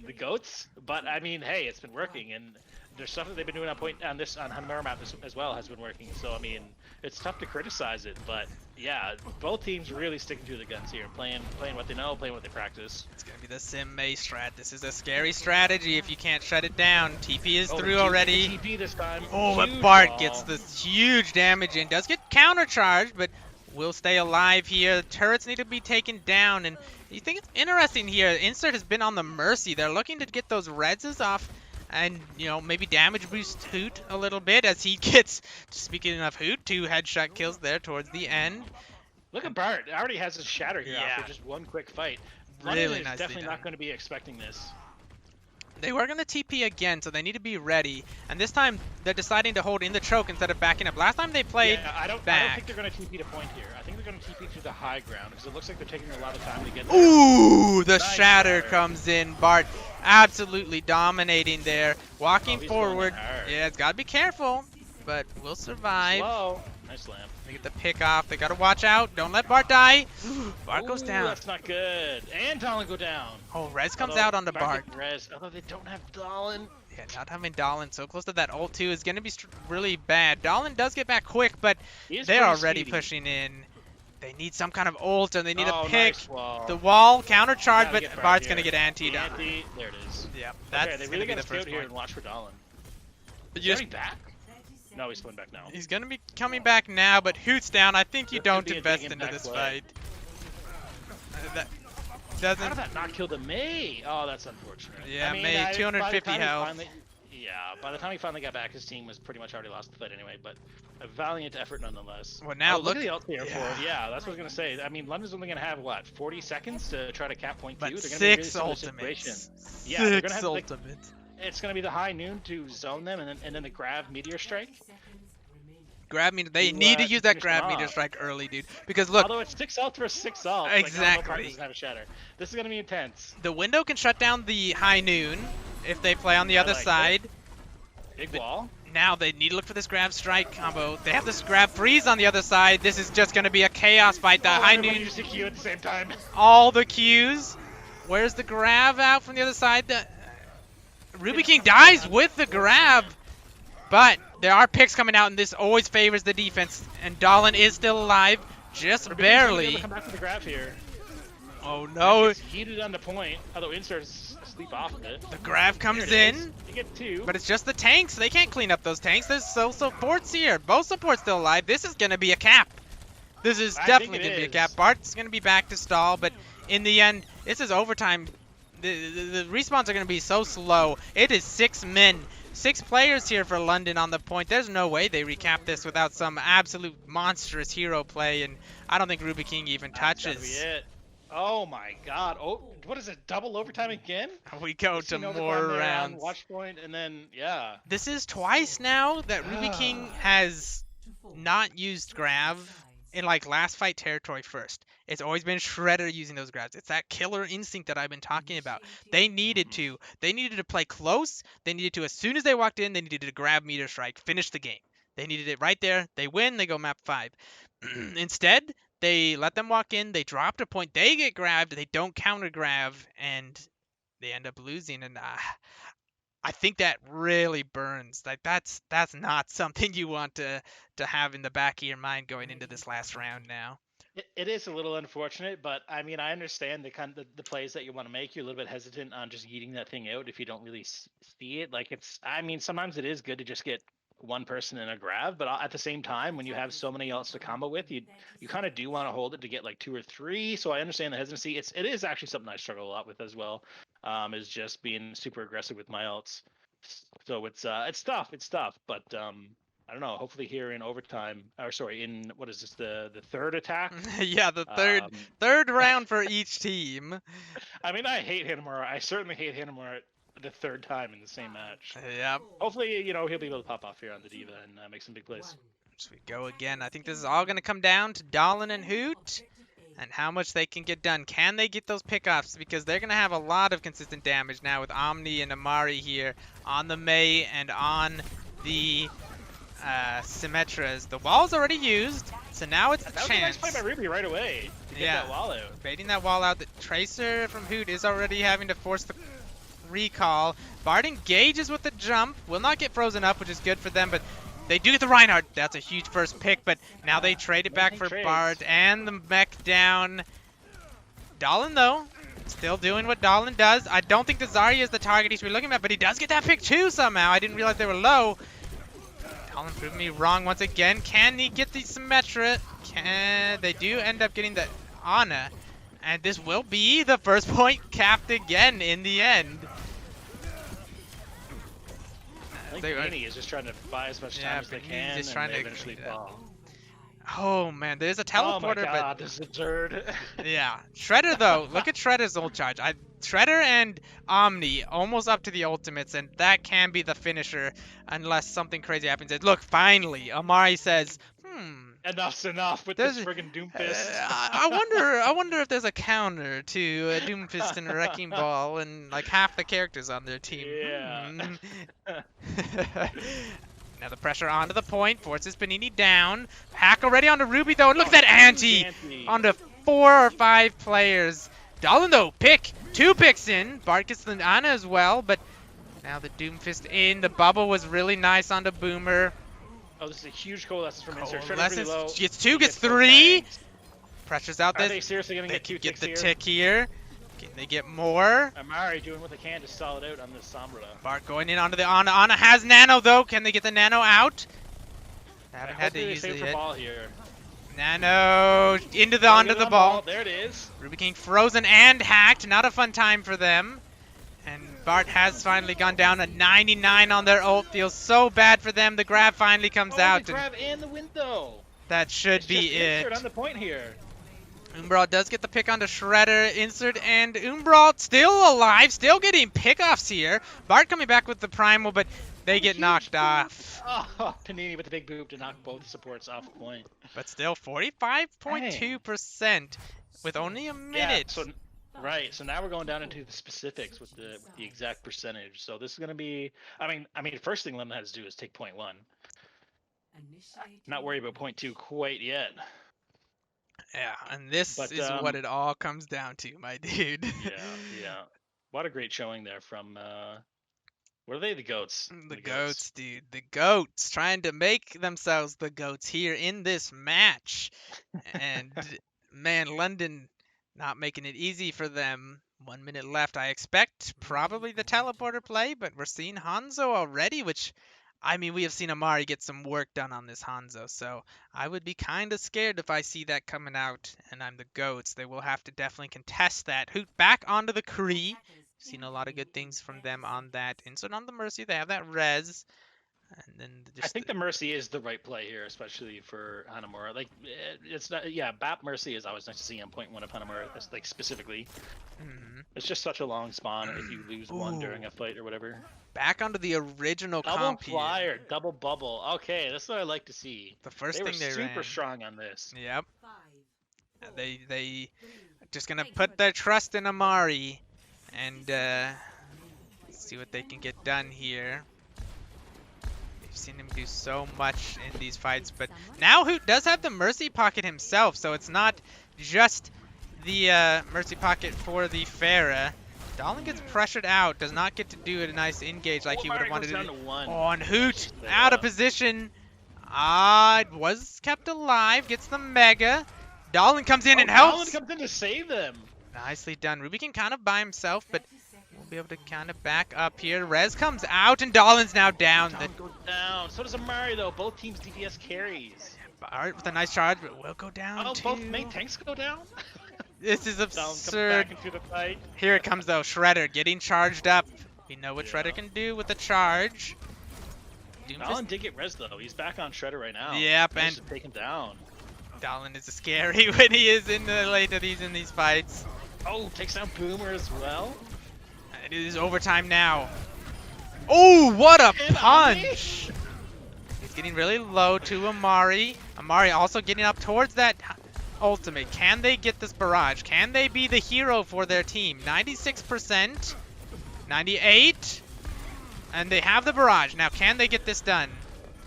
the goats, but I mean, hey, it's been working, and there's stuff that they've been doing on Hanamura map as well has been working. So I mean, it's tough to criticize it, but yeah, both teams really sticking to the guns here and playing what they know, playing what they practice. It's gonna be the Sim May strat. This is a scary strategy if you can't shut it down. TP is through already. TP this time. Oh, but Bart gets this huge damage and does get countercharged, but will stay alive here. Turrets need to be taken down, and you think it's interesting here. Insert has been on the Mercy. They're looking to get those Reds off and, you know, maybe damage boost Hoot a little bit as he gets, speaking of Hoot, 2 headshot kills there towards the end. Look at Bart. Already has his shatter here after just one quick fight. Really nice. Definitely not going to be expecting this. They were going to TP again, so they need to be ready. And this time, they're deciding to hold in the choke instead of backing up. Last time they played I don't think they're going to TP to point here. I think they're going to TP to the high ground, because it looks like they're taking a lot of time to get there. Ooh, the shatter comes in. Bart absolutely dominating there. Walking forward. Yeah, it's got to be careful, but we'll survive. Slow. Nice slam. They get the pick off. They got to watch out. Don't let Bart die. Bart goes down. That's not good. And Dahlin go down. Oh, Rez comes out on the Bart. Although they don't have Dahlin. Yeah, not having Dahlin so close to that ult 2 is going to be really bad. Dahlin does get back quick, but they're already pushing in. They need some kind of ult, and they need a pick. Nice wall. The wall, counter charge, but Bart's going to get anti. There it is. Yeah, that's they going really to be the got to first here point. and watch for Dahlin. But Is he back? No, he's coming back now. He's going to be coming back now, but Hoot's down. I think you don't invest into this fight. That How doesn't. did that not kill the May? Oh, that's unfortunate. Yeah, I mean, May by the 250 time he health. finally, yeah, by the time he finally got back, his team was pretty much already lost the fight anyway. But a valiant effort nonetheless. Well, now Oh, look look. at the ult here for Yeah. yeah. That's what I was gonna say. I mean, London's only gonna have what 40 seconds to try to cap point two. But They're gonna be in a really 6 similar situation. ultimates. Yeah, they're gonna 6 have like ultimates. it's gonna be the high noon to zone them, and then the grab meteor strike. Grab meter. They To, need to use that finish them grab meter off. strike early, dude. Because look, Although it's 6 ult versus 6 ult, Exactly. Like, doesn't have a shatter. This is gonna be intense. the window can shut down the high noon if they play on the I other like it. side. Big wall. Now they need to look for this grab strike combo. They have this grab freeze on the other side. This is just going to be a chaos fight. The high Everybody noon, just a Q at the same time. all the Qs. Where's the grab out from the other side? The Ruby King dies with the grab, but there are picks coming out, and this always favors the defense. And Dahlin is still alive, just Ruby King's gonna be able barely. to come back for the grab here. Oh no, It's heated on the point, although Insert's asleep off of it. the grab comes There it is. in. You get 2. But it's just the tanks. They can't clean up those tanks. There's so supports here. Both supports still alive. This is going to be a cap. This is I definitely think it going to be a is. cap. Bart's going to be back to stall, but in the end, this is overtime. The respawns are going to be so slow. It is 6 men. 6 players here for London on the point. There's no way they recap this without some absolute monstrous hero play, and I don't think Ruby King even That's gotta touches. be it. Oh my god. Oh, what is it? Double overtime again? We go to Casino more overtime there on rounds. Watch point, and then, yeah. This is twice now that Ruby King has not used grab in like last fight territory first. It's always been Shredder using those grabs. It's that killer instinct that I've been talking about. They needed to. They needed to play close. They needed to, as soon as they walked in, they needed to grab meter strike, finish the game. They needed it right there. They win, they go map 5. Instead, they let them walk in, they dropped a point, they get grabbed, they don't counter grab, and they end up losing. And I think that really burns. Like that's not something you want to have in the back of your mind going into this last round now. It is a little unfortunate, but I mean, I understand the kind of the plays that you want to make. You're a little bit hesitant on just yeeting that thing out if you don't really see it. Like I mean, sometimes it is good to just get one person in a grab, but at the same time, when you have so many else to combo with, you kind of do want to hold it to get like 2 or 3. So I understand the hesitancy. It is actually something I struggle a lot with as well. Is just being super aggressive with my ults. So it's tough, but I don't know. Hopefully here in overtime, or sorry, in what is this, the third attack? Yeah, the Um, third round for each team. I mean, I hate Hanamura. I certainly hate Hanamura the third time in the same match. Yep. Hopefully, he'll be able to pop off here on the Diva and make some big plays. So we go again. I think this is all going to come down to Dahlin and Hoot and how much they can get done. Can they get those pickoffs? Because they're going to have a lot of consistent damage now with Omni and Amari here on the Mei and on the Symmetras. The wall's already used, so now it's the That was a nice chance. play by Ruby right away to get Yeah. that wall out. Baiting that wall out. The Tracer from Hoot is already having to force the recall. Bard engages with the jump. Will not get frozen up, which is good for them, but they do get the Reinhardt. That's a huge first pick, but now they trade it back for Trades. Bard and the mech down. Dahlin, though, still doing what Dahlin does. I don't think the Zarya is the target he should be looking at, but he does get that pick too somehow. I didn't realize they were low. Dahlin proved me wrong once again. Can he get the Symmetra? They do end up getting the Ana. And this will be the first point capped again in the end. I They think are- Vinny is just trying to buy as much time Yeah, as they Vinny's can, just and trying they to eventually clean it up. fall. Oh man, there's a Oh my teleporter, god, this is absurd. but yeah. Shredder though, look at Shredder's ult charge. Shredder and Omni almost up to the ultimates, and that can be the finisher unless something crazy happens. And look, finally, Amari says, Enough's enough with There's- this friggin' Doomfist. I wonder if there's a counter to Doomfist and Wrecking Ball and like half the characters on their team. Yeah. Now the pressure onto the point forces Panini down. Hack already onto Ruby though, and look at that anti onto 4 or 5 players. Dahlin though, pick 2 picks in. Bart gets the Ana as well, but now the Doomfist in. The bubble was really nice onto Boomer. Oh, this is a huge coalescence from Insert. Shredder's Coalescence really low. gets 2, He gets both 3. tanks. Pressure's out Are there. they seriously gonna They get 2 can get ticks the here? tick here. Can they get more? Amari doing what they can to stall it out on this Sombra. Bart going in onto the Ana. Ana has Nano though. Can they get the Nano out? Haven't had to Hopefully they use save it for yet. ball here. Nano into the Gotta onto get it the on ball. There it is. Ruby King frozen and hacked. Not a fun time for them. And Bart has finally gone down to 99 on their ult. Feels so bad for them. The grab finally comes Oh, the out, and grab and the window. that should It's just be insert it. on the point here. Umbral does get the pick onto Shredder, insert, and Umbral still alive, still getting pickoffs here. Bart coming back with the primal, but they Oh, get huge knocked boop. off. Oh, Panini with the big boop to knock both supports off the point. But still Dang. 45.2% with only a Yeah, minute. so right. So now we're going down into the specifics with the exact percentage. So this is gonna be. I mean, first thing Lemon has to do is take point one. Not worry about point two quite yet. Yeah, and this But is what it all comes down to, my dude. yeah. What a great showing there from. What are they? The goats. The The goats. goats, dude. The goats trying to make themselves the goats here in this match. And man, London not making it easy for them. 1 minute left. I expect probably the teleporter play, but we're seeing Hanzo already, which I mean, we have seen Amari get some work done on this Hanzo, so I would be kind of scared if I see that coming out and I'm the goats. They will have to definitely contest that. Hoot back onto the Kree. Seen a lot of good things from them on that. Insert on the Mercy. They have that res. And then I just think the Mercy is the right play here, especially for Hanamura. Like, it's not. Yeah, Bap Mercy is always nice to see on point one of Hanamura, like specifically. It's just such a long spawn if you lose one during a fight or whatever. back onto the original Double comp here. flyer, double bubble. Okay, that's what I like to see. The first They were thing they super ran. strong on this. Yep. They just gonna put their trust in Amari and see what they can get done here. We've seen him do so much in these fights, but now Hoot does have the Mercy Pocket himself, so it's not just the Mercy Pocket for the Pharah. Dahlin gets pressured out, does not get to do a nice engage like he would have wanted to do. Oh, and Hoot out of position. It was kept alive, gets the Mega. Dahlin comes in and helps. Dahlin comes in to save them. Nicely done. Ruby can kind of by himself, but we'll be able to kind of back up here. Rez comes out, and Dahlin's now down. Dahlin goes down. So does Amari, though. Both teams DPS carries. Bart with a nice charge, but will go down Oh, too. both main tanks go down? This is Dahlin comes absurd. back into the fight. Here it comes, though. Shredder getting charged up. We know what Yeah. Shredder can do with a charge. Dahlin did get res, though. He's back on Shredder right now. Yep, Managed and to take him down. Dahlin is scary when he is in the late of these in these fights. Oh, takes down Boomer as well. It is overtime now. Oh, what a And punch! He's getting really low to Amari. Amari also getting up towards that ultimate. Can they get this barrage? Can they be the hero for their team? 96%, 98, and they have the barrage. Now, can they get this done?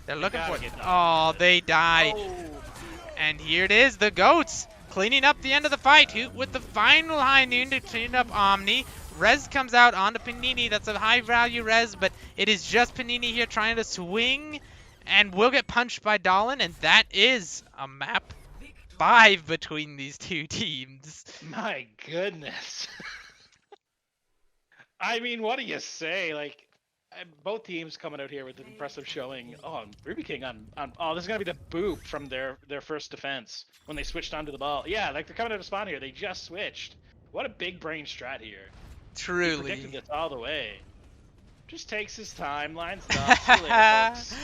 They're looking for it. Oh, they die. Oh. And here it is, the goats cleaning up the end of the fight. Hoot with the final high noon to clean up Omni. Rez comes out onto Panini. That's a high value Rez, but it is just Panini here trying to swing and will get punched by Dahlin, and that is a map 5 between these two teams. My goodness. I mean, what do you say? Like, both teams coming out here with an impressive showing. Oh, Ruby King on oh, this is gonna be the boop from their first defense when they switched onto the ball. Yeah, like they're coming out of spawn here. They just switched. What a big brain strat here. He Truly. predicted this all the way. Just takes his time, lines it up. See you later, folks.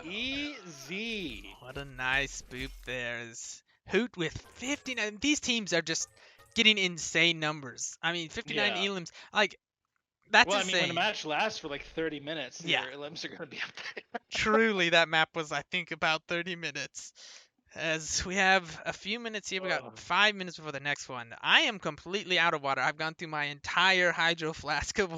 Easy. What a nice boop there. Is Hoot with 59. These teams are just getting insane numbers. I mean, 59 Yeah. elims. Like, that's Well, I insane. mean, when the match lasts for like 30 minutes, Yeah. your limbs are gonna be up there. Truly, that map was, I think, about 30 minutes. As we have a few minutes here, we got 5 minutes before the next one. I am completely out of water. I've gone through my entire hydro flask of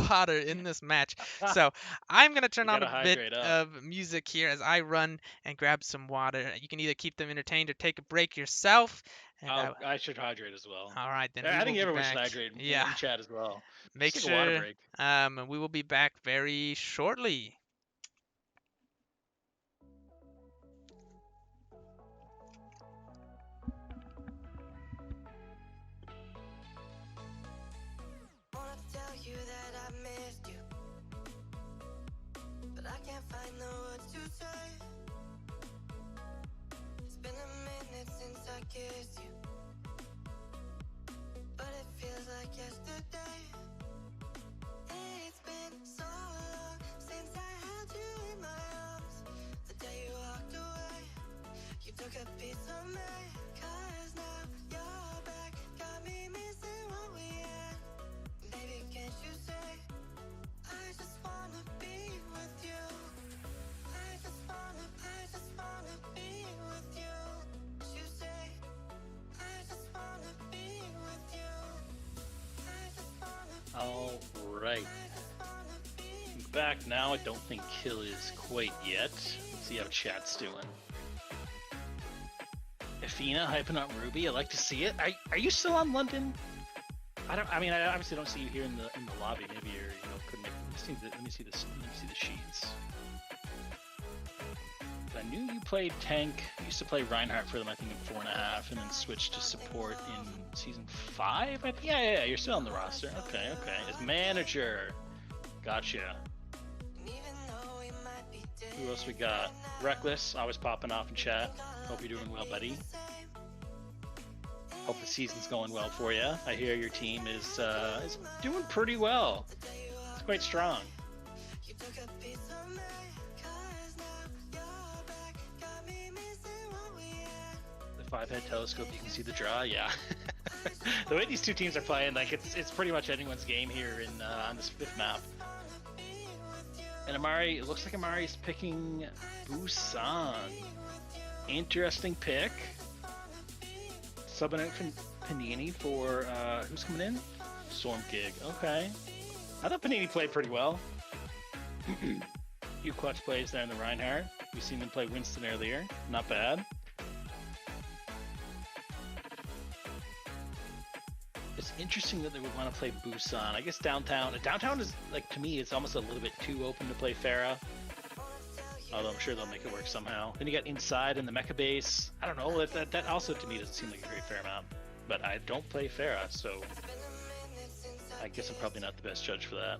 water in this match. So I'm going to turn You on gotta a bit hydrate up. of music here as I run and grab some water. You can either keep them entertained or take a break yourself. And I should hydrate as well. all right, then. I we think will be everyone should back. hydrate Yeah. in chat as well. Make Just take a water sure. break. And we will be back very shortly. Wanna tell you that I missed you, but I can't find the words to say. It's been a minute took a piece of me, 'cause now you're back. Got me missing what we had. Baby, can't you say, I just wanna be with you. I just wanna be with you. You say, I just wanna be with you. I just wanna All right. just wanna be. Back now. I don't think kill is quite yet. Let's see how chat's doing. Athena hyping up Ruby. I like to see it. Are you still on London? I mean, I obviously don't see you here in the lobby. Maybe you're, couldn't make. Let me see the sheets. I knew you played tank. You used to play Reinhardt for them, I think, in 4.5, and then switched to support in season 5. Yeah. You're still on the roster. Okay. As manager. Gotcha. Who else we got? Reckless, always popping off in chat. Hope you're doing well, buddy. Hope the season's going well for you. I hear your team is doing pretty well. It's quite strong. The 5-head telescope, you can see the draw. Yeah. The way these two teams are playing, like it's pretty much anyone's game here in on this 5th map. And Amari, it looks like Amari's picking Busan. Interesting pick. Subbing out from Panini for who's coming in? Storm Gig. Okay. I thought Panini played pretty well. Few clutch plays there in the Reinhardt. We've seen them play Winston earlier. Not bad. It's interesting that they would want to play Busan. I guess downtown is, like, to me, it's almost a little bit too open to play Pharah. Although I'm sure they'll make it work somehow. Then you got inside in the mecha base. I don't know. That also to me doesn't seem like a great fair amount. But I don't play Pharah, so I guess I'm probably not the best judge for that.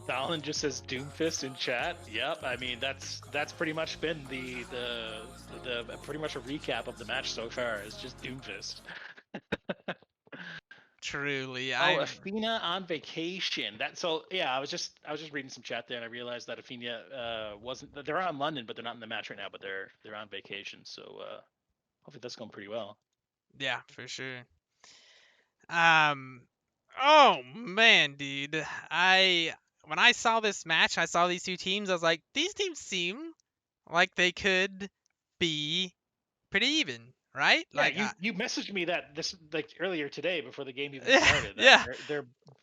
Dallin just says Doomfist in chat. Yep, I mean that's pretty much been the pretty much a recap of the match so far. It's just Doomfist. Truly, Athena on vacation. I was just reading some chat there and I realized that Athena wasn't. They're on London, but they're not in the match right now. But they're on vacation, so hopefully that's going pretty well. Yeah, for sure. Oh man, dude. When I saw this match, I saw these two teams. I was like, these teams seem like they could be pretty even, right? Yeah, Like, you messaged me that this like earlier today before the game even Yeah, started. yeah.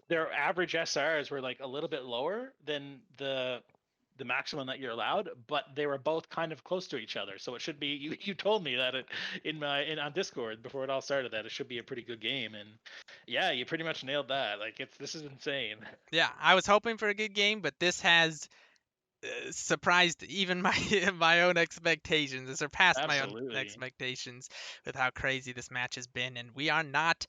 Their average SRs were like a little bit lower than the maximum that you're allowed, but they were both kind of close to each other. So it should be. You told me that on Discord before it all started that it should be a pretty good game, and yeah, you pretty much nailed that. Like this is insane. Yeah, I was hoping for a good game, but this has surprised even my my own expectations. It surpassed my own Absolutely. expectations with how crazy this match has been, and we are not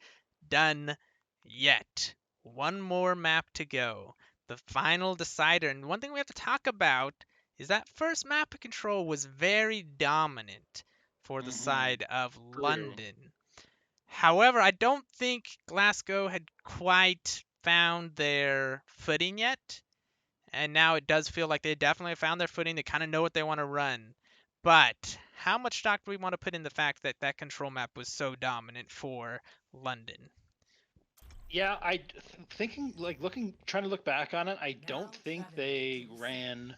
done yet. One more map to go. The final decider. And one thing we have to talk about is that first map control was very dominant for the side of True. London. However, I don't think Glasgow had quite found their footing yet. And now it does feel like they definitely found their footing. They kind of know what they want to run. But how much stock do we want to put in the fact that that control map was so dominant for London? Yeah, trying to look back on it, I don't think they ran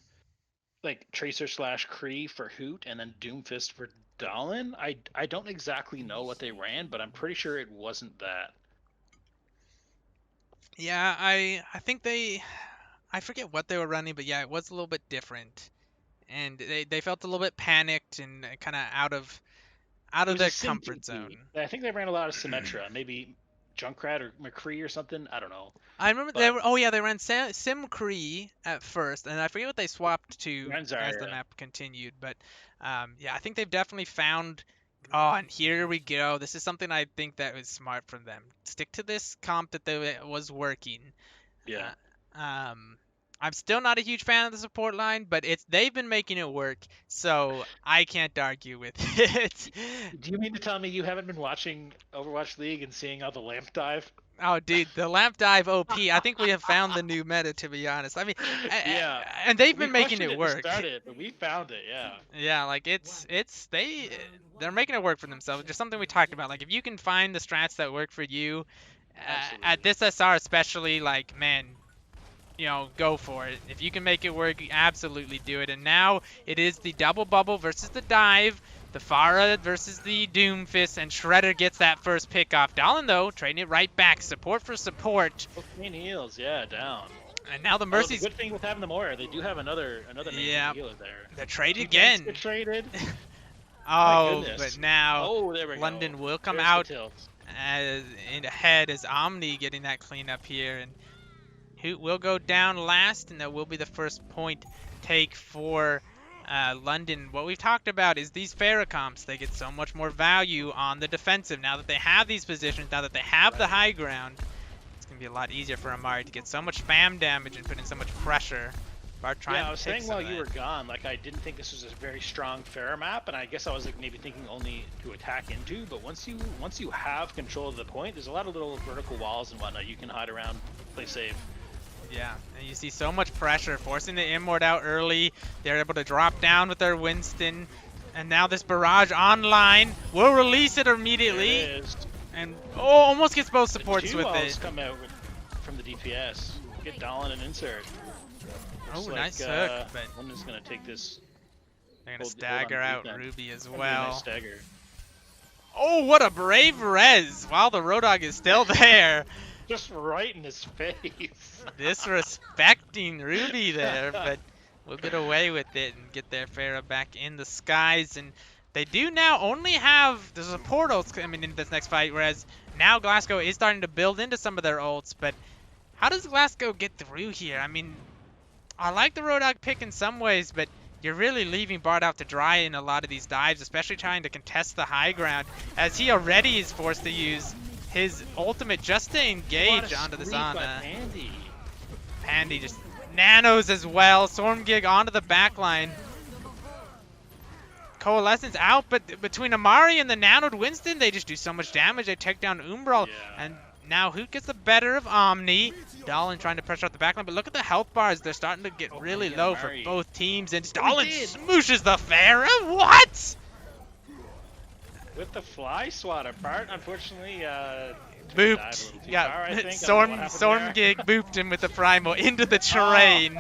like Tracer / Kree for Hoot and then Doomfist for Dallin. I don't exactly know what they ran, but I'm pretty sure it wasn't that. Yeah, I think I forget what they were running, but yeah, it was a little bit different. And they felt a little bit panicked and kind of out of It was their a Sim comfort 2P. zone. I think they ran a lot of Symmetra, maybe Junkrat or McCree or something. I don't know. I remember they But were. Oh yeah, they ran Simcree at first, and I forget what they swapped to Renzar, as the yeah. map continued. But yeah, I think they've definitely found. Oh, and here we go. This is something I think that was smart from them. Stick to this comp that was working. Yeah. I'm still not a huge fan of the support line, but they've been making it work, so I can't argue with it. Do you mean to tell me you haven't been watching Overwatch League and seeing all the lamp dive? Oh, dude, the lamp dive OP. I think we have found the new meta, to be honest. I mean, Yeah. and they've We been making questioned it it to work. start it, but we found it. Yeah. Yeah, like they're making it work for themselves. Just something we talked about. Like if you can find the strats that work for you, at Absolutely. this SR especially, like man, go for it. If you can make it work, absolutely do it. And now it is the double bubble versus the dive, the Pharah versus the Doomfist, and Shredder gets that first pick off. Dallin, though, trading it right back. Support for support. Oh, main heals, yeah, down. And now the Although the Mercy's... good thing with having the Moira, they do have another main Yeah, healer there. they're traded Two tanks again. get traded. My Oh, goodness. but now Oh, there we London go. will come There's out the tilt. in ahead as Omni getting that cleanup here. And Hoot will go down last, and that will be the first point take for London. What we've talked about is these Pharah comps. They get so much more value on the defensive now that they have these positions, now that they have the high ground. It's going to be a lot easier for Amari to get so much spam damage and put in so much pressure. Bart trying Yeah, I to was take saying some while of you were that. gone, like I didn't think this was a very strong Pharah map, and I guess I was like maybe thinking only to attack into. But once you have control of the point, there's a lot of little vertical walls and whatnot you can hide around, play safe. Yeah, and you see so much pressure, forcing the Immort out early. They're able to drop down with their Winston. And now this barrage online will release it immediately. There it is. And almost gets both The supports two with walls it. come out from the DPS. Get Dallin and insert. Oh, Looks nice like, hook, but London's gonna take this. they're gonna hold on stagger to out defense. Ruby as Gonna be a nice well. stagger. Oh, what a brave res! While the Roadhog is still there, Just right in his face. disrespecting Ruby there, but we'll get away with it and get their Pharah back in the skies. And they do now only have the support ults coming into this next fight, whereas now Glasgow is starting to build into some of their ults. But how does Glasgow get through here? I mean, I like the Roadhog pick in some ways, but you're really leaving Bard out to dry in a lot of these dives, especially trying to contest the high ground, as he already is forced to use his ultimate just to engage onto the Zana. Andy. Pandy just nanos as well. Stormgig onto the backline. Coalescence out, but between Amari and the nanoed Winston, they just do so much damage. They take down Umbral, Yeah. and now Hoot gets the better of Omni. Dallin trying to pressure out the backline, but look at the health bars. They're starting to get Oh, really yeah, low for Amari. both teams, and he Dallin did. smooshes the Pharah. What? With the fly swatter part, unfortunately, took the dive a Booped. little too Yeah, far, I think. I don't know what happened there. Stormgig booped him with the Primal into the terrain.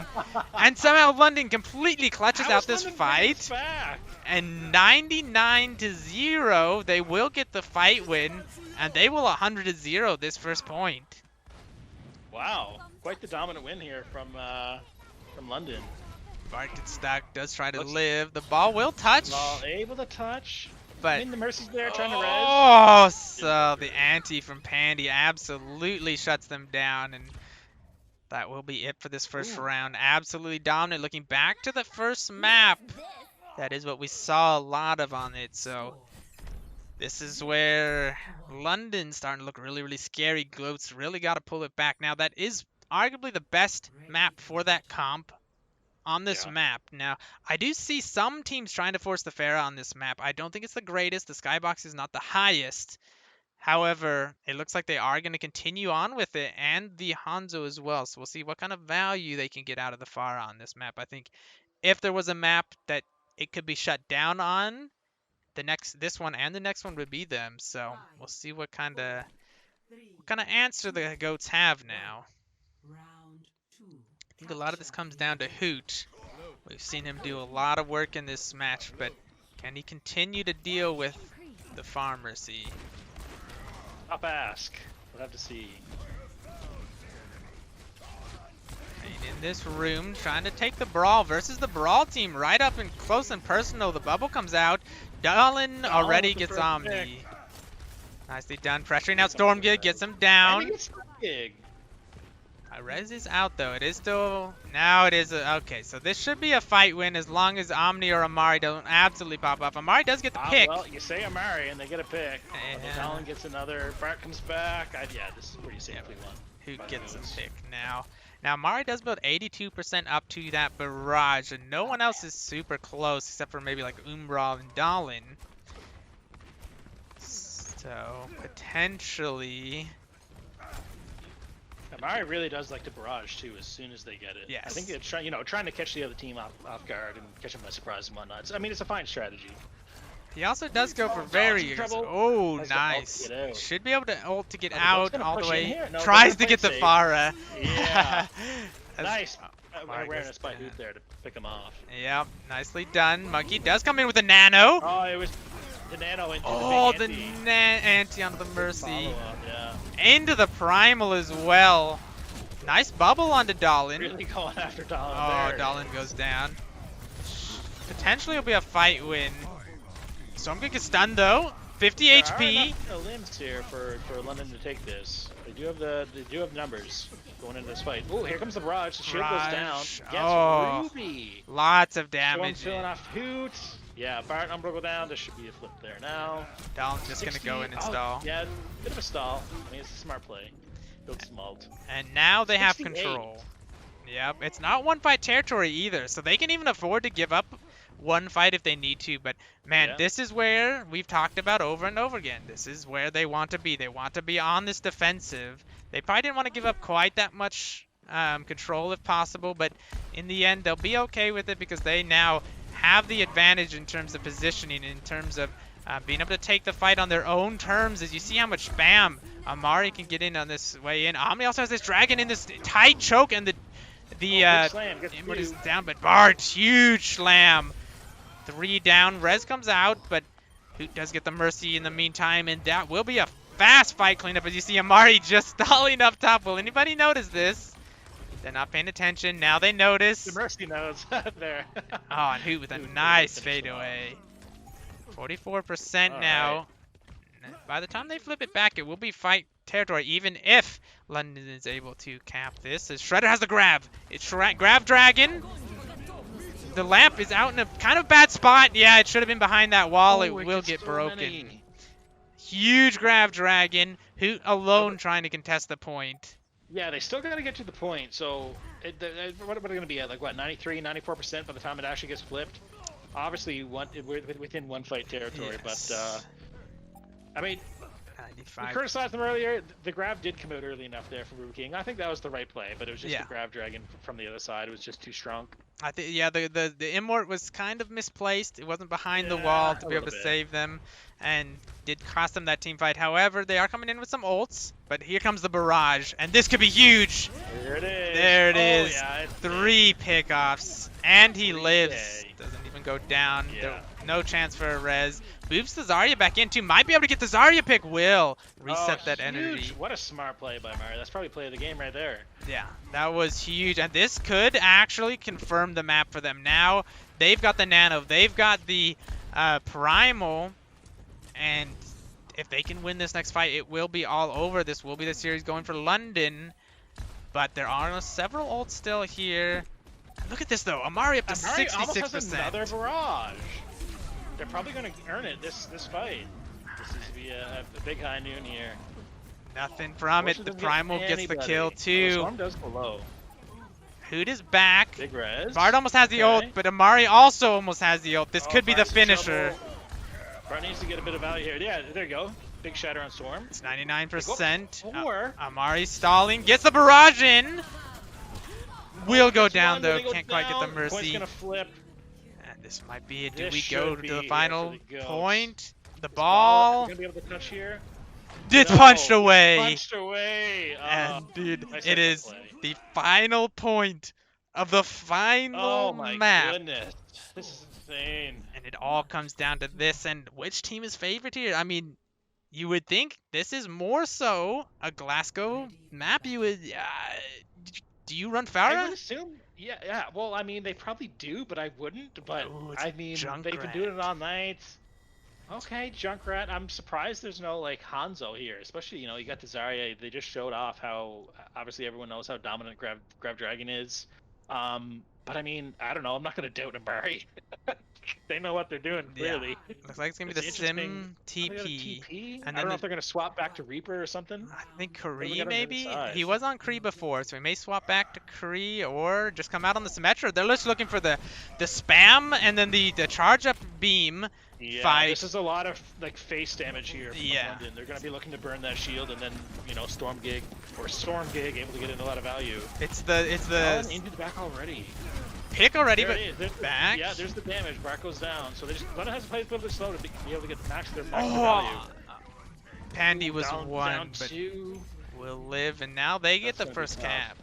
And somehow London completely clutches How out is this London bringing this fight. back? And 99-0, they will get the fight win, and they will 100-0 this first point. Wow, quite the dominant win here from London. Bart gets stuck, does try to Looks- live. The ball will touch, Well, able to touch. I but mean, the Mercy's there trying to res. oh, so the anti from Pandy absolutely shuts them down, and that will be it for this first Ooh. round. Absolutely dominant. Looking back to the first map, that is what we saw a lot of on it. So this is where London's starting to look really, really scary. Goats really got to pull it back. Now that is arguably the best map for that comp on this Yeah. map. Now, I do see some teams trying to force the Pharah on this map. I don't think it's the greatest. The skybox is not the highest. However, it looks like they are going to continue on with it, and the Hanzo as well. So we'll see what kind of value they can get out of the Pharah on this map. I think if there was a map that it could be shut down on, this one and the next one would be them. So we'll see what kind of answer the goats have now. I think a lot of this comes down to Hoot. We've seen him do a lot of work in this match, but can he continue to deal with the Pharmacy? Top ask. We'll have to see. And in this room, trying to take the Brawl versus the Brawl team right up and close and personal. The bubble comes out. Dallin already with the gets first Omni. Nicely done. Pressuring out Here comes the Stormgig, Rez. gets him And down. he gets big. Rez is out though. It is still now. It is okay. So this should be a fight win as long as Omni or Amari don't absolutely pop off. Amari does get the pick. Well, you say Amari and they get a pick. Yeah. Talon gets another. Bart comes back. Yeah, this is pretty safely won. Who by the gets a moves. pick now? Now Amari does build 82% up to that barrage, and no one else is super close except for maybe like Umbral and Dalin. So potentially. Amari really does like to barrage too. As soon as they get it, Yes. I think it's trying to catch the other team off guard and catch them by surprise and whatnot. I mean, it's a fine strategy. He also does go for very aggressive. trouble. Oh, Has to ult nice. to get out. Should be able to ult to get Oh, the boat's out gonna all the push in way. here. No, Tries they're to get the playing safe. Pharah. Yeah. As- Nice Amari awareness gets by that. Hoot there to pick him off. Yep, nicely done. Monkey does come in with a nano. Oh, it was the nano into Oh, the the big anti. anti onto the Mercy. Follow-up, yeah. Into the Primal as well. Nice bubble onto Dalin. Really going after Dalin Oh, there. Dalin goes down. Potentially it'll be a fight win. Stormgig gets stunned though. 50 There are HP. enough limbs here for London to take this. They do have numbers going into this fight. Oh, here comes the barrage. The shield goes down. Barrage. Gets Oh. Ruby. Lots of Storm damage. filling off Hoot. Yeah, Bart Umbra go down. There should be a flip there now. Dalin's just gonna go in and stall. Yeah, bit of a stall. I mean, it's a smart play. Build some ult. And now they have 68. control. Yep, it's not one fight territory either, so they can even afford to give up one fight if they need to. But man, Yeah. this is where we've talked about over and over again. This is where they want to be. They want to be on this defensive. They probably didn't want to give up quite that much control if possible, but in the end, they'll be okay with it because they now have the advantage in terms of positioning, in terms of being able to take the fight on their own terms. As you see how much spam Amari can get in on this way in. Omni also has this dragon in this tight choke, and the Big slam, gets Inward is two. down, but Bart, huge slam. 3 down. Rez comes out, but Hoot does get the Mercy in the meantime, and that will be a fast fight cleanup. As you see Amari just stalling up top. Will anybody notice this? They're not paying attention. Now they notice. The Mercy knows there. Oh, and Hoot with a Hoot nice finished it fadeaway. 44% now. By the time they flip it back, it will be fight territory, even if London is able to cap this. As Shredder has the grab. It's grab dragon. The lamp is out in a kind of bad spot. Yeah, it should have been behind that wall. It will gets get so broken. many. Huge grab dragon. Hoot alone trying to contest the point. Yeah, they still got to get to the point. So, what are they going to be at? Like, what, 93, 94% by the time it actually gets flipped? Obviously, we're within one fight territory, Yes. but, I mean, we 95. criticized them earlier. The grab did come out early enough there from Ruby King. I think that was the right play, but it was just Yeah. the grab dragon from the other side. It was just too strong. I think yeah, the immort was kind of misplaced. It wasn't behind the Yeah, wall to a be able to little bit. save them, and did cost them that team fight. However, they are coming in with some ults, but here comes the barrage, and this could be huge. There it is. There it Oh, is. yeah, it's 3 pickoffs, and he 3K. lives. Doesn't even go down. Yeah. No chance for a res. Moves the Zarya back in too. Might be able to get the Zarya pick. Will reset Oh, that huge. energy. What a smart play by Mario. That's probably play of the game right there. Yeah, that was huge, and this could actually confirm the map for them. Now they've got the nano, they've got the primal, and if they can win this next fight, it will be all over. This will be the series going for London, but there are several ults still here. Look at this though, Amari up to Amari almost has 66%. another barrage. They're probably going to earn it this fight. This seems to be a big high noon here. Nothing from it. Forces The them to get primal gets the anybody. kill Oh, too. Storm does go low. Hoot is back. Big res. Bard almost has the Okay. ult, but Amari also almost has the ult. This Oh, could be the Bart's in finisher. trouble. Bart needs to get a bit of value here. Yeah, there you go. Big shatter on Storm. It's 99%. Or Amari stalling, gets the barrage in. Will go gets down one, though, but he goes can't quite get the down. Point's mercy. gonna flip. And this might be it. Do This we go should to the be final it for the goats. point? The Is ball gonna be able to touch here. it's No, punched away. Punched away. And dude, nice it hit is play. the final point of the final Oh my map. goodness. This is insane. And it all comes down to this, and which team is favored here? I mean, you would think this is more so a Glasgow map. You would, do you run I Farah? would assume, yeah. Well, I mean, they probably do, but I wouldn't. But Ooh, it's I mean, junk they've been doing it all night. Okay, Junkrat. I'm surprised there's no like Hanzo here, especially you got the Zarya. They just showed off how obviously everyone knows how dominant Grab Dragon is. But I mean, I don't know. I'm not gonna doubt Amari. They know what they're doing Yeah. clearly. Looks like it's gonna be It's the interesting. Sim Oh, they got a TP. TP. And I then don't know if they're gonna swap back to Reaper or something. I think What do we Kree got on the other maybe? side? He was on Kree before, so he may swap back to Kree or just come out on the Symmetra. They're just looking for the spam and then the charge up beam Yeah, fight. this is a lot of like face damage here from Yeah. London. They're gonna be looking to burn that shield and then Storm Gig able to get in a lot of value. It's Allen the into the back already. pick already, There but it is. There's back. Yeah, there's the damage. Bark goes down. So London has to play a little bit slow to be able to get their max their value. Oh, Pandy was down, one, down but two. will live, and now they get That's the gonna be first tough. cap.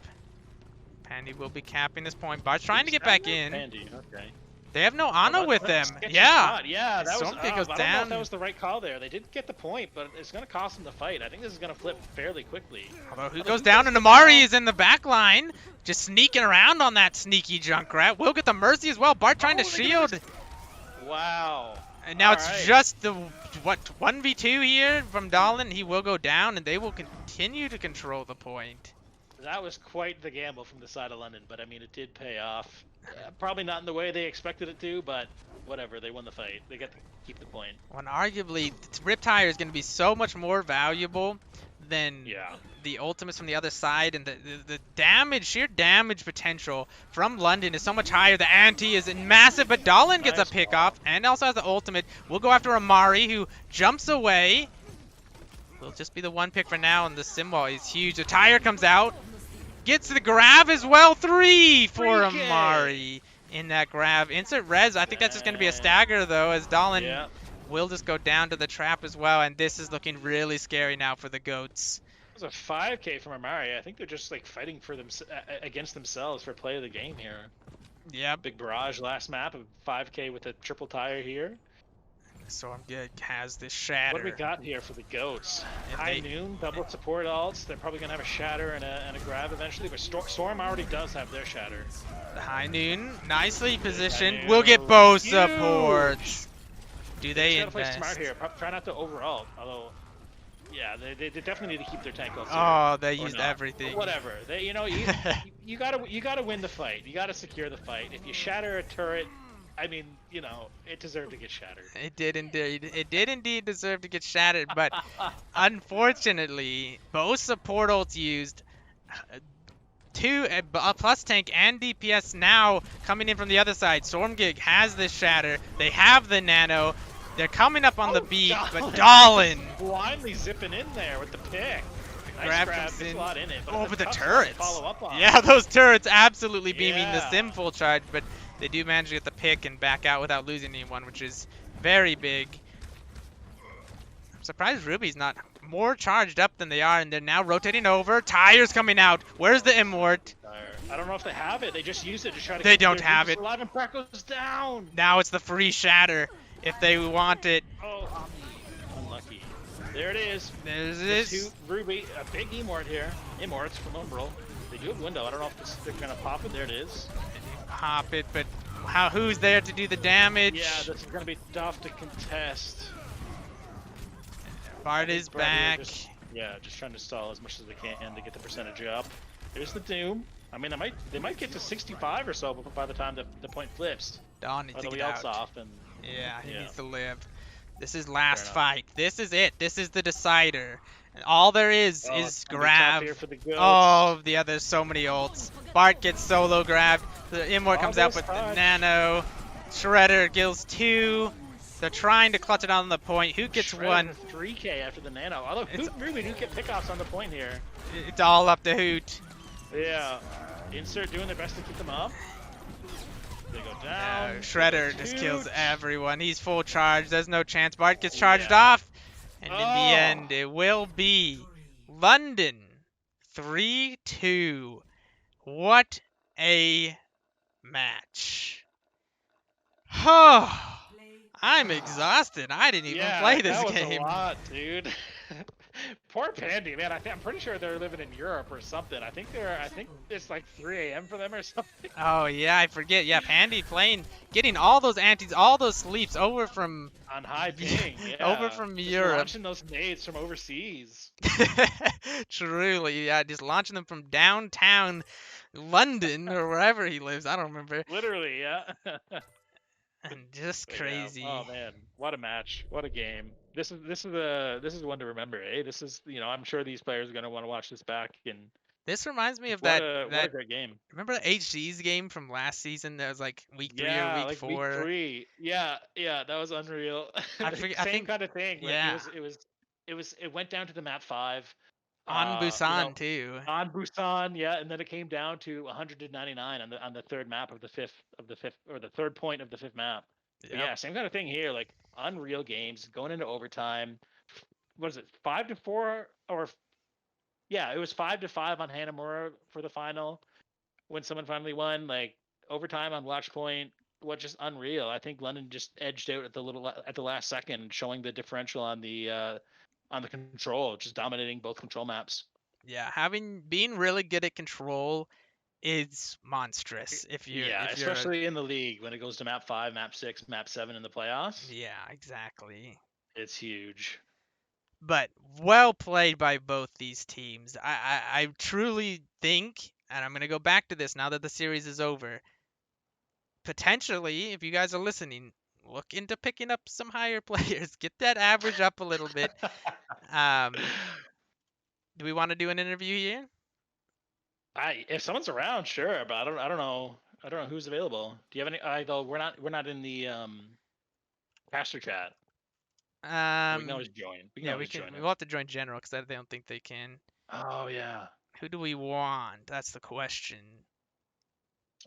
Pandy will be capping this point. Bart's trying to get back in. Pandy, okay. They have no Oh, Ana that's with a them. sketchy Yeah. spot. Yeah, that was. Storm Gig goes I don't know down. if that was the right call there. They did get the point, but it's going to cost them the fight. I think this is going to flip fairly quickly. Although who Although goes who down gets and the Amari ball? is in the back line, just sneaking around on that sneaky Junkrat. Will get the mercy as well. Bart trying to Oh, they get shield. the Wow. And now it's Alright. just the 1v2 here from Dahlin. He will go down and they will continue to control the point. That was quite the gamble from the side of London, but I mean, it did pay off. Probably not in the way they expected it to, but whatever. They won the fight. They get to keep the point. When arguably Riptire is going to be so much more valuable than Yeah. the ultimates from the other side, and the damage, sheer damage potential from London is so much higher. The ante is massive, but Dahlin gets Nice a pick ball. off and also has the ultimate. We'll go after Amari, who jumps away. Will just be the one pick for now, and the symbol is huge. The tire comes out, gets the grab as well. 3 for 3K. Amari in that grab. Insert res. I think that's just going to be a stagger though, as Dahlin Yeah. will just go down to the trap as well, and this is looking really scary now for the goats. It was a 5K from Amari. I think they're just like fighting for them against themselves for play of the game here. Yep. Big barrage last map, a 5K with a triple tire here. Storm Gig has this shatter. What do we got here for the goats? If High they- noon, double support alts. They're probably gonna have a shatter and a grab eventually, but Storm already does have their shatter. The High Noon, nicely positioned. Noon. Will get both Huge. supports. Do they Just gotta play invest? smart here. Try not to over alt. Although, yeah, they definitely need to keep their tank ults. Oh, they Or used not. everything. Whatever. You gotta win the fight. You gotta secure the fight. If you shatter a turret, I mean, it deserved to get shattered. It did indeed. It did indeed deserve to get shattered, but unfortunately, both support ults used. Two a plus tank and DPS now coming in from the other side. Storm Gig has this shatter. They have the nano. They're coming up on the beat, but Dahlin blindly zipping in there with the pick. Nice grab grab, comes gets in. a lot in it. Oh, it's but a the tough spot to turrets. Follow up on. Yeah, those turrets absolutely beaming the Yeah. sim full charge, but they do manage to get the pick and back out without losing anyone, which is very big. I'm surprised Ruby's not more charged up than they are, and they're now rotating over. Tires coming out. Where's the Immort? I don't know if they have it. They just use it to try to. They keep don't their have Rubens it. Alive and Brack goes down. Now it's the free shatter if they want it. Oh, unlucky. There it is. There's The this. two Ruby, a big Immort here. Immorts from Umbral. They do have window. I don't know if they're gonna pop it. There it is. Pop it, but who's there to do the damage? Yeah, this is gonna be tough to contest. Bart I think is Brad here back. just trying to stall as much as they can to get the percentage up. There's the Doom. I mean, they might get to 65 or so by the time the point flips. Dawn needs to Although get he ults out. off and Yeah, he Yeah. needs to live. This is last enough. fight. This is it. This is the decider. And all there is it's gonna be tough grab. here for the goats. Oh, the others, so many ults. Bart gets solo grabbed. The Immort comes out with the Almost touch. nano. Shredder kills 2. They're trying to clutch it on the point. Who gets Shredder 1? with 3K after the nano. Although Ruby do get pickoffs on the point here. It's all up to Hoot. Yeah. Insert doing their best to keep them up. They go down. Shredder just kills everyone. He's full charge. There's no chance. Bart gets charged Yeah. off. And in the Oh. end, it will be London 3-2. What a match. I'm exhausted. I didn't even play this that was game. a lot, dude. Poor Pandy, man. I'm pretty sure they're living in Europe or something. I think it's like 3 a.m. for them or something. Oh yeah, I forget. Yeah, Pandy playing, getting all those antis, all those sleeps over from, On high ping, over yeah. from Just Europe. launching those nades from overseas. Truly, yeah, just launching them from downtown London or wherever he lives. I don't remember. Literally, yeah. And just But yeah, oh crazy. man, what a match, what a game. This is one to remember, eh? This is, I'm sure these players are gonna want to watch this back, and This reminds me of what that a that great game. remember the HG's game from last season that was like week 3 or Yeah, week like week 4? 3. Yeah, yeah, that was unreal. I forget. I Same think kind of thing. Like yeah, it went down to the map 5. on Busan too. On Busan, yeah, and then it came down to 199 on the third map of the fifth or the third point of the fifth map. But Yep. yeah, same kind of thing here. Like unreal games going into overtime. What is it? 5-4 or yeah, it was 5-5 on Hanamura for the final when someone finally won. Like overtime on Watch Point. What just unreal. I think London just edged out at the last second, showing the differential on the control, just dominating both control maps. Yeah, being really good at control is monstrous Yeah, if you're a, especially in the league when it goes to map 5, map 6, map 7 in the playoffs. yeah, exactly. It's huge. But well played by both these teams. I truly think, and I'm gonna go back to this now that the series is over. Potentially, if you guys are listening, look into picking up some higher players. Get that average up a little bit. Um, do we want to do an interview here? If someone's around, sure, but I don't know. I don't know who's available. Do you have any? Though we're not in the caster chat. We can Um, always join. We can yeah, we always can. join it. We'll have to join general because I don't think they can. Oh yeah. Who do we want? That's the question.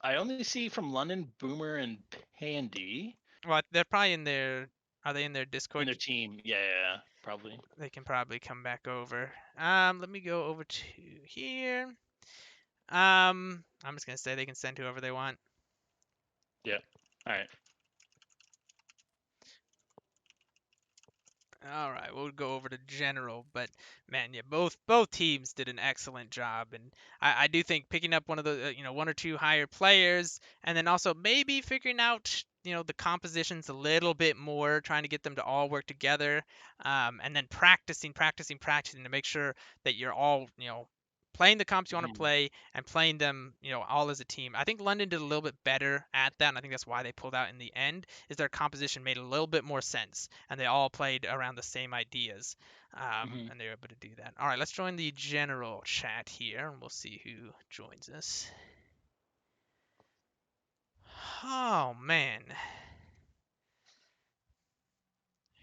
I only see from London Boomer and Pandy Well, they're probably in their. Are they in their in Discord? their team. Yeah, probably. They can probably come back over. Let me go over to here. I'm just gonna say they can send whoever they want. Yeah. All right. All right, we'll go over to general, but man, yeah, both teams did an excellent job, and I do think picking up one of the one or two higher players, and then also maybe figuring out the compositions a little bit more, trying to get them to all work together, and then practicing to make sure that you're all playing the comps you want to Mhm. play and playing them all as a team. I think London did a little bit better at that, and I think that's why they pulled out in the end. Is their composition made a little bit more sense, and they all played around the same ideas, Mhm. and they were able to do that. All right, let's join the general chat here, and we'll see who joins us. Oh man,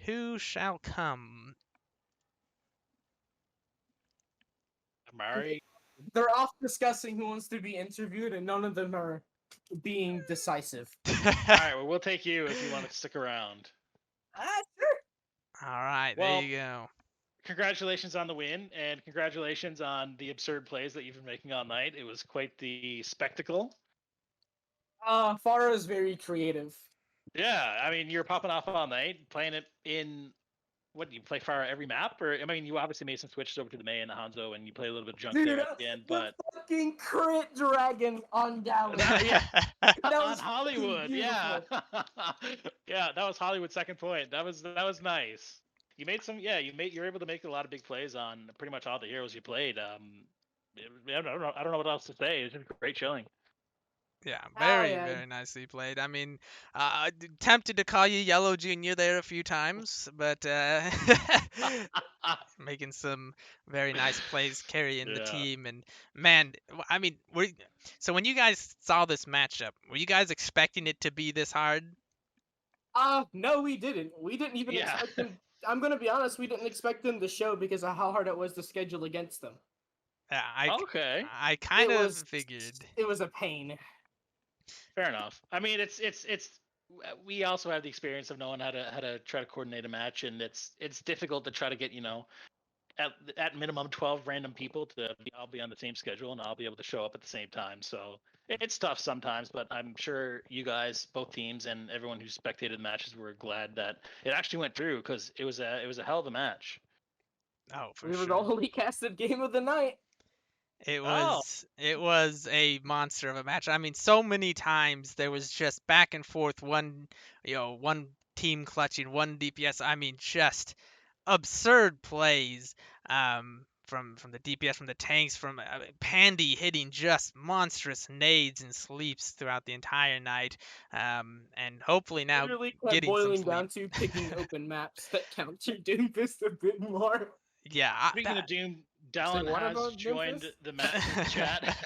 who shall come? Amari. They're off discussing who wants to be interviewed, and none of them are being decisive. All right. Well, we'll take you if you want to stick around. Sure. All right, Well, there you go. Congratulations on the win, and congratulations on the absurd plays that you've been making all night. It was quite the spectacle. Farah is very creative. Yeah, I mean, you're popping off all night, playing it in what do you play fire every map? Or I mean, you obviously made some switches over to the May and the Hanzo, and you play a little bit of junk Dude, there at the end. But fucking crit dragon on Gallo. yeah, That on was Hollywood, yeah, beautiful. yeah, that was Hollywood's second point. That was nice. You made some, yeah. You're able to make a lot of big plays on pretty much all the heroes you played. I don't know what else to say. It's just great showing. Yeah, Oh, very, yeah. very nicely played. I mean, tempted to call you Yellow Junior there a few times, but making some very nice plays, carrying the Yeah. team, and man, I mean, so when you guys saw this matchup, were you guys expecting it to be this hard? No, we didn't. We didn't even Yeah. expect them. I'm gonna be honest. We didn't expect them to show because of how hard it was to schedule against them. Yeah, Okay. I kind It of was figured. It was a pain. Fair enough. I mean, it's we also have the experience of knowing how to try to coordinate a match, and it's difficult to try to get at minimum 12 random people to all be on the same schedule and I'll be able to show up at the same time. So it's tough sometimes, but I'm sure you guys, both teams, and everyone who spectated the matches were glad that it actually went through because it was a hell of a match. Oh, for We were the sure. only casted game of the night. Oh, It was a monster of a match. I mean, so many times there was just back and forth, one team clutching, one DPS. I mean, just absurd plays from the DPS, from the tanks, from Pandy hitting just monstrous nades and sleeps throughout the entire night, and hopefully now Literally kept getting some boiling sleep. down to picking open maps that counter Doomfist a bit more. Yeah, speaking of Doom, Say Dallin what has about joined Memphis? the chat.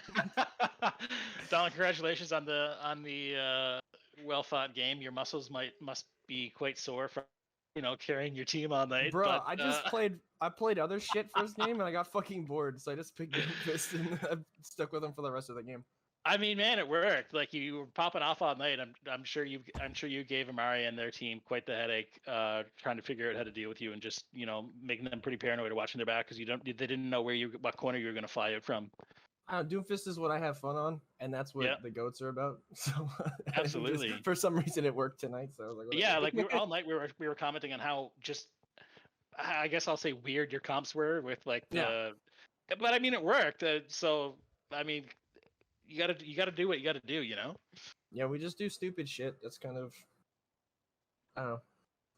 Dallin, congratulations on the well fought game. Your muscles must be quite sore from carrying your team all night. Bro, But I played other shit first game and I got fucking bored, so I just picked Doomfist and I stuck with him for the rest of the game. I mean, man, it worked. Like you were popping off all night. I'm sure you gave Amari and their team quite the headache, trying to figure out how to deal with you and just making them pretty paranoid or watching their back because they didn't know what corner you were gonna fly out from. Doomfist is what I have fun on, and that's what Yeah. the goats are about. So Absolutely. for some reason, it worked tonight. So I was like, whatever. Yeah, like we were all night. We were commenting on how just I guess I'll say weird your comps were with like the, but I mean it worked. So I mean you gotta do what you gotta do. Yeah, we just do stupid shit. That's kind of, I don't know.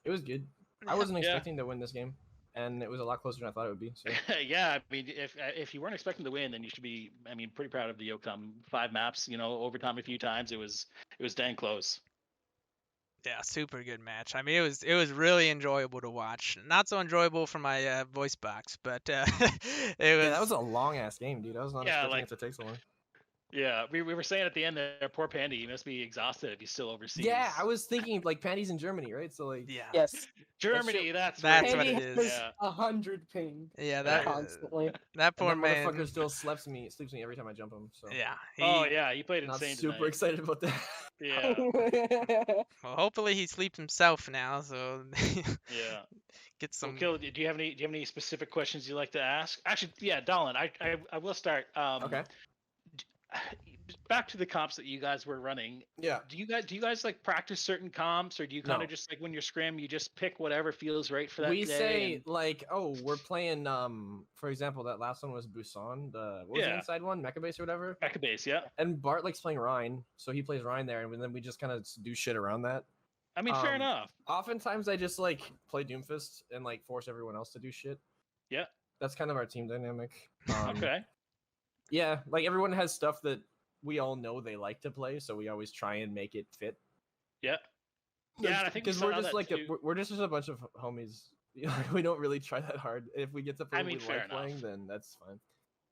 It was good. I wasn't Yeah. expecting to win this game, and it was a lot closer than I thought it would be. So Yeah, I mean, if you weren't expecting to win, then you should be. I mean, pretty proud of the outcome. 5 maps, overtime a few times. It was dang close. Yeah, super good match. I mean, it was really enjoyable to watch. Not so enjoyable for my voice box, but it was. yeah, that was a long ass game, dude. I was not Yeah, expecting like- it to take so long. Yeah, we were saying at the end there, poor Pandy, he must be exhausted if he's still overseas. Yeah, I was thinking like Patty's in Germany, right? So like, Yeah. Yes. Germany. That's That's where what he it Andy is. has Yeah. 100 ping Yeah, constantly. that poor and that man. motherfucker still sleeps me every time I jump him. So Yeah. Oh yeah, he played not insane super tonight. excited about that. Yeah, Well, hopefully he sleeps himself now, so yeah. get So, some. Kill, do you have any specific questions you'd like to ask? Actually, yeah, Dolan, I will start. Okay. Back to the comps that you guys were running. Yeah. Do you guys like practice certain comps, or do you kind No. of just like when you're scrim, you just pick whatever feels right for that We day? say like, oh, we're playing. For example, that last one was Busan. What was the Yeah. inside one? Mecha base or whatever. Mecha base, yeah. And Bart likes playing Rhine, so he plays Rhine there, and then we just kind of do shit around that. I mean, fair Um, enough. Oftentimes, I just like play Doomfist and like force everyone else to do shit. Yeah. That's kind of our team dynamic. Okay. Yeah, like everyone has stuff that we all know they like to play, so we always try and make it fit. Yeah. Yeah, and I think we because we're saw just that like too. we're just a bunch of homies. We don't really try that hard. If we get to play I what mean, we fair like enough. playing, then that's fine.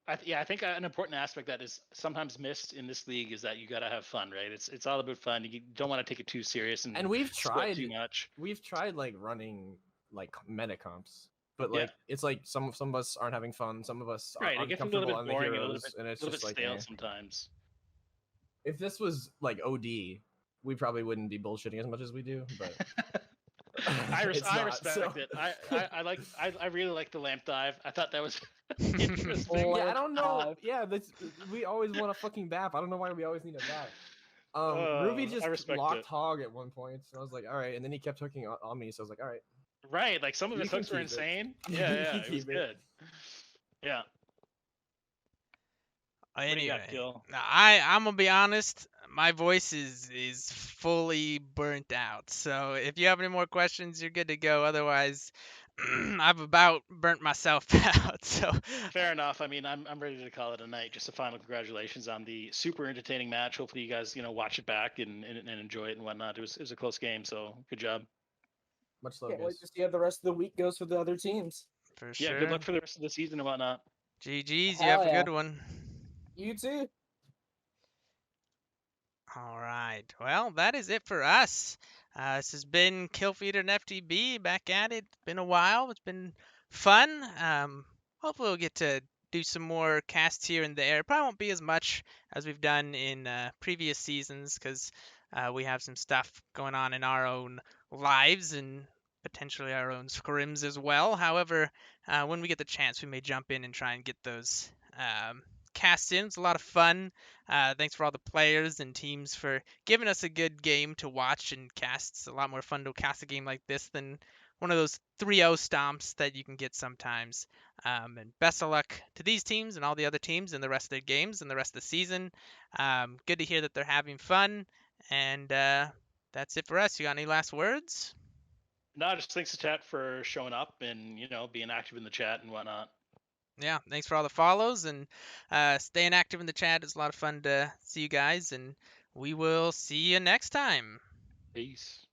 I think an important aspect that is sometimes missed in this league is that you got to have fun, right? It's all about fun. You don't want to take it too serious and And we've sweat tried too much. we've tried like running like meta comps, but Yeah. like it's like some of us aren't having fun, some of us Right, are it gets a little uncomfortable bit on the boring, heroes, and it's a little just bit like stale eh. sometimes. If this was like OD, we probably wouldn't be bullshitting as much as we do, but it's I not, respect so- it. I really like the lamp dive. I thought that was interesting. Oh, Yeah, I Lamp don't know. dive. Yeah, we always want a fucking BAP. I don't know why we always need a BAP. Ruby I just respect locked it. hog at one point, so I was like, all right, and then he kept hooking on me, so I was like, all right. Right, like some of You his can hooks were keep it. insane. You Yeah, can yeah, it was keep it. good. Yeah. What do you got, Anyway, Gil? I'm gonna be honest. My voice is fully burnt out. So if you have any more questions, you're good to go. Otherwise, I've about burnt myself out. So Fair enough. I mean, I'm ready to call it a night. Just a final congratulations on the super entertaining match. Hopefully, you guys watch it back and enjoy it and whatnot. It was a close game, so good job. Much love, Can't wait guys. to see how the rest of the week goes for the other teams. for Yeah, sure. good luck for the rest of the season and whatnot. GG's. You Hell have a yeah. good one. You too. All right. Well, that is it for us. This has been Killfeeder and FTB back at it. It's been a while. It's been fun. Hopefully we'll get to do some more casts here and there. Probably won't be as much as we've done in previous seasons because we have some stuff going on in our own lives and potentially our own scrims as well. However, when we get the chance, we may jump in and try and get those casts in. It's a lot of fun. Thanks for all the players and teams for giving us a good game to watch and cast. It's a lot more fun to cast a game like this than one of those 3-0 stomps that you can get sometimes. And best of luck to these teams and all the other teams in the rest of their games and the rest of the season. Good to hear that they're having fun. And that's it for us. You got any last words? No, just thanks to chat for showing up and being active in the chat and whatnot. Yeah, thanks for all the follows and staying active in the chat. It's a lot of fun to see you guys, and we will see you next time. Peace.